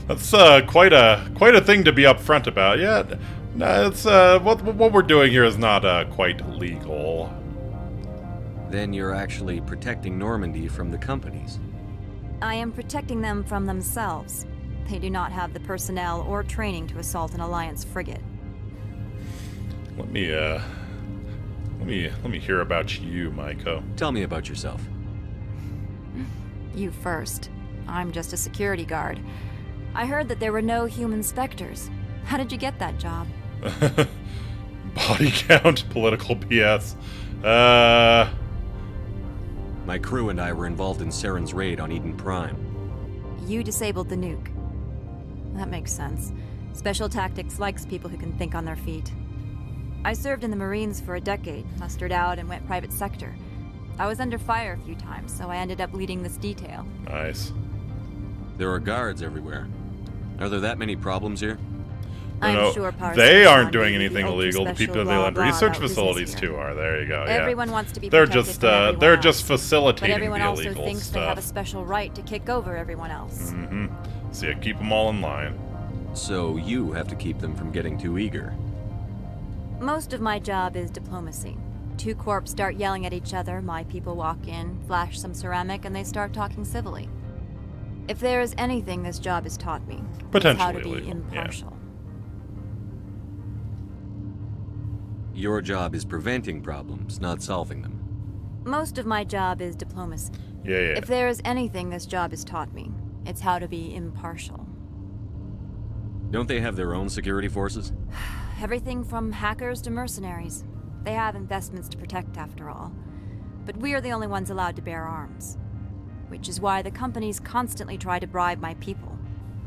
That's quite a thing to be upfront about. Yeah, no, it's what we're doing here is not quite legal. Then you're actually protecting Normandy from the companies. I am protecting them from themselves. They do not have the personnel or training to assault an Alliance frigate. Let me hear about you, Maiko. Tell me about yourself. You first. I'm just a security guard. I heard that there were no human specters. How did you get that job? Body count, political BS. My crew and I were involved in Saren's raid on Eden Prime. You disabled the nuke. That makes sense. Special Tactics likes people who can think on their feet. I served in the Marines for a decade, mustered out and went private sector. I was under fire a few times, so I ended up leading this detail. Nice. There are guards everywhere. Are there that many problems here? I'm sure Parsons they aren't on doing the anything illegal. The people they blah, lend blah, research about facilities business to are. There you go. Yeah. Everyone wants to be they're protected just from everyone they're else. just facilitating But everyone the also illegal thinks stuff. they have a special right to kick over everyone else. Mm-hmm. So yeah, keep them all in line. So you have to keep them from getting too eager. Most of my job is diplomacy. Two corps start yelling at each other, my people walk in, flash some ceramic, and they start talking civilly. If there is anything this job has taught me, it's how to be illegal, impartial. Your job is preventing problems, not solving them. Most of my job is diplomacy. Yeah. If there is anything this job has taught me, it's how to be impartial. Don't they have their own security forces? Everything from hackers to mercenaries. They have investments to protect, after all. But we are the only ones allowed to bear arms. Which is why the companies constantly try to bribe my people.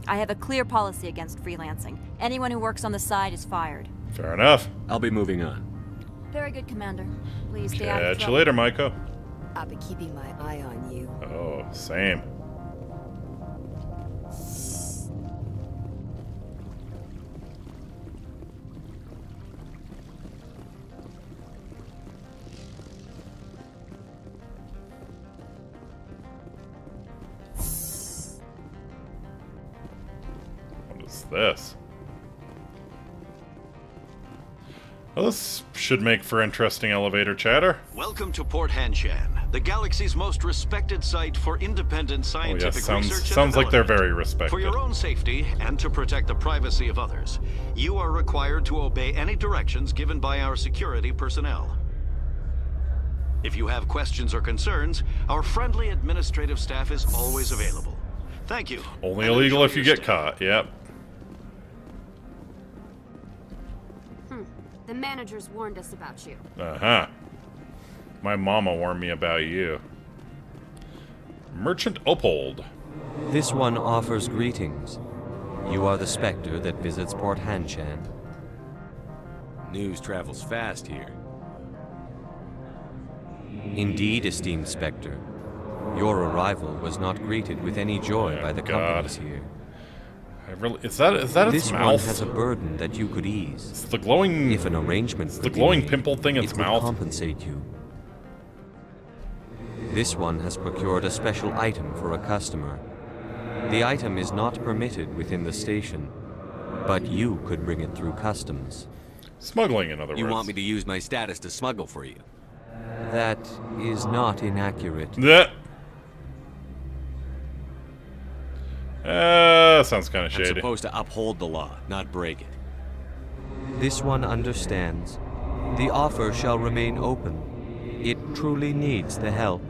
I have a clear policy against freelancing. Anyone who works on the side is fired. Fair enough. I'll be moving on. Very good, Commander. Please stay out of Catch you trouble. later, Maiko. I'll be keeping my eye on you. Oh, same. What is this? Well, this should make for interesting elevator chatter. Welcome to Port Hanshan, the galaxy's most respected site for independent scientific research and sounds like they're development. very respected. For your own safety and to protect the privacy of others, you are required to obey any directions given by our security personnel. If you have questions or concerns, our friendly administrative staff is always available. Thank you. Only and illegal enjoy if you your get stay. caught. Yep. The managers warned us about you. Uh-huh. My mama warned me about you. Merchant Opold. This one offers greetings. You are the Spectre that visits Port Hanshan. News travels fast here. Indeed, esteemed Spectre. Your arrival was not greeted with any joy by the companies here. Is that its mouth? This one has a burden that you could ease. It's the glowing. If an arrangement It's the glowing pimple thing in its mouth. It would compensate you. This one has procured a special item for a customer. The item is not permitted within the station, but you could bring it through customs. Smuggling, in other words. You want me to use my status to smuggle for you? That is not inaccurate. Sounds kind of shady. I'm supposed to uphold the law, not break it. This one understands. The offer shall remain open. It truly needs the help.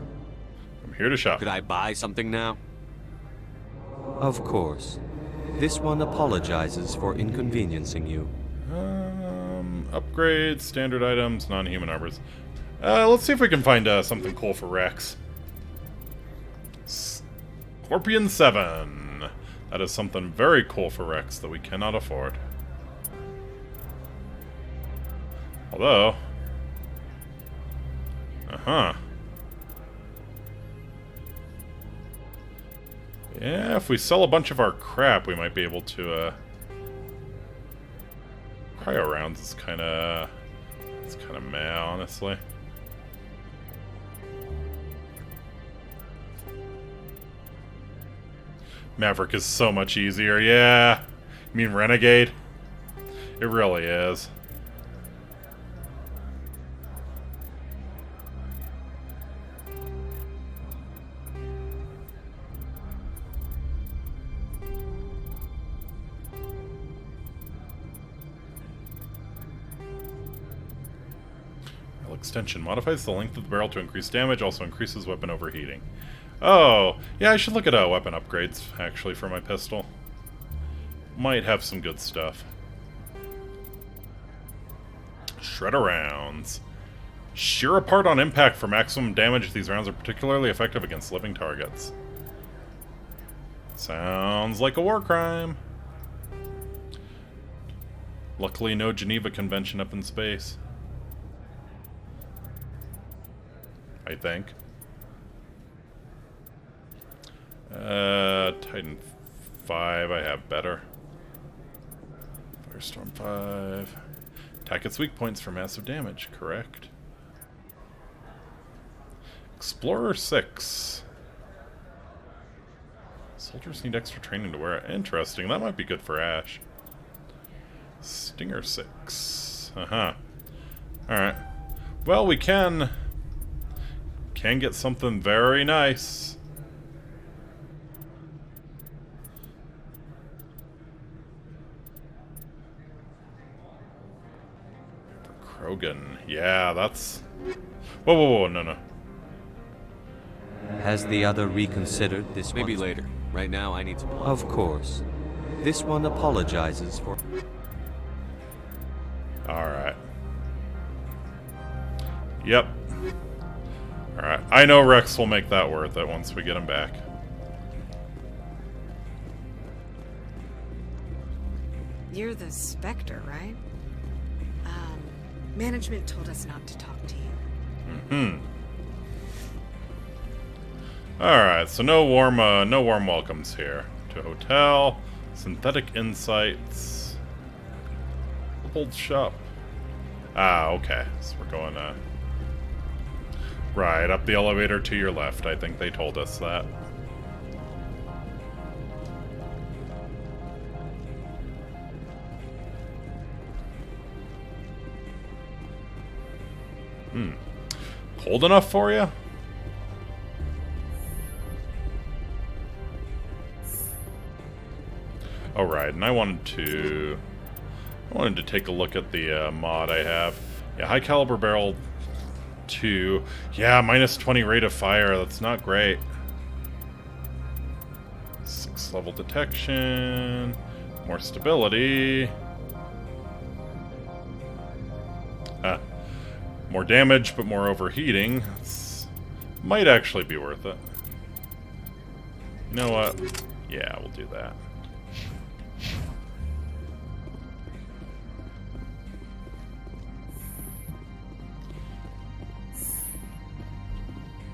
I'm here to shop. Could I buy something now? Of course. This one apologizes for inconveniencing you. Upgrades, standard items, non-human arbors. Let's see if we can find something cool for Rex. Scorpion 7. That is something very cool for Rex that we cannot afford. Although... Yeah, if we sell a bunch of our crap, we might be able to, cryo rounds is kinda... It's kinda meh, honestly. Maverick is so much easier, yeah. You mean Renegade? It really is. Extension modifies the length of the barrel to increase damage, also increases weapon overheating. Oh, yeah, I should look at weapon upgrades, actually, for my pistol. Might have some good stuff. Shredder rounds. Shear apart on impact for maximum damage. These rounds are particularly effective against living targets. Sounds like a war crime. Luckily, no Geneva Convention up in space. I think. Titan 5, I have better. Firestorm 5. Attack its weak points for massive damage, correct. Explorer 6. Soldiers need extra training to wear it. Interesting, that might be good for Ash. Stinger 6. Alright. Well, we can get something very nice. For Krogan. Yeah, that's... Whoa, no. Has the other reconsidered this Maybe later. Right now, I need some... Of course. This one apologizes for... Alright. Yep. Alright. I know Rex will make that worth it once we get him back. You're the Spectre, right? Management told us not to talk to you. Alright, so no warm welcomes here. To hotel, synthetic insights, old shop. Okay. So we're going right up the elevator to your left. I think they told us that. Cold enough for you? Oh, right, and I wanted to take a look at the mod I have. Yeah, high caliber barrel 2. Yeah, minus 20 rate of fire. That's not great. 6 level detection. More stability. More damage, but more overheating. Might actually be worth it. You know what? Yeah, we'll do that.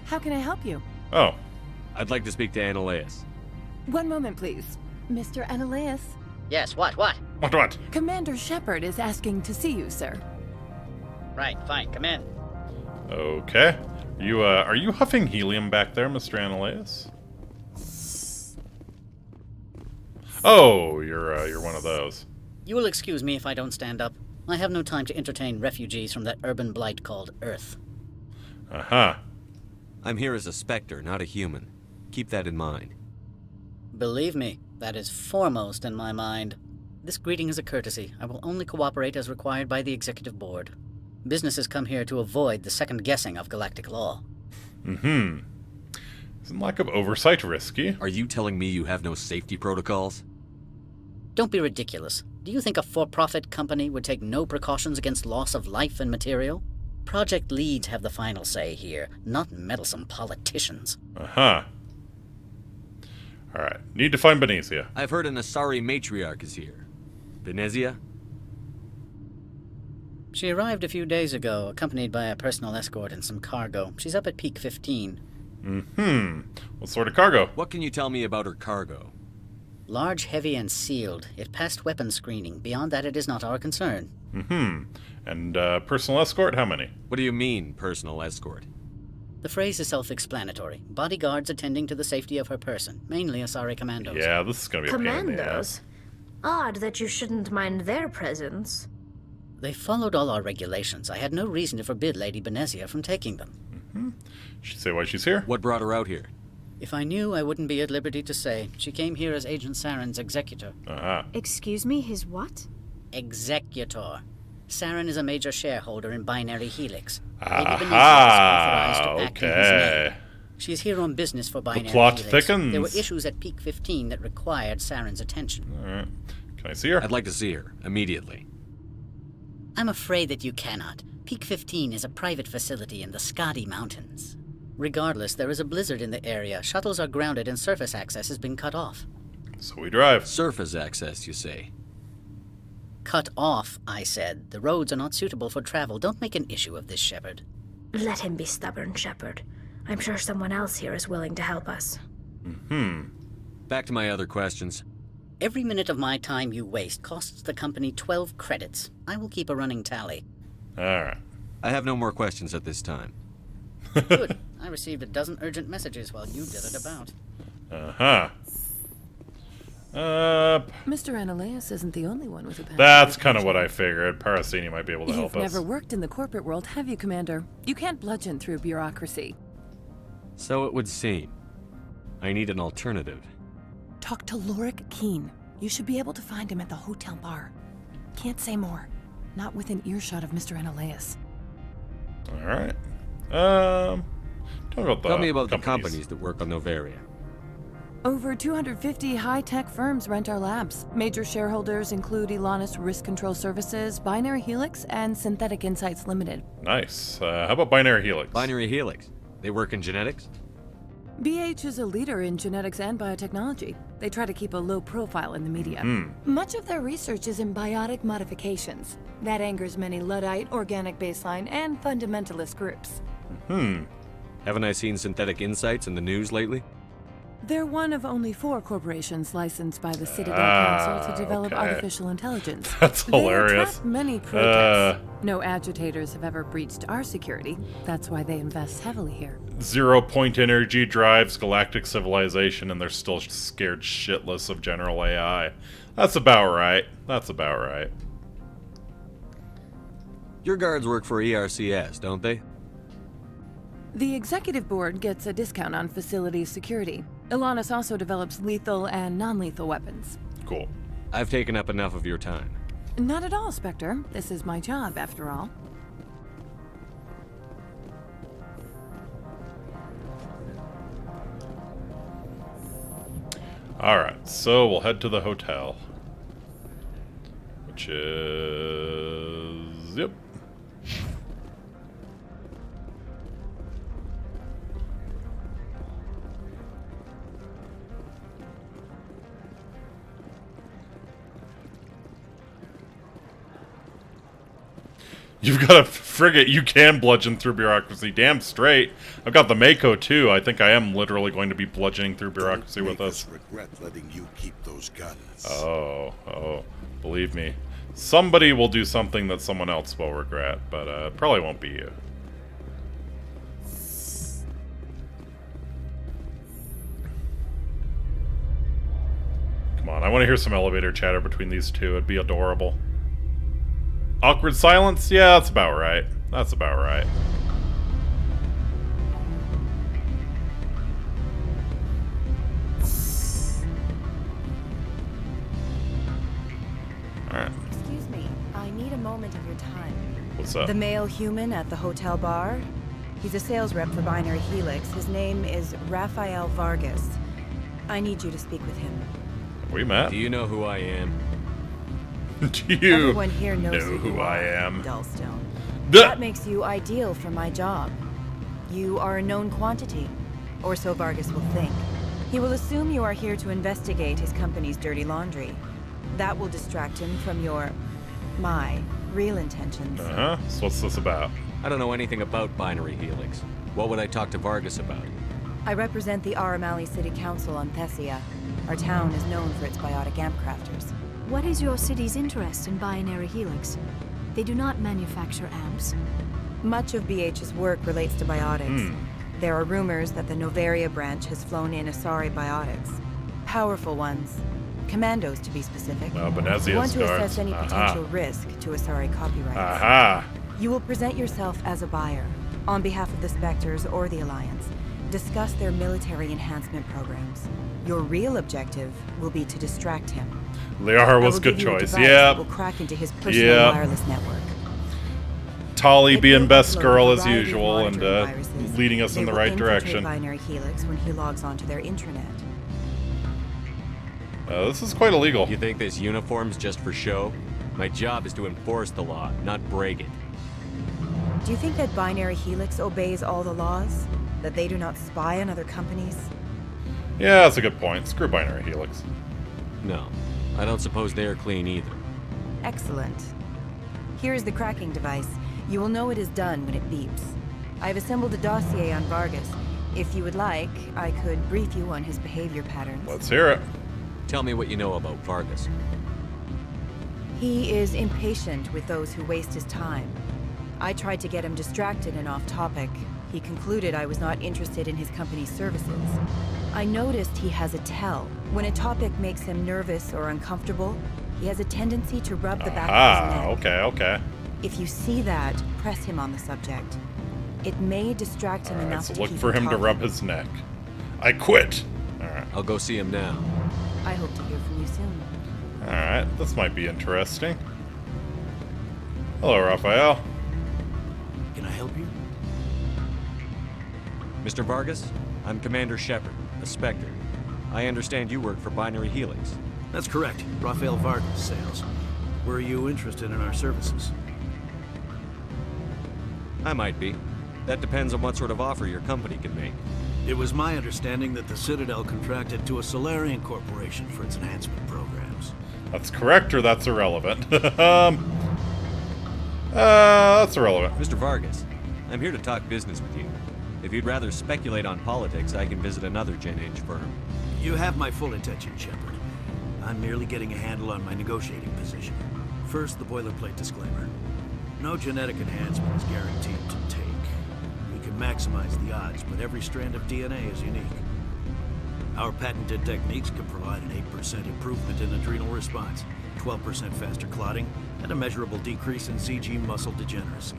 How can I help you? Oh. I'd like to speak to Annaleus. One moment, please. Mr. Annaleus? Yes, what? What? Commander Shepard is asking to see you, sir. Right, fine, come in. Okay. Are you huffing helium back there, Mr. Annaleus? Oh, you're one of those. You will excuse me if I don't stand up. I have no time to entertain refugees from that urban blight called Earth. Uh-huh. I'm here as a Spectre, not a human. Keep that in mind. Believe me, that is foremost in my mind. This greeting is a courtesy. I will only cooperate as required by the Executive Board. Businesses come here to avoid the second guessing of galactic law. Mm-hmm. Isn't lack of oversight risky? Are you telling me you have no safety protocols? Don't be ridiculous. Do you think a for-profit company would take no precautions against loss of life and material? Project leads have the final say here, not meddlesome politicians. Uh-huh. Alright, need to find Benezia. I've heard an Asari matriarch is here. Benezia? She arrived a few days ago, accompanied by a personal escort and some cargo. She's up at Peak 15. Mm-hmm. What sort of cargo? What can you tell me about her cargo? Large, heavy, and sealed. It passed weapons screening. Beyond that, it is not our concern. Mm-hmm. And, personal escort, how many? What do you mean, personal escort? The phrase is self-explanatory. Bodyguards attending to the safety of her person, mainly Asari commandos. Yeah, this is gonna be a pain in the ass. Commandos? Odd that you shouldn't mind their presence. They followed all our regulations. I had no reason to forbid Lady Benezia from taking them. Mm-hmm. She say why she's here? What brought her out here? If I knew, I wouldn't be at liberty to say. She came here as Agent Saren's executor. Uh-huh. Excuse me, his what? Executor. Saren is a major shareholder in Binary Helix. Aha, okay. She's here on business for Binary The plot Helix. thickens. There were issues at Peak 15 that required Saren's attention. All right. Can I see her? I'd like to see her, immediately. I'm afraid that you cannot. Peak 15 is a private facility in the Skadi Mountains. Regardless, there is a blizzard in the area. Shuttles are grounded and surface access has been cut off. So we drive. Surface access, you say? Cut off, I said. The roads are not suitable for travel. Don't make an issue of this, Shepard. Let him be stubborn, Shepard. I'm sure someone else here is willing to help us. Mm-hmm. Back to my other questions. Every minute of my time you waste costs the company 12 credits. I will keep a running tally. Alright. I have no more questions at this time. Good. I received a dozen urgent messages while you did it about. Uh-huh. Mr. Annaleus isn't the only one with a passion. That's kind of what I figured. Parasini might be able to help us. You've never worked in the corporate world, have you, Commander? You can't bludgeon through bureaucracy. So it would seem. I need an alternative. Talk to Lorik Keen. You should be able to find him at the hotel bar. Can't say more. Not within earshot of Mr. Annaleus. Alright. Tell me about the companies that work on Novaria. Over 250 high-tech firms rent our labs. Major shareholders include Elanus Risk Control Services, Binary Helix, and Synthetic Insights Limited. Nice. How about Binary Helix? Binary Helix? They work in genetics? BH is a leader in genetics and biotechnology. They try to keep a low profile in the media. Much of their research is in biotic modifications. That angers many Luddite, organic baseline, and fundamentalist groups. Haven't I seen Synthetic Insights in the news lately? They're one of only 4 corporations licensed by the Citadel Council to develop artificial intelligence. That's hilarious. They attract many protests. No agitators have ever breached our security. That's why they invest heavily here. 0-point energy drives galactic civilization, and they're still scared shitless of general AI. That's about right. That's about right. Your guards work for ERCS, don't they? The executive board gets a discount on facility security. Elanus also develops lethal and non-lethal weapons. Cool. I've taken up enough of your time. Not at all, Spectre. This is my job, after all. Alright, so we'll head to the hotel. Which is... Yep. You've got a frigate. You can bludgeon through bureaucracy. Damn straight. I've got the Mako too. I think I am literally going to be bludgeoning through bureaucracy with us. Regret letting you keep those guns. Oh, believe me. Somebody will do something that someone else will regret, but it probably won't be you. Come on, I want to hear some elevator chatter between these two. It'd be adorable. Awkward silence? Yeah, that's about right. That's about right. Alright. Excuse me, I need a moment of your time. What's up? The male human at the hotel bar? He's a sales rep for Binary Helix. His name is Rafael Vargas. I need you to speak with him. We met. Do you know who I am? Do you Everyone here knows who I am? Dullstone. That makes you ideal for my job. You are a known quantity, or so Vargas will think. He will assume you are here to investigate his company's dirty laundry. That will distract him from my real intentions. Uh-huh. So what's this about? I don't know anything about Binary Helix. What would I talk to Vargas about? I represent the Aramali City Council on Thessia. Our town is known for its biotic amp crafters. What is your city's interest in Binary Helix? They do not manufacture amps. Much of BH's work relates to biotics. There are rumors that the Novaria branch has flown in Asari biotics. Powerful ones. Commandos, to be specific. Oh, Benezia's You want to guards. assess any potential risk to Asari copyrights. Aha! You will present yourself as a buyer, on behalf of the Spectres or the Alliance. Discuss their military enhancement programs. Your real objective will be to distract him. Liara was a good choice. Yeah. Will crack into his personal wireless network. Tali being best girl as usual and leading us in the right direction. Binary Helix when he logs onto their intranet. This is quite illegal. You think this uniform's just for show? My job is to enforce the law, not break it. Do you think that Binary Helix obeys all the laws? That they do not spy on other companies? Yeah, that's a good point. Screw Binary Helix. No, I don't suppose they're clean either. Excellent. Here is the cracking device. You will know it is done when it beeps. I've assembled a dossier on Vargas. If you would like, I could brief you on his behavior patterns. Let's hear it. Tell me what you know about Vargas. He is impatient with those who waste his time. I tried to get him distracted and off topic. He concluded I was not interested in his company's services. I noticed he has a tell. When a topic makes him nervous or uncomfortable, he has a tendency to rub the back of his neck. Okay. If you see that, press him on the subject. It may distract him enough so to look keep for him to rub his neck. I quit. Alright. I'll go see him now. I hope to hear from you soon. Alright, this might be interesting. Hello, Raphael. Can I help you? Mr. Vargas, I'm Commander Shepard, a Spectre. I understand you work for Binary Helix. That's correct. Rafael Vargas, sales. Were you interested in our services? I might be. That depends on what sort of offer your company can make. It was my understanding that the Citadel contracted to a Solarian corporation for its enhancement programs. That's correct, or that's irrelevant? That's irrelevant. Mr. Vargas, I'm here to talk business with you. If you'd rather speculate on politics, I can visit another Gen Age firm. You have my full attention, Shepard. I'm merely getting a handle on my negotiating position. First, the boilerplate disclaimer. No genetic enhancement is guaranteed to take. We can maximize the odds, but every strand of DNA is unique. Our patented techniques can provide an 8% improvement in adrenal response, 12% faster clotting, and a measurable decrease in CG muscle degeneracy.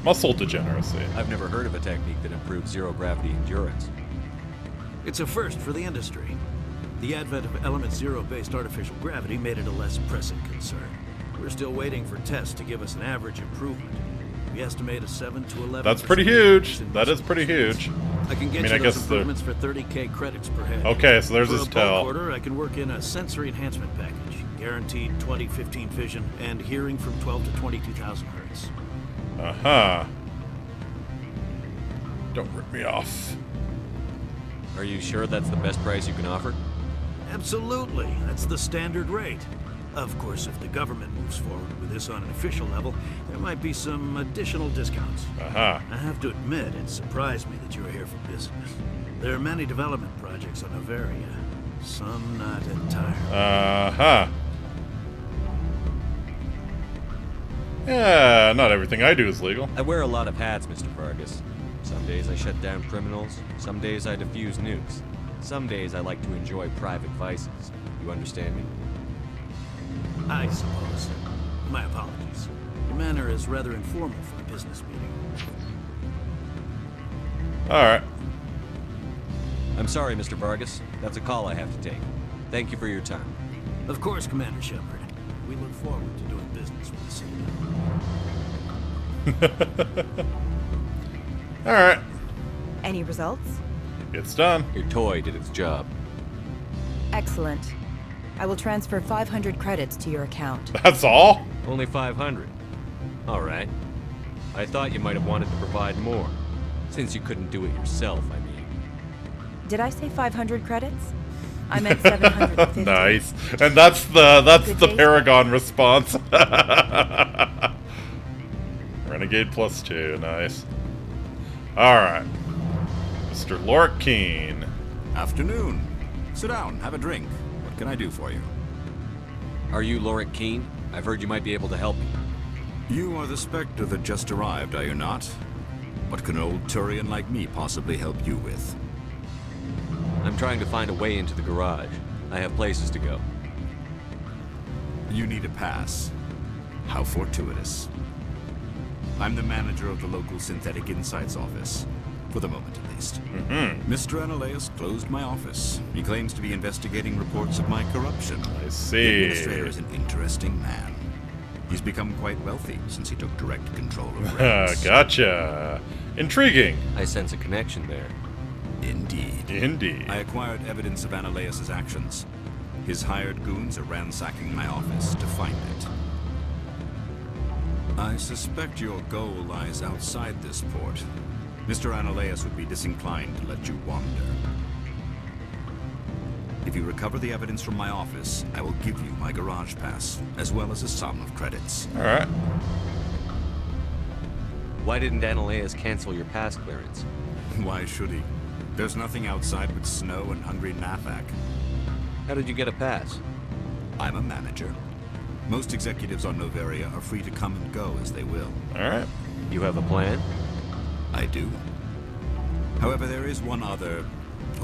Muscle degeneracy. I've never heard of a technique that improves zero-gravity endurance. It's a first for the industry. The advent of Element Zero-based artificial gravity made it a less pressing concern. We're still waiting for tests to give us an average improvement. We estimate a 7 to 11%. That's pretty huge. That is pretty huge. I can get you those improvements for 30k credits per head. Okay, so there's for his a tell. bulk order, I can work in a sensory enhancement package, guaranteed 20/15 vision and hearing from 12 to 22,000 hertz. Don't rip me off. Are you sure that's the best price you can offer? Absolutely. That's the standard rate. Of course, if the government moves forward with this on an official level, there might be some additional discounts. Uh-huh. I have to admit, it surprised me that you are here for business. There are many development projects on Noveria, some not entirely. Uh-huh. Yeah, not everything I do is legal. I wear a lot of hats, Mr. Vargas. Some days I shut down criminals, some days I defuse nukes. Some days I like to enjoy private vices. You understand me? I suppose. My apologies. Your manner is rather informal for a business meeting. Alright. I'm sorry, Mr. Vargas. That's a call I have to take. Thank you for your time. Of course, Commander Shepard. We look forward to doing business with the city. Alright. Any results? It's done. Your toy did its job. Excellent. I will transfer 500 credits to your account. That's all? Only 500. All right. I thought you might have wanted to provide more. Since you couldn't do it yourself, I mean. Did I say 500 credits? I meant 750. Nice. And that's the Paragon response. Renegade +2. Nice. Alright. Mr. Lorkeen. Afternoon. Sit down, have a drink. What can I do for you? Are you Lorick Keene? I've heard you might be able to help me. You are the Spectre that just arrived, are you not? What can an old Turian like me possibly help you with? I'm trying to find a way into the garage. I have places to go. You need a pass. How fortuitous. I'm the manager of the local Synthetic Insights office. For the moment, at least. Mr. Analeus closed my office. He claims to be investigating reports of my corruption. I see. The administrator is an interesting man. He's become quite wealthy since he took direct control of Rex. Gotcha. Intriguing. I sense a connection there. Indeed. Indeed. I acquired evidence of Analeus' actions. His hired goons are ransacking my office to find it. I suspect your goal lies outside this port. Mr. Analeus would be disinclined to let you wander. If you recover the evidence from my office, I will give you my garage pass, as well as a sum of credits. Alright. Why didn't Analeus cancel your pass clearance? Why should he? There's nothing outside but snow and hungry Nathak. How did you get a pass? I'm a manager. Most executives on Noveria are free to come and go as they will. Alright. You have a plan? I do. However, there is one other...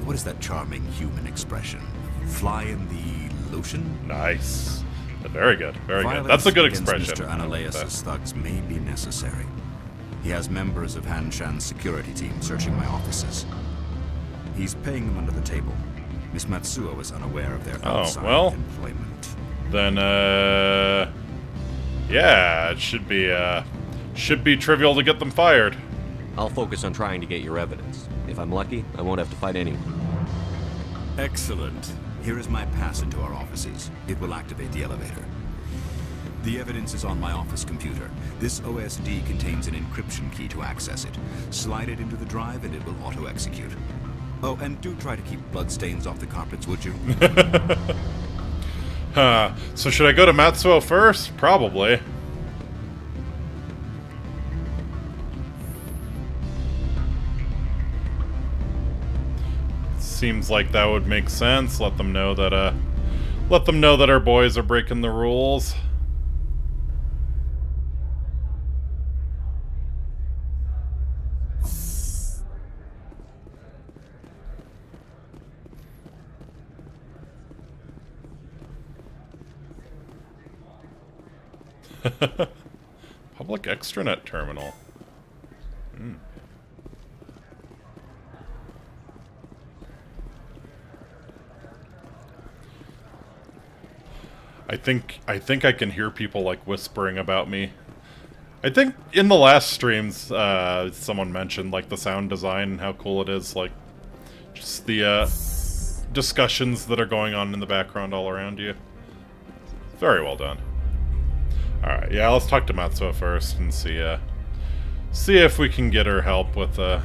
What is that charming human expression? Fly in the lotion? Nice. Very good. Very Violence good. That's a good against expression. Mr. Analeus' thugs may be necessary. He has members of Han Shan's security team searching my offices. He's paying them under the table. Miss Matsuo is unaware of their outside employment. Then, yeah, it should be trivial to get them fired. I'll focus on trying to get your evidence. If I'm lucky, I won't have to fight anyone. Excellent. Here is my pass into our offices. It will activate the elevator. The evidence is on my office computer. This OSD contains an encryption key to access it. Slide it into the drive and it will auto-execute. Oh, and do try to keep bloodstains off the carpets, would you? So should I go to Matsuo first? Probably. Seems like that would make sense. Let them know that our boys are breaking the rules. Public extranet terminal. I think I can hear people like whispering about me. I think in the last streams, someone mentioned like the sound design and how cool it is, like just the discussions that are going on in the background all around you. Very well done. Alright, yeah, let's talk to Matsuo first and see if we can get her help with a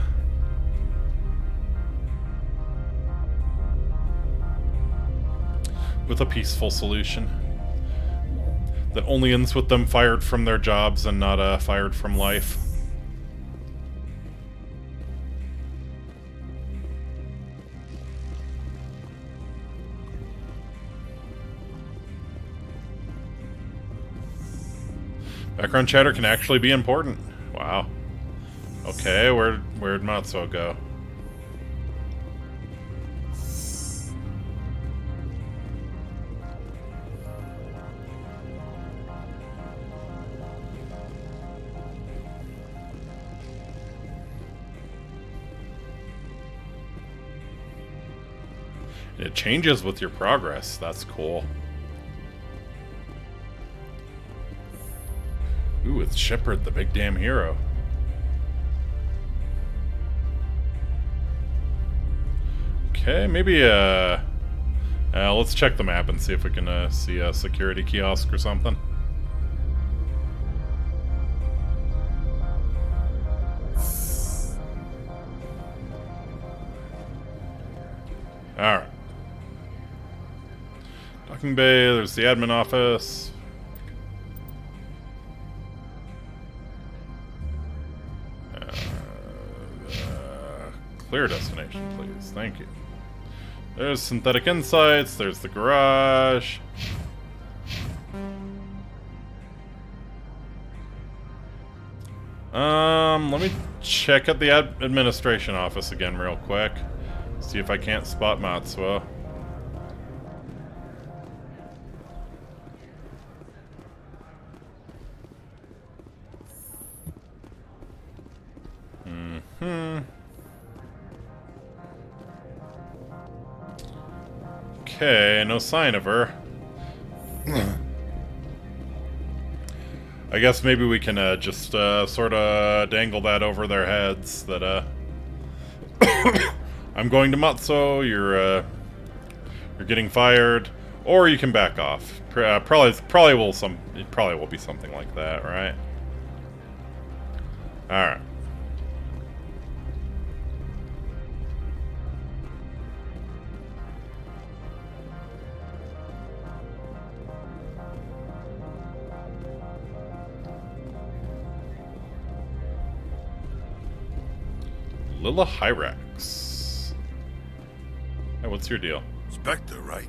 peaceful solution. that only ends with them fired from their jobs and not fired from life. Background chatter can actually be important. Wow. Okay, where'd Matsuo go? It changes with your progress. That's cool. Ooh, it's Shepard, the big damn hero. Okay, maybe, let's check the map and see if we can, see a security kiosk or something. Alright. Docking bay, there's the admin office. Clear destination, please. Thank you. There's Synthetic Insights, there's the garage. Let me check at the administration office again real quick. See if I can't spot Matsuo. Okay, no sign of her. I guess maybe we can just sort of dangle that over their heads that I'm going to Matsuo, you're getting fired, or you can back off. Probably will be something like that, right? All right. Lilla Hyrax. Hey, what's your deal? Spectre, right?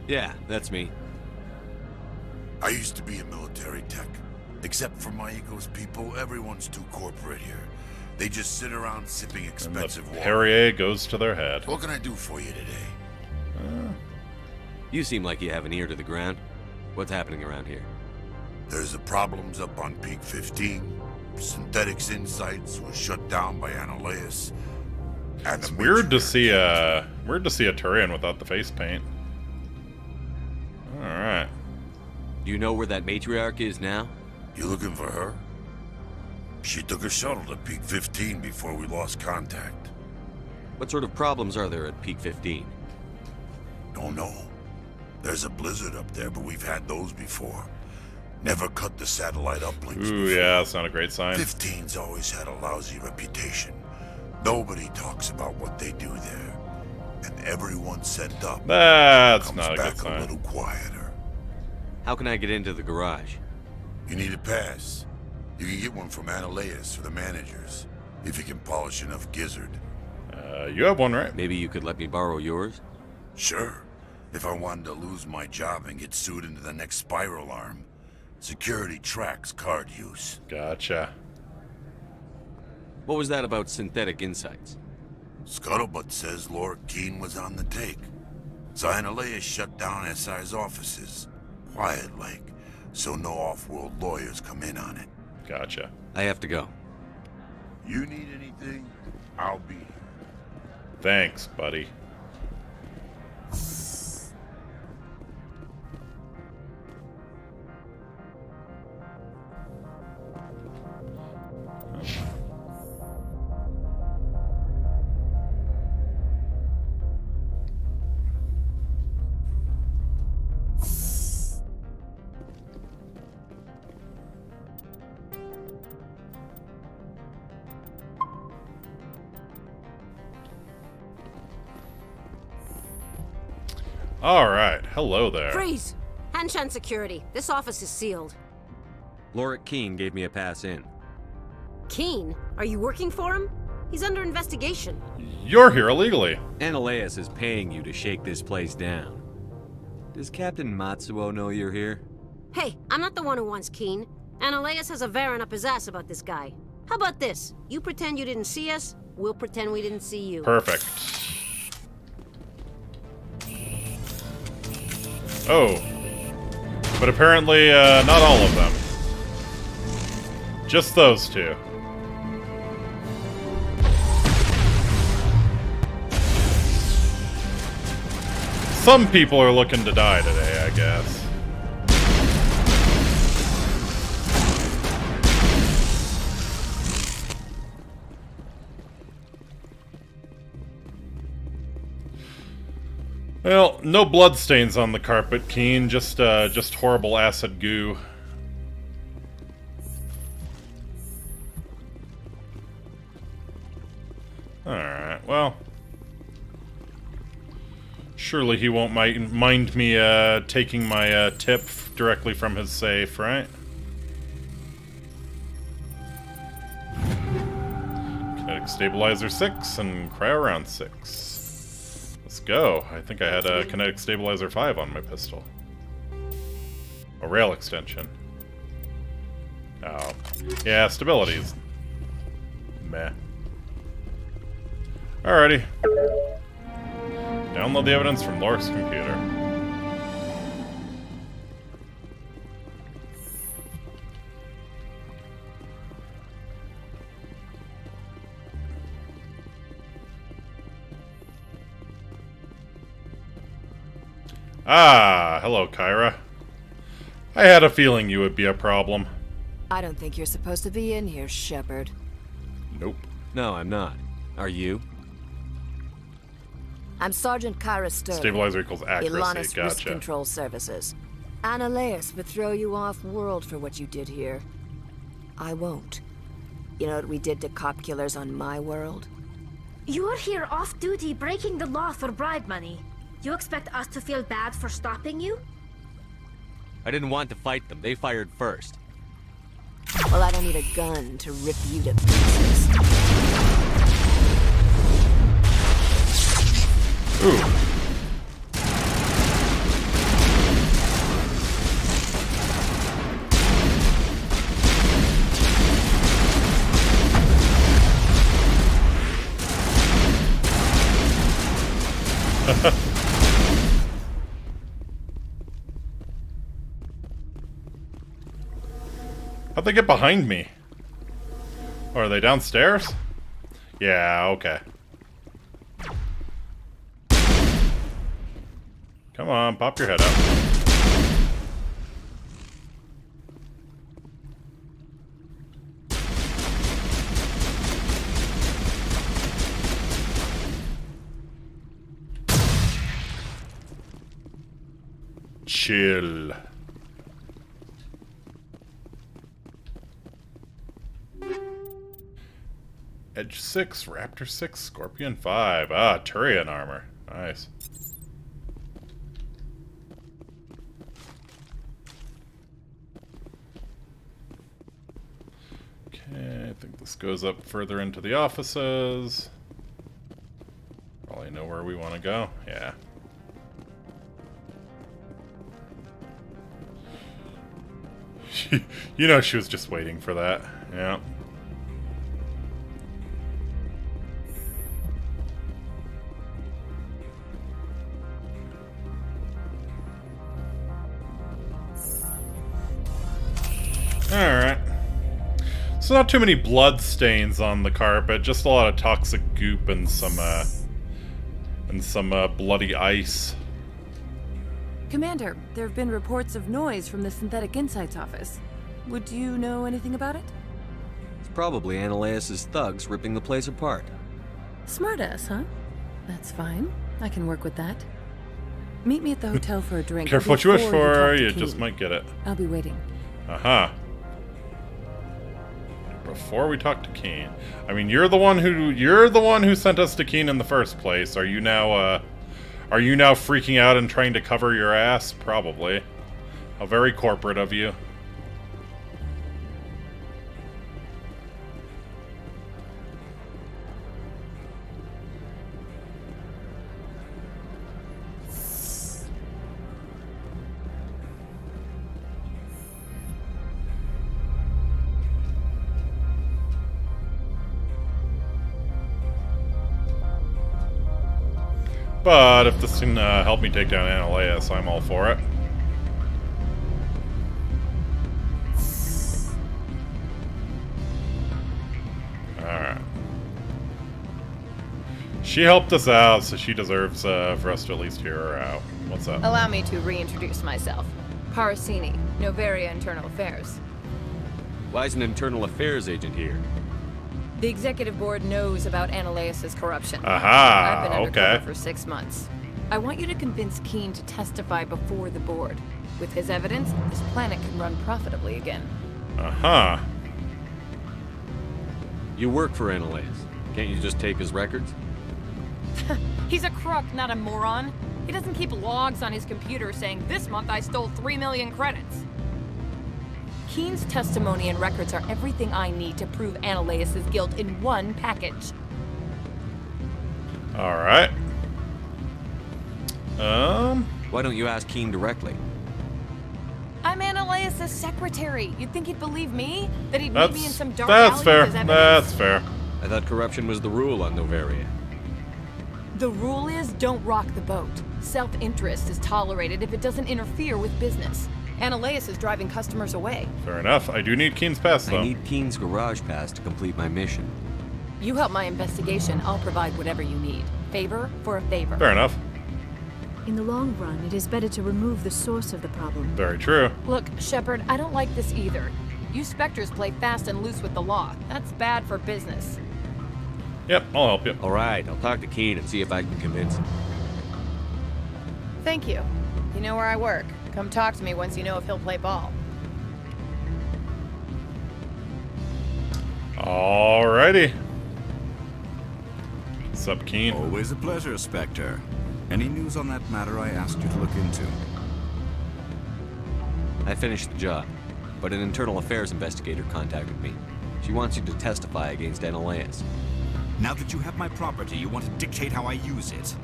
Yeah, that's me. I used to be a military tech. Except for my ego's people, everyone's too corporate here. They just sit around sipping expensive water. Perrier goes to their head. What can I do for you today? You seem like you have an ear to the ground. What's happening around here? There's the problems up on Peak 15. Synthetics Insights was shut down by Llerose. It's weird to see a Turian without the face paint. Alright. Do you know where that matriarch is now? You looking for her? She took a shuttle to Peak 15 before we lost contact. What sort of problems are there at Peak 15? Don't know. There's a blizzard up there, but we've had those before. Never cut the satellite uplinks before. Yeah, that's not a great sign. 15's always had a lousy reputation. Nobody talks about what they do there. And everyone set up that's comes not a back good sign. A little quieter. How can I get into the garage? You need a pass. You can get one from Llerose or the managers, if you can polish enough gizzard. You have one, right? Maybe you could let me borrow yours? Sure. If I wanted to lose my job and get sued into the next spiral arm. Security tracks card use. Gotcha. What was that about Synthetic Insights? Scuttlebutt says Lord Keene was on the take. So Llerose shut down SI's offices. Quiet like, so no off-world lawyers come in on it. Gotcha. I have to go. You need anything, I'll be here. Thanks, buddy. All right, hello there. Freeze! Hanshan security. This office is sealed. Lorik Keene gave me a pass in. Keene? Are you working for him? He's under investigation. You're here illegally. Annaleus is paying you to shake this place down. Does Captain Matsuo know you're here? Hey, I'm not the one who wants Keene. Annaleus has a Varen up his ass about this guy. How about this? You pretend you didn't see us, we'll pretend we didn't see you. Perfect. Oh. But apparently, not all of them. Just those two. Some people are looking to die today, I guess. Well, no bloodstains on the carpet, Keene. Just horrible acid goo. Alright, well. Surely he won't mind me taking my tip directly from his safe, right? Kinetic Stabilizer 6 and Cryo Round 6. Let's go. I think I had a Kinetic Stabilizer 5 on my pistol. A rail extension. Oh. Yeah, stability's meh. Alrighty. Download the evidence from Lorik's computer. Ah, hello, Kyra. I had a feeling you would be a problem. I don't think you're supposed to be in here, Shepard. Nope. No, I'm not. Are you? I'm Sergeant Kyra Sterling. Stabilizer equals accuracy, Ilanis Risk gotcha. Control Services. Annaleus would throw you off-world for what you did here. I won't. You know what we did to cop killers on my world? You're here off-duty breaking the law for bribe money. You expect us to feel bad for stopping you? I didn't want to fight them. They fired first. Well, I don't need a gun to rip you to pieces. Ooh. How'd they get behind me? Oh, are they downstairs? Yeah, okay. Come on, pop your head up. Chill. Edge 6, Raptor 6, Scorpion 5. Ah, Turian armor. Nice. Okay, I think this goes up further into the offices. Probably know where we want to go. Yeah. You know she was just waiting for that. Yeah. Alright. So not too many blood stains on the carpet, just a lot of toxic goop and some bloody ice. Commander, there have been reports of noise from the Synthetic Insights office. Would you know anything about it? It's probably Annaleus' thugs ripping the place apart. Smartass, huh? That's fine. I can work with that. Meet me at the hotel for a drink. Careful what you wish before for, talk to you Keene. just might get it. I'll be waiting. Aha. Before we talk to Keene. I mean, you're the one who sent us to Keene in the first place. Are you now freaking out and trying to cover your ass? Probably. How very corporate of you. But if this can help me take down Annaleus, I'm all for it. Alright. She helped us out, so she deserves for us to at least hear her out. What's up? Allow me to reintroduce myself. Parasini, Novaria Internal Affairs. Why is an internal affairs agent here? The executive board knows about Annaleus' corruption. Aha, I've been undercover okay. for 6 months. I want you to convince Keen to testify before the board. With his evidence, this planet can run profitably again. Uh-huh. You work for Annaleus. Can't you just tape his records? He's a crook, not a moron. He doesn't keep logs on his computer saying, "This month I stole 3 million credits." Keen's testimony and records are everything I need to prove Annaleus' guilt in one package. Alright. Why don't you ask Keen directly? I'm Annaleus' secretary. You'd think he'd believe me? That he'd meet me in some dark That's alley fair. with his evidence? That's fair. I thought corruption was the rule on Novaria. The rule is don't rock the boat. Self-interest is tolerated if it doesn't interfere with business. Annaleus is driving customers away. Fair enough. I do need Keen's pass, though. I need Keen's garage pass to complete my mission. You help my investigation, I'll provide whatever you need. Favor for a favor. Fair enough. In the long run, it is better to remove the source of the problem. Very true. Look, Shepard, I don't like this either. You Spectres play fast and loose with the law. That's bad for business. Yep, I'll help you. Alright, I'll talk to Keen and see if I can convince him. Thank you. You know where I work. Come talk to me once you know if he'll play ball. Alrighty. Sup, Keen? Always a pleasure, Spectre. Any news on that matter I asked you to look into? I finished the job, but an internal affairs investigator contacted me. She wants you to testify against Annaleus. Now that you have my property, you want to dictate how I use it.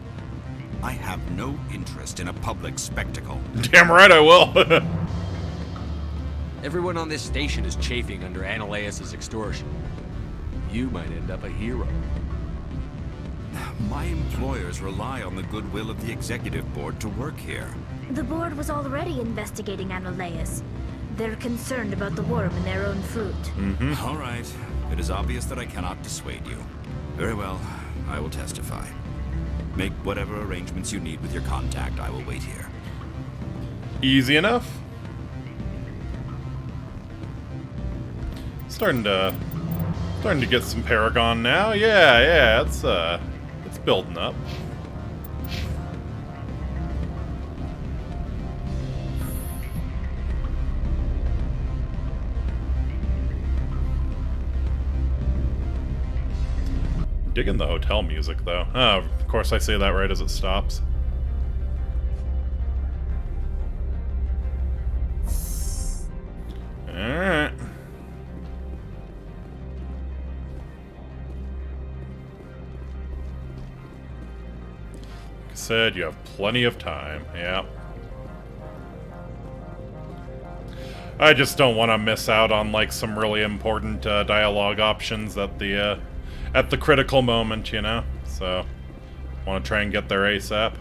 I have no interest in a public spectacle. Damn right I will. Everyone on this station is chafing under Annaleus' extortion. You might end up a hero. My employers rely on the goodwill of the executive board to work here. The board was already investigating Annaleus. They're concerned about the worm in their own fruit. All right. It is obvious that I cannot dissuade you. Very well. I will testify. Make whatever arrangements you need with your contact. I will wait here. Easy enough. Starting to get some Paragon now. Yeah, it's building up. Digging the hotel music, though. Oh, of course I say that right as it stops. Alright. Like I said, you have plenty of time. Yeah. I just don't want to miss out on, like, some really important dialogue options at the critical moment, you know? So, want to try and get there ASAP.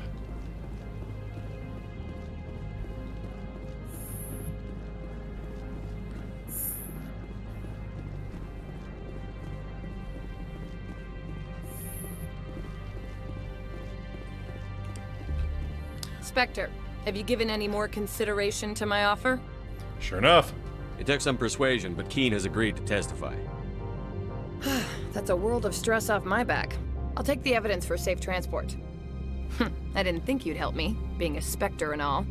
Spectre, have you given any more consideration to my offer? Sure enough. It took some persuasion, but Keen has agreed to testify. That's a world of stress off my back. I'll take the evidence for safe transport. I didn't think you'd help me, being a Spectre and all.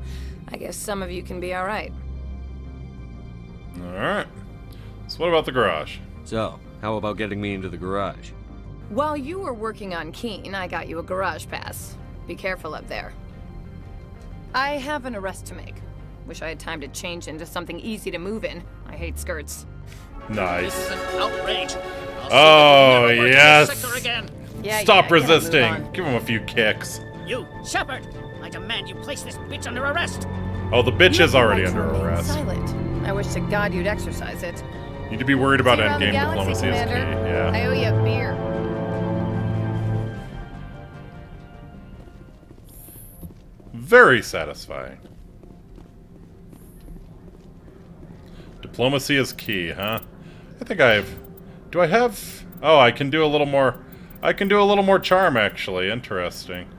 I guess some of you can be alright. Alright. So what about the garage? So, how about getting me into the garage? While you were working on Keen, I got you a garage pass. Be careful up there. I have an arrest to make. Wish I had time to change into something easy to move in. I hate skirts. Nice. This is an outrage. Oh, yes. Yeah, Stop yeah, resisting. Give him a few kicks. You, Shepard! I demand you place this bitch under arrest. Oh, the bitch is already Right to under remain arrest. Silent. I wish to God you'd exercise it. Need to be worried about See you around the endgame galaxy, diplomacy is key. Commander. Yeah. I owe you a beer. Very satisfying. Diplomacy is key, huh? I think do I have... Oh, I can do a little more... I can do a little more charm, actually. Interesting.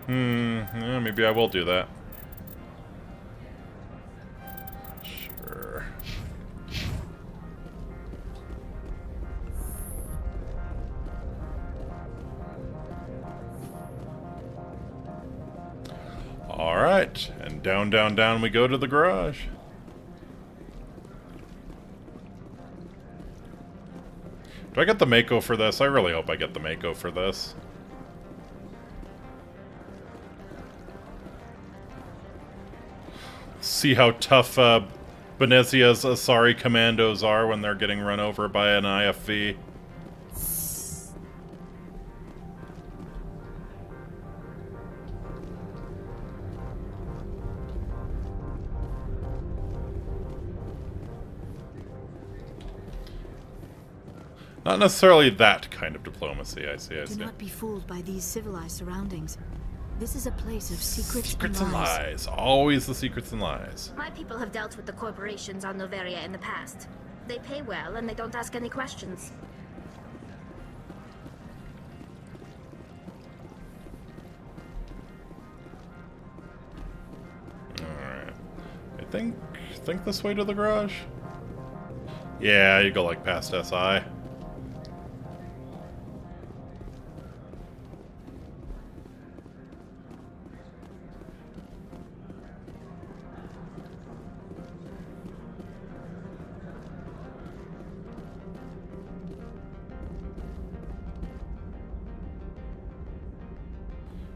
Yeah, maybe I will do that. Sure. Alright, and down, down, down we go to the garage. Do I get the Mako for this? I really hope I get the Mako for this. See how tough Benezia's Asari commandos are when they're getting run over by an IFV. Not necessarily that kind of diplomacy, I see. Do not be fooled by these civilized surroundings. This is a place of secrets and lies. Always the secrets and lies. My people have dealt with the corporations on Noveria in the past. They pay well and they don't ask any questions. Alright. I think this way to the garage? Yeah, you go like past SI.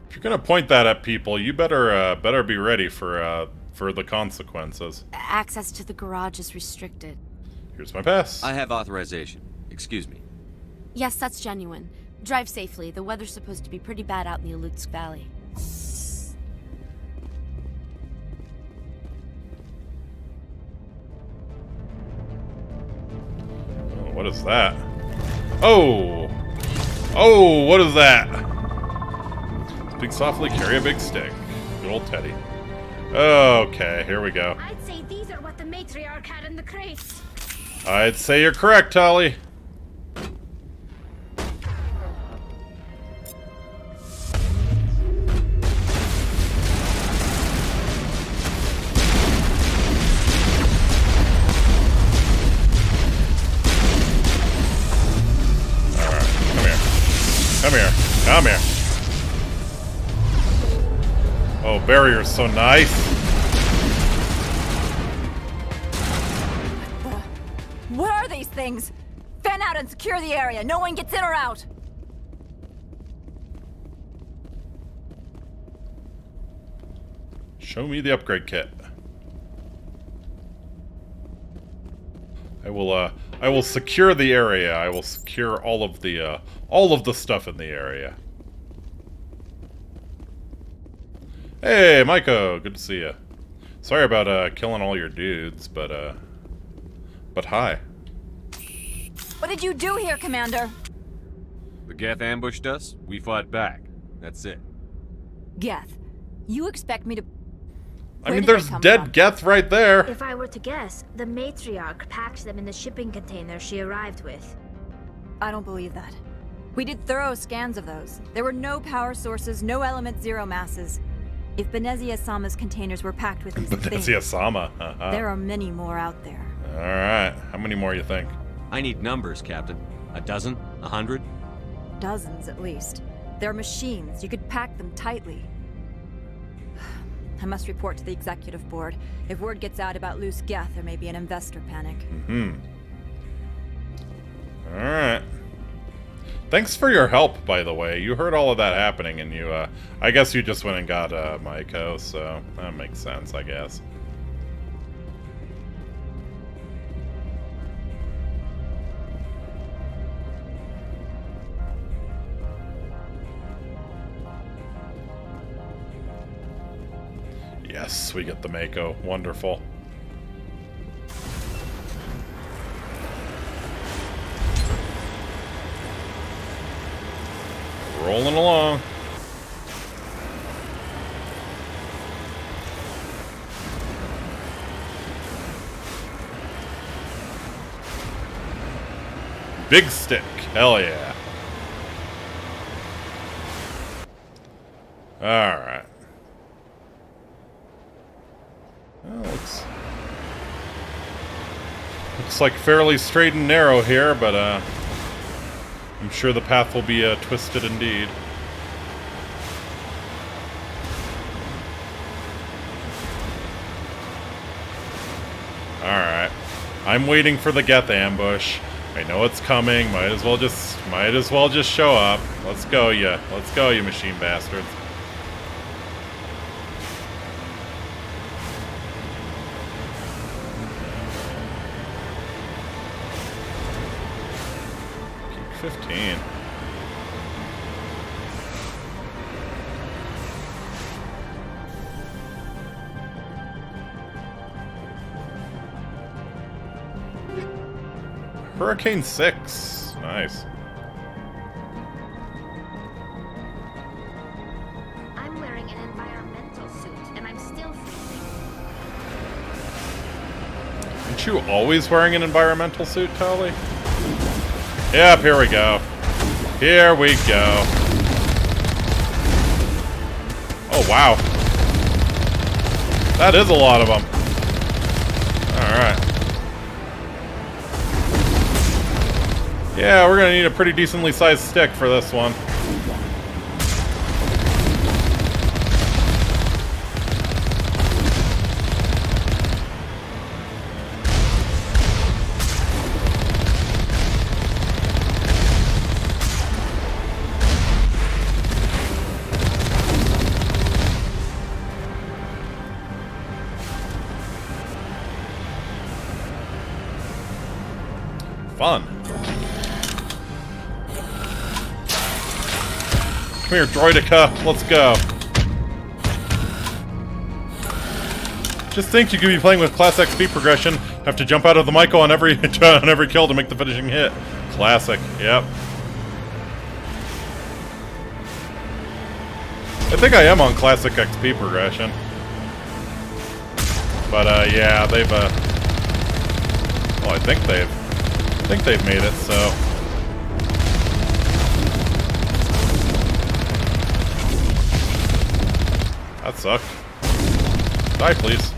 If you're gonna point that at people, you better be ready for the consequences. Access to the garage is restricted. Here's my pass. I have authorization. Excuse me. Yes, that's genuine. Drive safely. The weather's supposed to be pretty bad out in the Alutsk Valley. Oh, what is that? Oh! Oh, what is that? Speak softly, carry a big stick. Good old Teddy. Okay, here we go. I'd say these are what the matriarch had in the crates. I'd say you're correct, Holly. Alright, come here. Come here. Come here. Oh, barrier's so nice. What are these things? Fan out and secure the area. No one gets in or out. Show me the upgrade kit. I will secure the area. I will secure all of the stuff in the area. Hey, Maiko, good to see you. Sorry about killing all your dudes, but hi. What did you do here, Commander? The Geth ambushed us. We fought back. That's it. Geth, you expect me to... I mean, there's dead Geth right there. If I were to guess, the matriarch packed them in the shipping container she arrived with. I don't believe that. We did thorough scans of those. There were no power sources, no element zero masses. If Benezia-sama's containers were packed with these things... Benezia-sama. There are many more out there. Alright, how many more you think? I need numbers, Captain. A dozen? 100? Dozens, at least. They're machines. You could pack them tightly. I must report to the executive board. If word gets out about loose Geth, there may be an investor panic. Alright. Thanks for your help, by the way. You heard all of that happening, and you, I guess you just went and got, Maiko, so that makes sense, I guess. Yes, we get the Mako. Wonderful. Rolling along. Big stick. Hell yeah. Alright. Well, looks like fairly straight and narrow here, but I'm sure the path will be twisted indeed. Alright. I'm waiting for the Geth ambush. I know it's coming. Might as well just show up. Let's go, you machine bastards. Keep 15. Hurricane 6. Nice. I'm wearing an environmental suit, and I'm still freezing. Aren't you always wearing an environmental suit, Tali? Yep, here we go. Here we go. Oh, wow. That is a lot of them. Alright. Yeah, we're gonna need a pretty decently sized stick for this one. Fun. Come here, Droidica. Let's go. Just think you could be playing with Class XP progression. Have to jump out of the Maiko on every kill to make the finishing hit. Classic. Yep. I think I am on Classic XP progression. But yeah, they've well, I think they've made it so. That sucked. Die, please.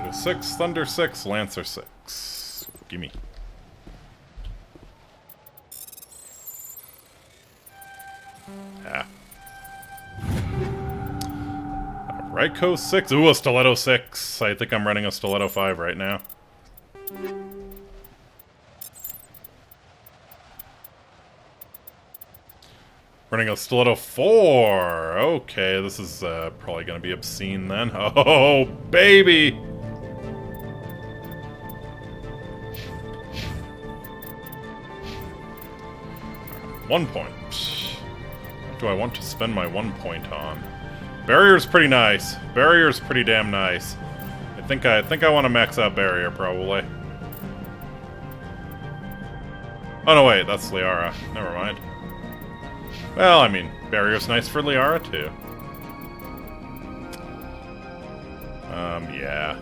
Tornado 6, Thunder 6, Lancer 6. Gimme. Ah. Ryko 6. Ooh, a Stiletto 6. I think I'm running a Stiletto 5 right now. Running a Stiletto 4. Okay, this is probably going to be obscene then. Oh, baby! One point. What do I want to spend my 1 point on? Barrier's pretty nice. Barrier's pretty damn nice. I think I want to max out Barrier, probably. Oh, no, wait. That's Liara. Never mind. Well, I mean, Barrier's nice for Liara, too. Yeah.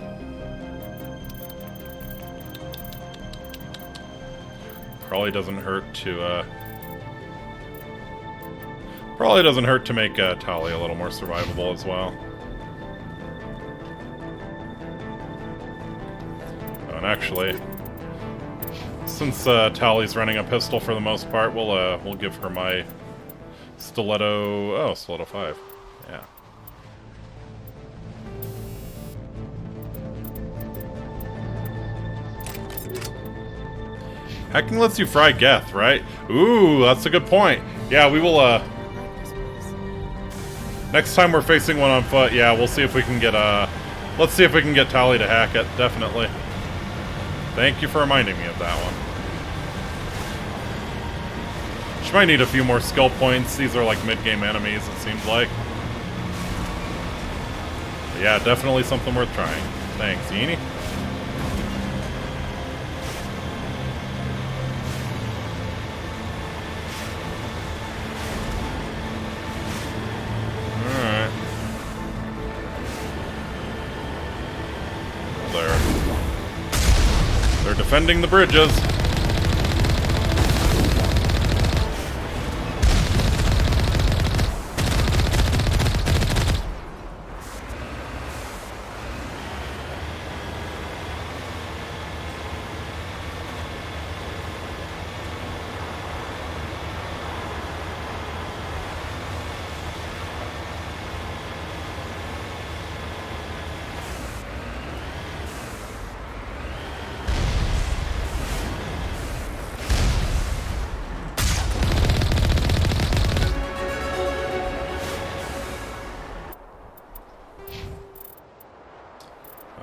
Probably doesn't hurt Probably doesn't hurt to make Tali a little more survivable as well. Oh, and actually, since Tali's running a pistol for the most part, we'll give her my stiletto. Oh, stiletto 5. Yeah. Hacking lets you fry Geth, right? Ooh, that's a good point. Yeah, we will, next time we're facing one on foot, yeah, we'll see if we can get, let's see if we can get Tali to hack it, definitely. Thank you for reminding me of that one. She might need a few more skill points. These are like mid-game enemies, it seems like. But yeah, definitely something worth trying. Thanks, Yeni. They're defending the bridges.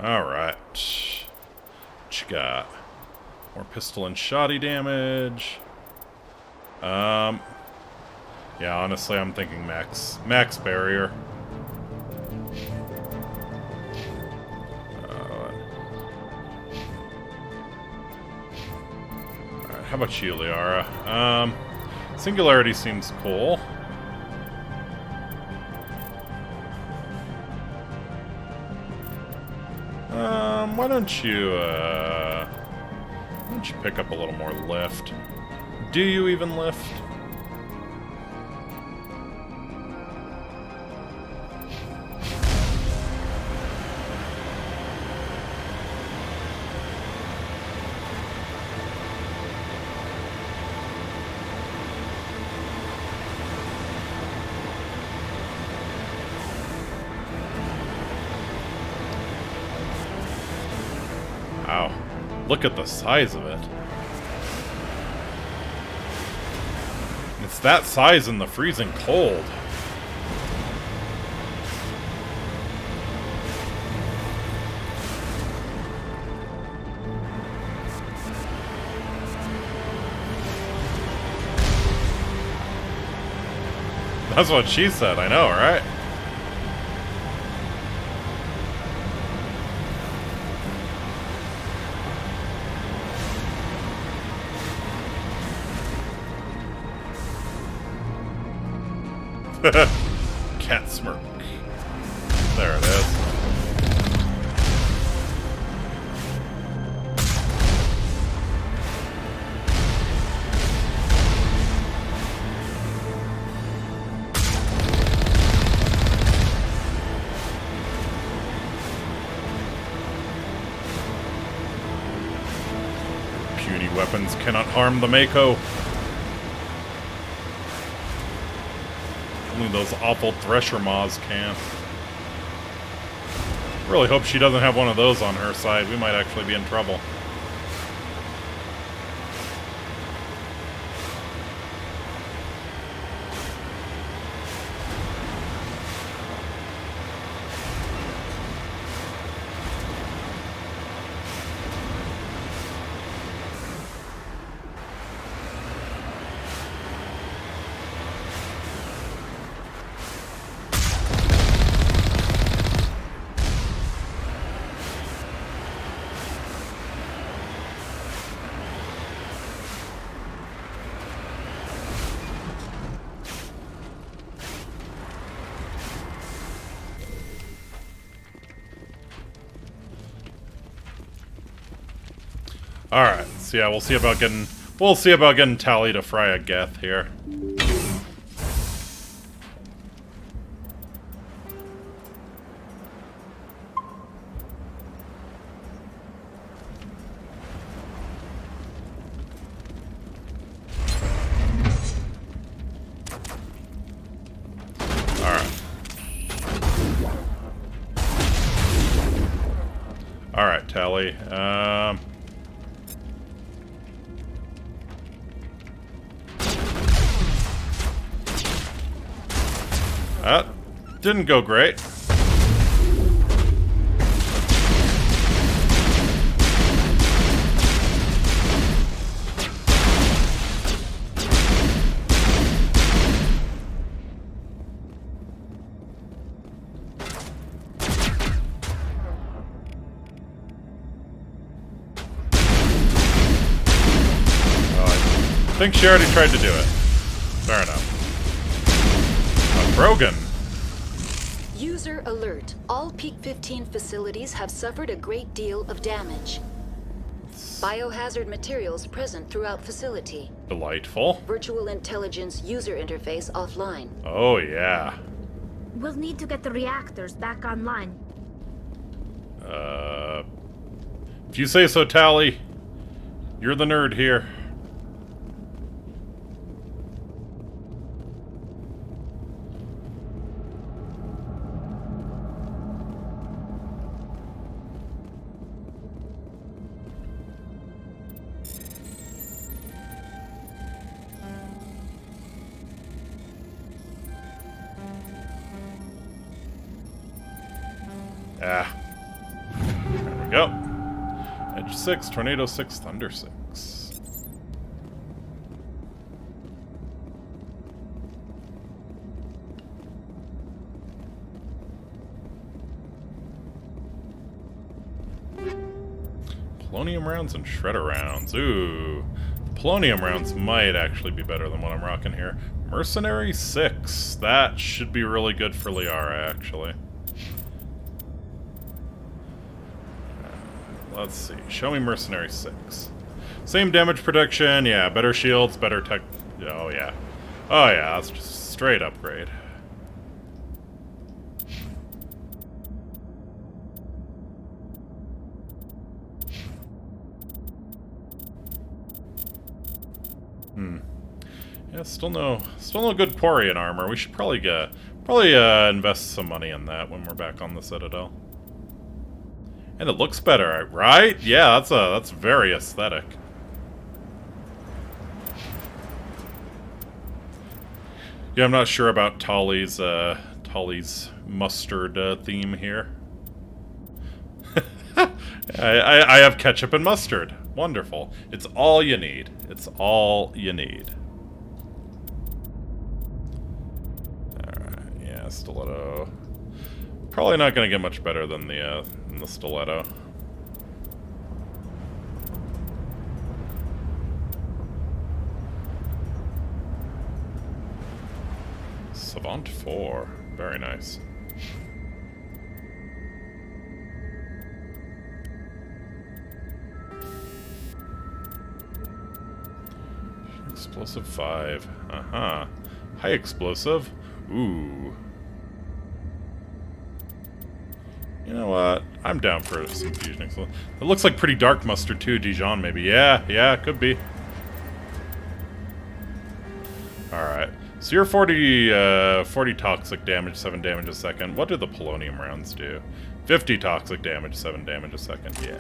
Alright. What you got? More pistol and shoddy damage. Yeah, honestly, I'm thinking max barrier. Alright, how about you, Liara? Singularity seems cool. Why don't you pick up a little more lift? Do you even lift? Wow. Look at the size of it. It's that size in the freezing cold. That's what she said, I know, right? Cat smirk. There it is. Puny weapons cannot harm the Mako. Only those awful Thresher Maws can. Really hope she doesn't have one of those on her side. We might actually be in trouble. Alright, so yeah, we'll see about getting Tali to fry a Geth here. Tally. That didn't go great. I think she already tried to do it. Fair enough. Brogan. User alert. All Peak 15 facilities have suffered a great deal of damage. Biohazard materials present throughout facility. Delightful. Virtual intelligence user interface offline. Oh, yeah. We'll need to get the reactors back online. If you say so, Tally. You're the nerd here. Ah. There we go. Edge 6, Tornado 6, Thunder 6. Polonium rounds and shredder rounds. Ooh. Polonium rounds might actually be better than what I'm rocking here. Mercenary 6. That should be really good for Liara, actually. Let's see. Show me Mercenary 6. Same damage protection, yeah. Better shields, better tech. Oh, yeah. Oh, yeah. That's just a straight upgrade. Yeah, still no good Quarian armor. We should probably invest some money in that when we're back on the Citadel. And it looks better, right? Yeah, that's very aesthetic. Yeah, I'm not sure about Tolly's mustard theme here. I have ketchup and mustard. Wonderful. It's all you need. It's all you need. Alright, yeah, stiletto. Probably not going to get much better than the stiletto. Savant 4. Very nice. Explosive 5. Uh-huh. High explosive. Ooh. You know what? I'm down for some fusion explosive. It looks like pretty dark mustard too, Dijon maybe. Yeah, could be. Alright. So you're 40 toxic damage, 7 damage a second. What do the polonium rounds do? 50 toxic damage, 7 damage a second. Yeah.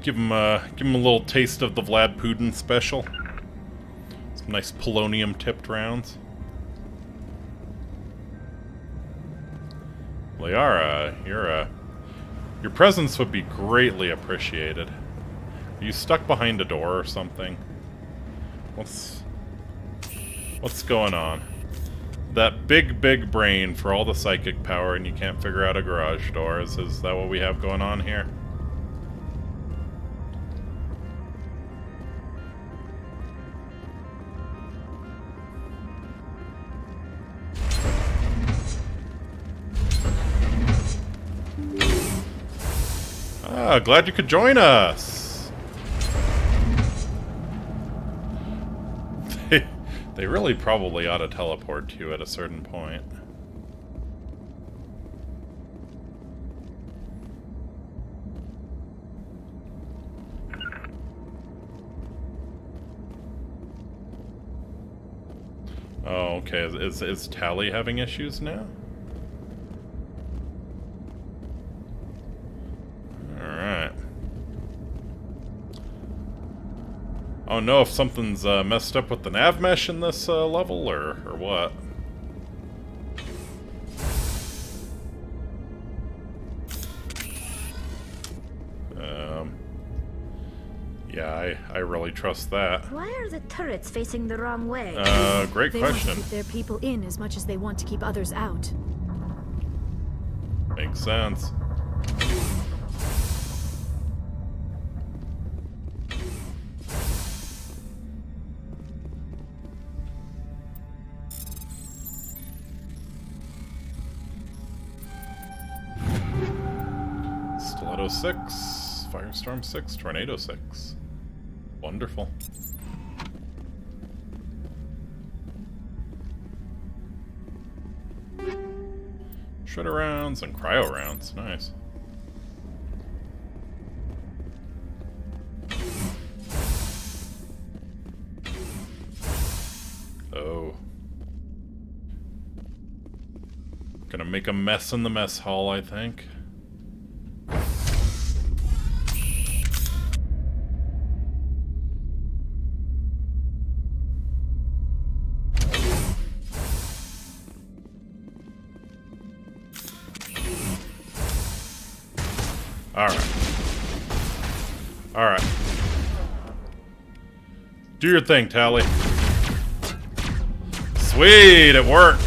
Give him a little taste of the Vlad Putin special. Some nice polonium tipped rounds. Liara, your presence would be greatly appreciated. Are you stuck behind a door or something? What's going on? That big brain for all the psychic power and you can't figure out a garage door. Is that what we have going on here? Ah, glad you could join us. They really probably ought to teleport you at a certain point. Oh, okay. Is Tally having issues now? I don't know if something's messed up with the nav mesh in this level, or what. Yeah, I really trust that. Why are the turrets facing the wrong way? Great They want question. to keep their people in as much as they want to keep others out. Makes sense. Stiletto 6, Firestorm 6, Tornado 6. Wonderful. Shredder rounds and cryo rounds. Nice. Oh. Gonna make a mess in the mess hall, I think. Alright. Alright. Do your thing, Tally. Sweet, it works.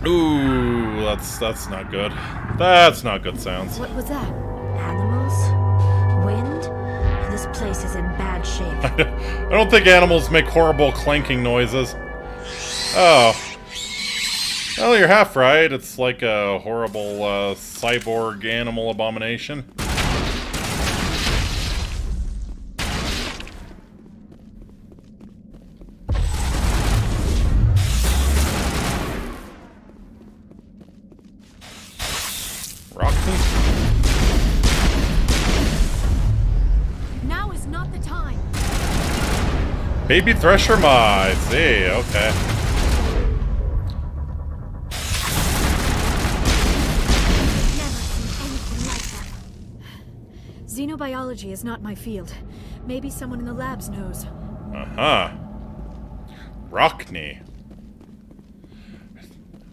Ooh, that's not good. That's not good sounds. What was that? Animals? Wind? This place is in bad shape. I don't think animals make horrible clanking noises. Oh. Well, you're half right. It's like a horrible cyborg animal abomination. Now is not the time. Baby Thresher Ma, I see, okay. Xenobiology is not my field. Maybe someone in the labs knows. Uh-huh. Rockney.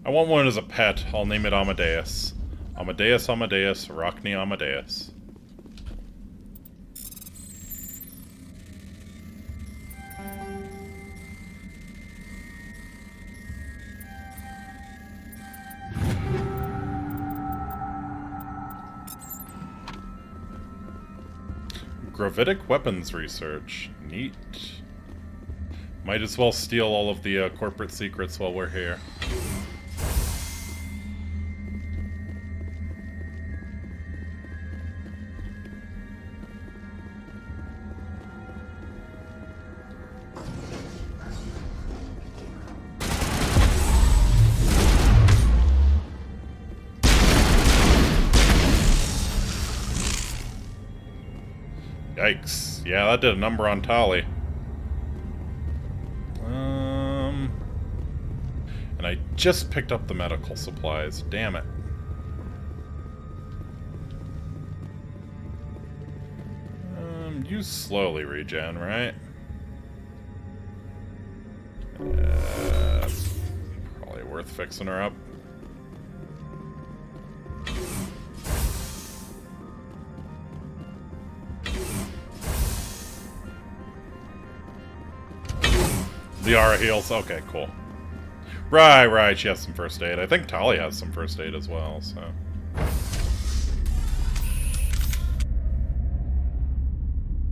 I want one as a pet. I'll name it Amadeus. Amadeus, Amadeus, Rockney, Amadeus. Gravitic weapons research. Neat. Might as well steal all of the corporate secrets while we're here. Yikes. Yeah, that did a number on Tali. And I just picked up the medical supplies. Damn it. You slowly regen, right? Probably worth fixing her up. The Aura heals. Okay, cool. Right, she has some first aid. I think Tali has some first aid as well, so.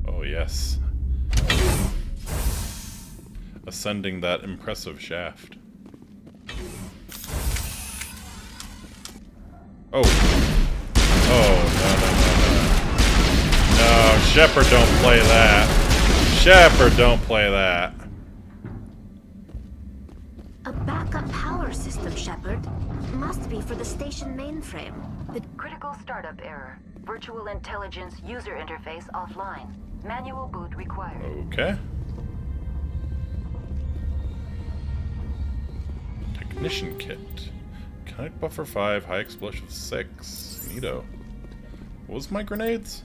Oh, yes. Ascending that impressive shaft. Oh. Oh, no. No, Shepard, don't play that. Shepard, don't play that. problem, Shepard. Must be for the station mainframe. The critical startup error. Virtual intelligence user interface offline. Manual boot required. Okay. Technician kit. Kinetic buffer 5, high explosive 6. Neato. What was my grenades?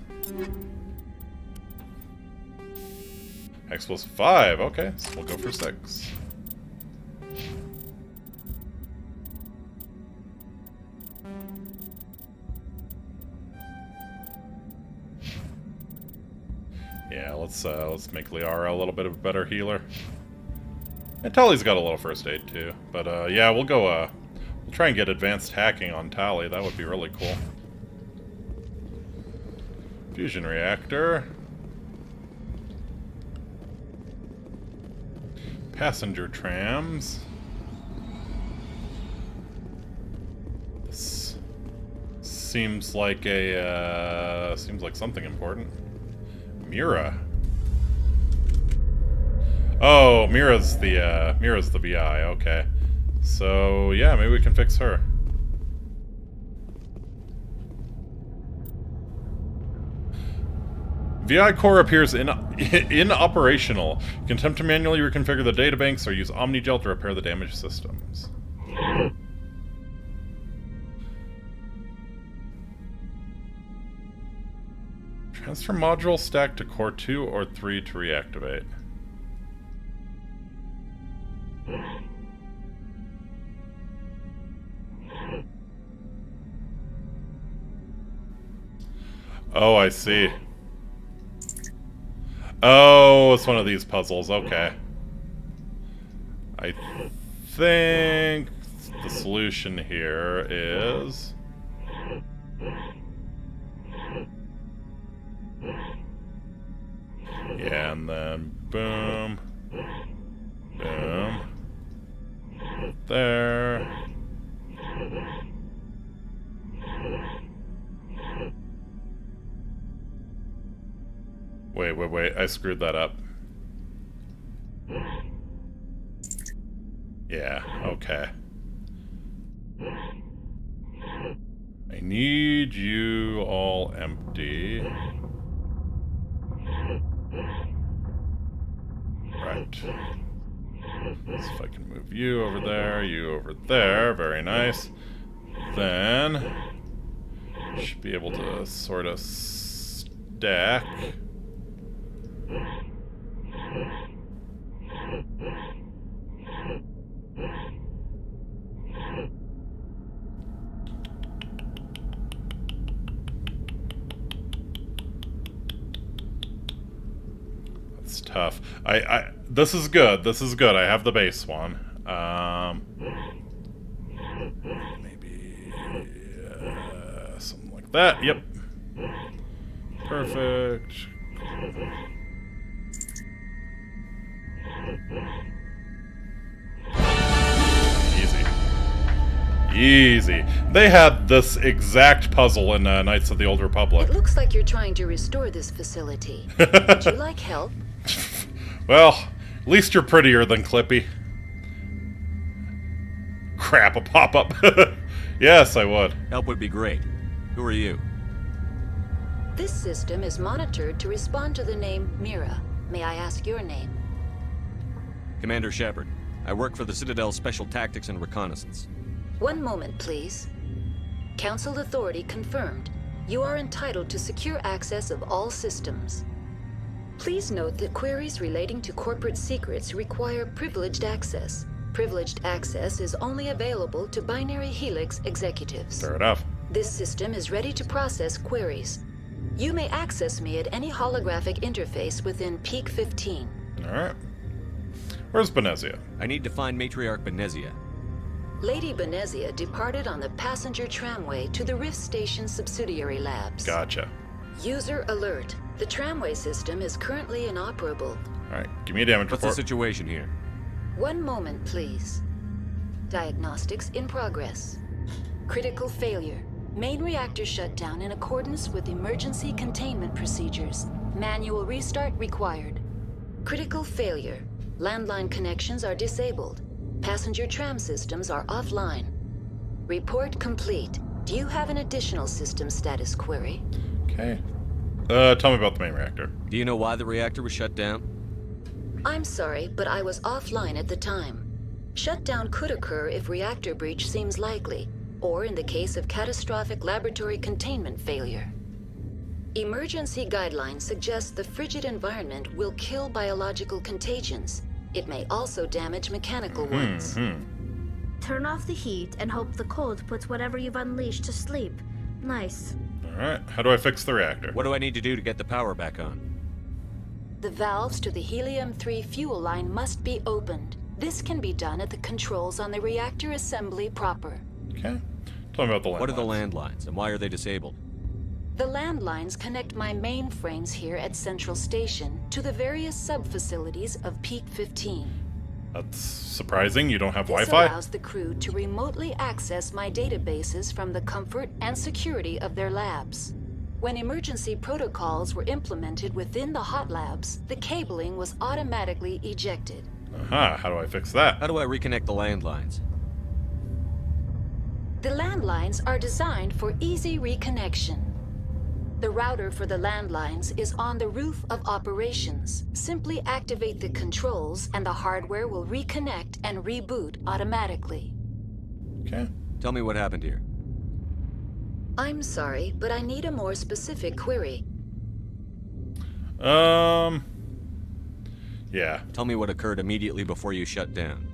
Explosive 5, okay, so we'll go for 6. Yeah, let's make Liara a little bit of a better healer. And Tali's got a little first aid too. But yeah, we'll go we'll try and get advanced hacking on Tali. That would be really cool. Fusion reactor. Passenger trams. This seems like something important. Mira. Oh, Mira's the VI. Okay, so yeah, maybe we can fix her. VI core appears inoperational. You can attempt to manually reconfigure the databanks or use OmniGel to repair the damaged systems. Transfer module stack to core 2 or 3 to reactivate. Oh, I see. Oh, it's one of these puzzles. Okay. I think the solution here is... Yeah, and then boom. Boom. There. Wait, I screwed that up. Yeah, okay. I need you all empty. Right. Let's see if I can move you over there, you over there. Very nice. Then should be able to sort of stack. That's tough. This is good. This is good. I have the base one. Maybe something like that. Yep. Perfect. Easy. They had this exact puzzle in Knights of the Old Republic. It looks like you're trying to restore this facility. Would you like help? Well, at least you're prettier than Clippy. Crap, a pop-up. Yes, I would. Help would be great. Who are you? This system is monitored to respond to the name Mira. May I ask your name? Commander Shepard. I work for the Citadel Special Tactics and Reconnaissance. One moment, please. Council authority confirmed. You are entitled to secure access of all systems. Please note that queries relating to corporate secrets require privileged access. Privileged access is only available to Binary Helix executives. Fair enough. This system is ready to process queries. You may access me at any holographic interface within Peak 15. Alright. Where's Benezia? I need to find Matriarch Benezia. Lady Benezia departed on the passenger tramway to the Rift Station subsidiary labs. Gotcha. User alert. The tramway system is currently inoperable. Alright, give me a damage report. What's the situation here? One moment, please. Diagnostics in progress. Critical failure. Main reactor shut down in accordance with emergency containment procedures. Manual restart required. Critical failure. Landline connections are disabled. Passenger tram systems are offline. Report complete. Do you have an additional system status query? Okay. Tell me about the main reactor. Do you know why the reactor was shut down? I'm sorry, but I was offline at the time. Shutdown could occur if reactor breach seems likely, or in the case of catastrophic laboratory containment failure. Emergency guidelines suggest the frigid environment will kill biological contagions. It may also damage mechanical ones. Turn off the heat and hope the cold puts whatever you've unleashed to sleep. Nice. Alright, how do I fix the reactor? What do I need to do to get the power back on? The valves to the helium-3 fuel line must be opened. This can be done at the controls on the reactor assembly proper. Okay. Tell me about the landlines. What are the landlines, and why are they disabled? The landlines connect my mainframes here at Central Station to the various sub-facilities of Peak 15. That's surprising. You don't have This Wi-Fi? allows the crew to remotely access my databases from the comfort and security of their labs. When emergency protocols were implemented within the hot labs, the cabling was automatically ejected. Aha, how do I fix that? How do I reconnect the landlines? The landlines are designed for easy reconnection. The router for the landlines is on the roof of operations. Simply activate the controls and the hardware will reconnect and reboot automatically. Okay. Tell me what happened here. I'm sorry, but I need a more specific query. Yeah. Tell me what occurred immediately before you shut down.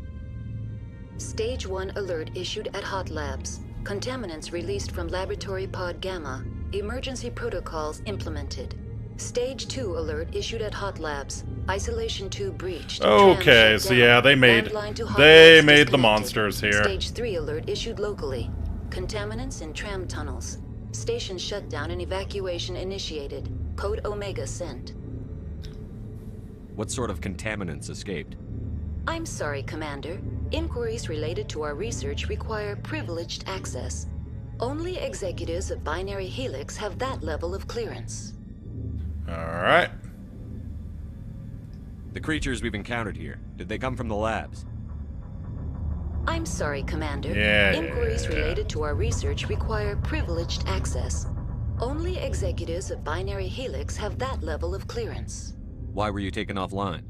Stage 1 alert issued at Hot Labs. Contaminants released from Laboratory Pod Gamma. Emergency protocols implemented. Stage 2 alert issued at Hot Labs. Isolation 2 breached. Okay, so yeah, they made the monsters here. Stage 3 alert issued locally. Contaminants in tram tunnels. Station shutdown and evacuation initiated. Code Omega sent. What sort of contaminants escaped? I'm sorry, Commander. Inquiries related to our research require privileged access. Only executives of Binary Helix have that level of clearance. Alright. The creatures we've encountered here, did they come from the labs? I'm sorry, Commander. Inquiries related to our research require privileged access. Only executives of Binary Helix have that level of clearance. Why were you taken offline?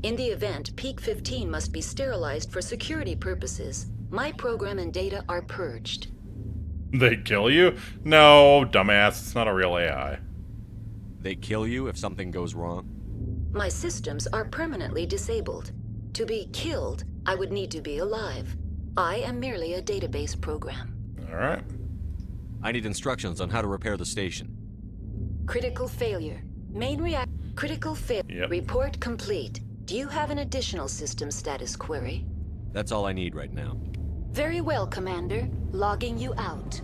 In the event, Peak 15 must be sterilized for security purposes. My program and data are purged. They kill you? No, dumbass, it's not a real AI. They kill you if something goes wrong? My systems are permanently disabled. To be killed, I would need to be alive. I am merely a database program. Alright. I need instructions on how to repair the station. Critical failure. Critical failure. Yep. Report complete. Do you have an additional system status query? That's all I need right now. Very well, Commander. Logging you out.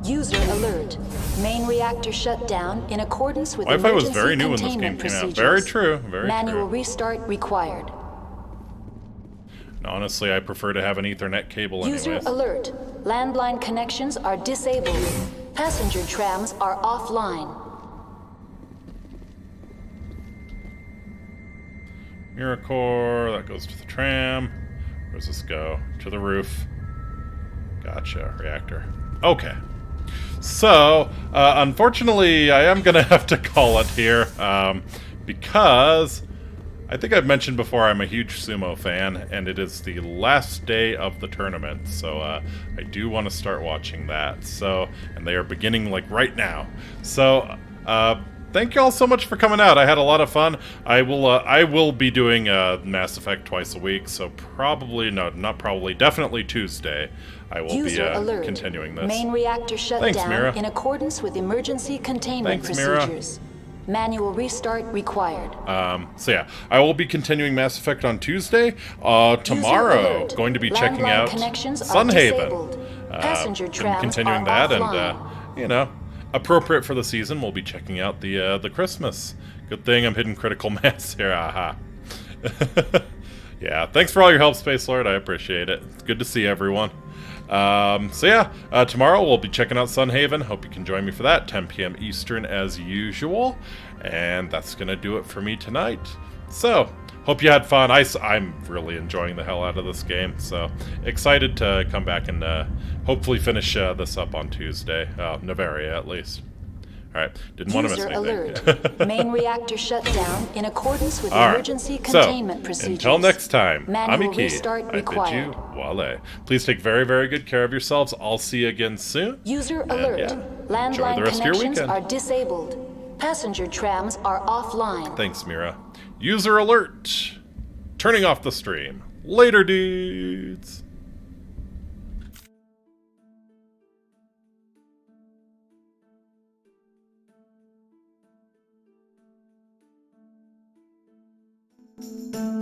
User alert. Main reactor shut down in accordance with Wi-Fi was emergency very new when this game containment came out. procedures. Very true. Very Manual true. restart required. Honestly, I prefer to have an Ethernet cable User anyways. alert. Landline connections are disabled. Passenger trams are offline. Miracore, that goes to the tram. Where does this go? To the roof. Gotcha, reactor. Okay. So, unfortunately, I am going to have to call it here, because I think I've mentioned before I'm a huge sumo fan, and it is the last day of the tournament, so I do want to start watching that. So, and they are beginning, like, right now. So, thank you all so much for coming out. I had a lot of fun. I will be doing Mass Effect twice a week, so definitely Tuesday. I will be continuing this. Main reactor shut Thanks, down Mira. in accordance with emergency containment Thanks, Mira. procedures. Manual restart required. So yeah, I will be continuing Mass Effect on Tuesday. Tomorrow, alert. going to be Landline checking out connections are Sunhaven. disabled. Passenger trams Continuing are that, offline. and appropriate for the season, we'll be checking out the Christmas. Good thing I'm hitting critical mass here. Aha. Yeah, thanks for all your help, Space Lord. I appreciate it. It's good to see everyone. So yeah, tomorrow we'll be checking out Sunhaven. Hope you can join me for that, 10 p.m. Eastern as usual. And that's going to do it for me tonight. So, hope you had fun. I'm really enjoying the hell out of this game. So, excited to come back and hopefully finish this up on Tuesday. Navaria, at least. Alright, didn't want to miss anything. Alert. Main reactor shut down in accordance with All emergency right. containment So, procedures. until next time, Manual Amiki, restart I bid required. you wale. Please take very, very good care of yourselves. I'll see you again soon. User And, alert. yeah, enjoy Landline the rest of your connections weekend. are disabled. Passenger trams are offline. Thanks, Mira. User alert. Turning off the stream. Later, dudes. Thank you.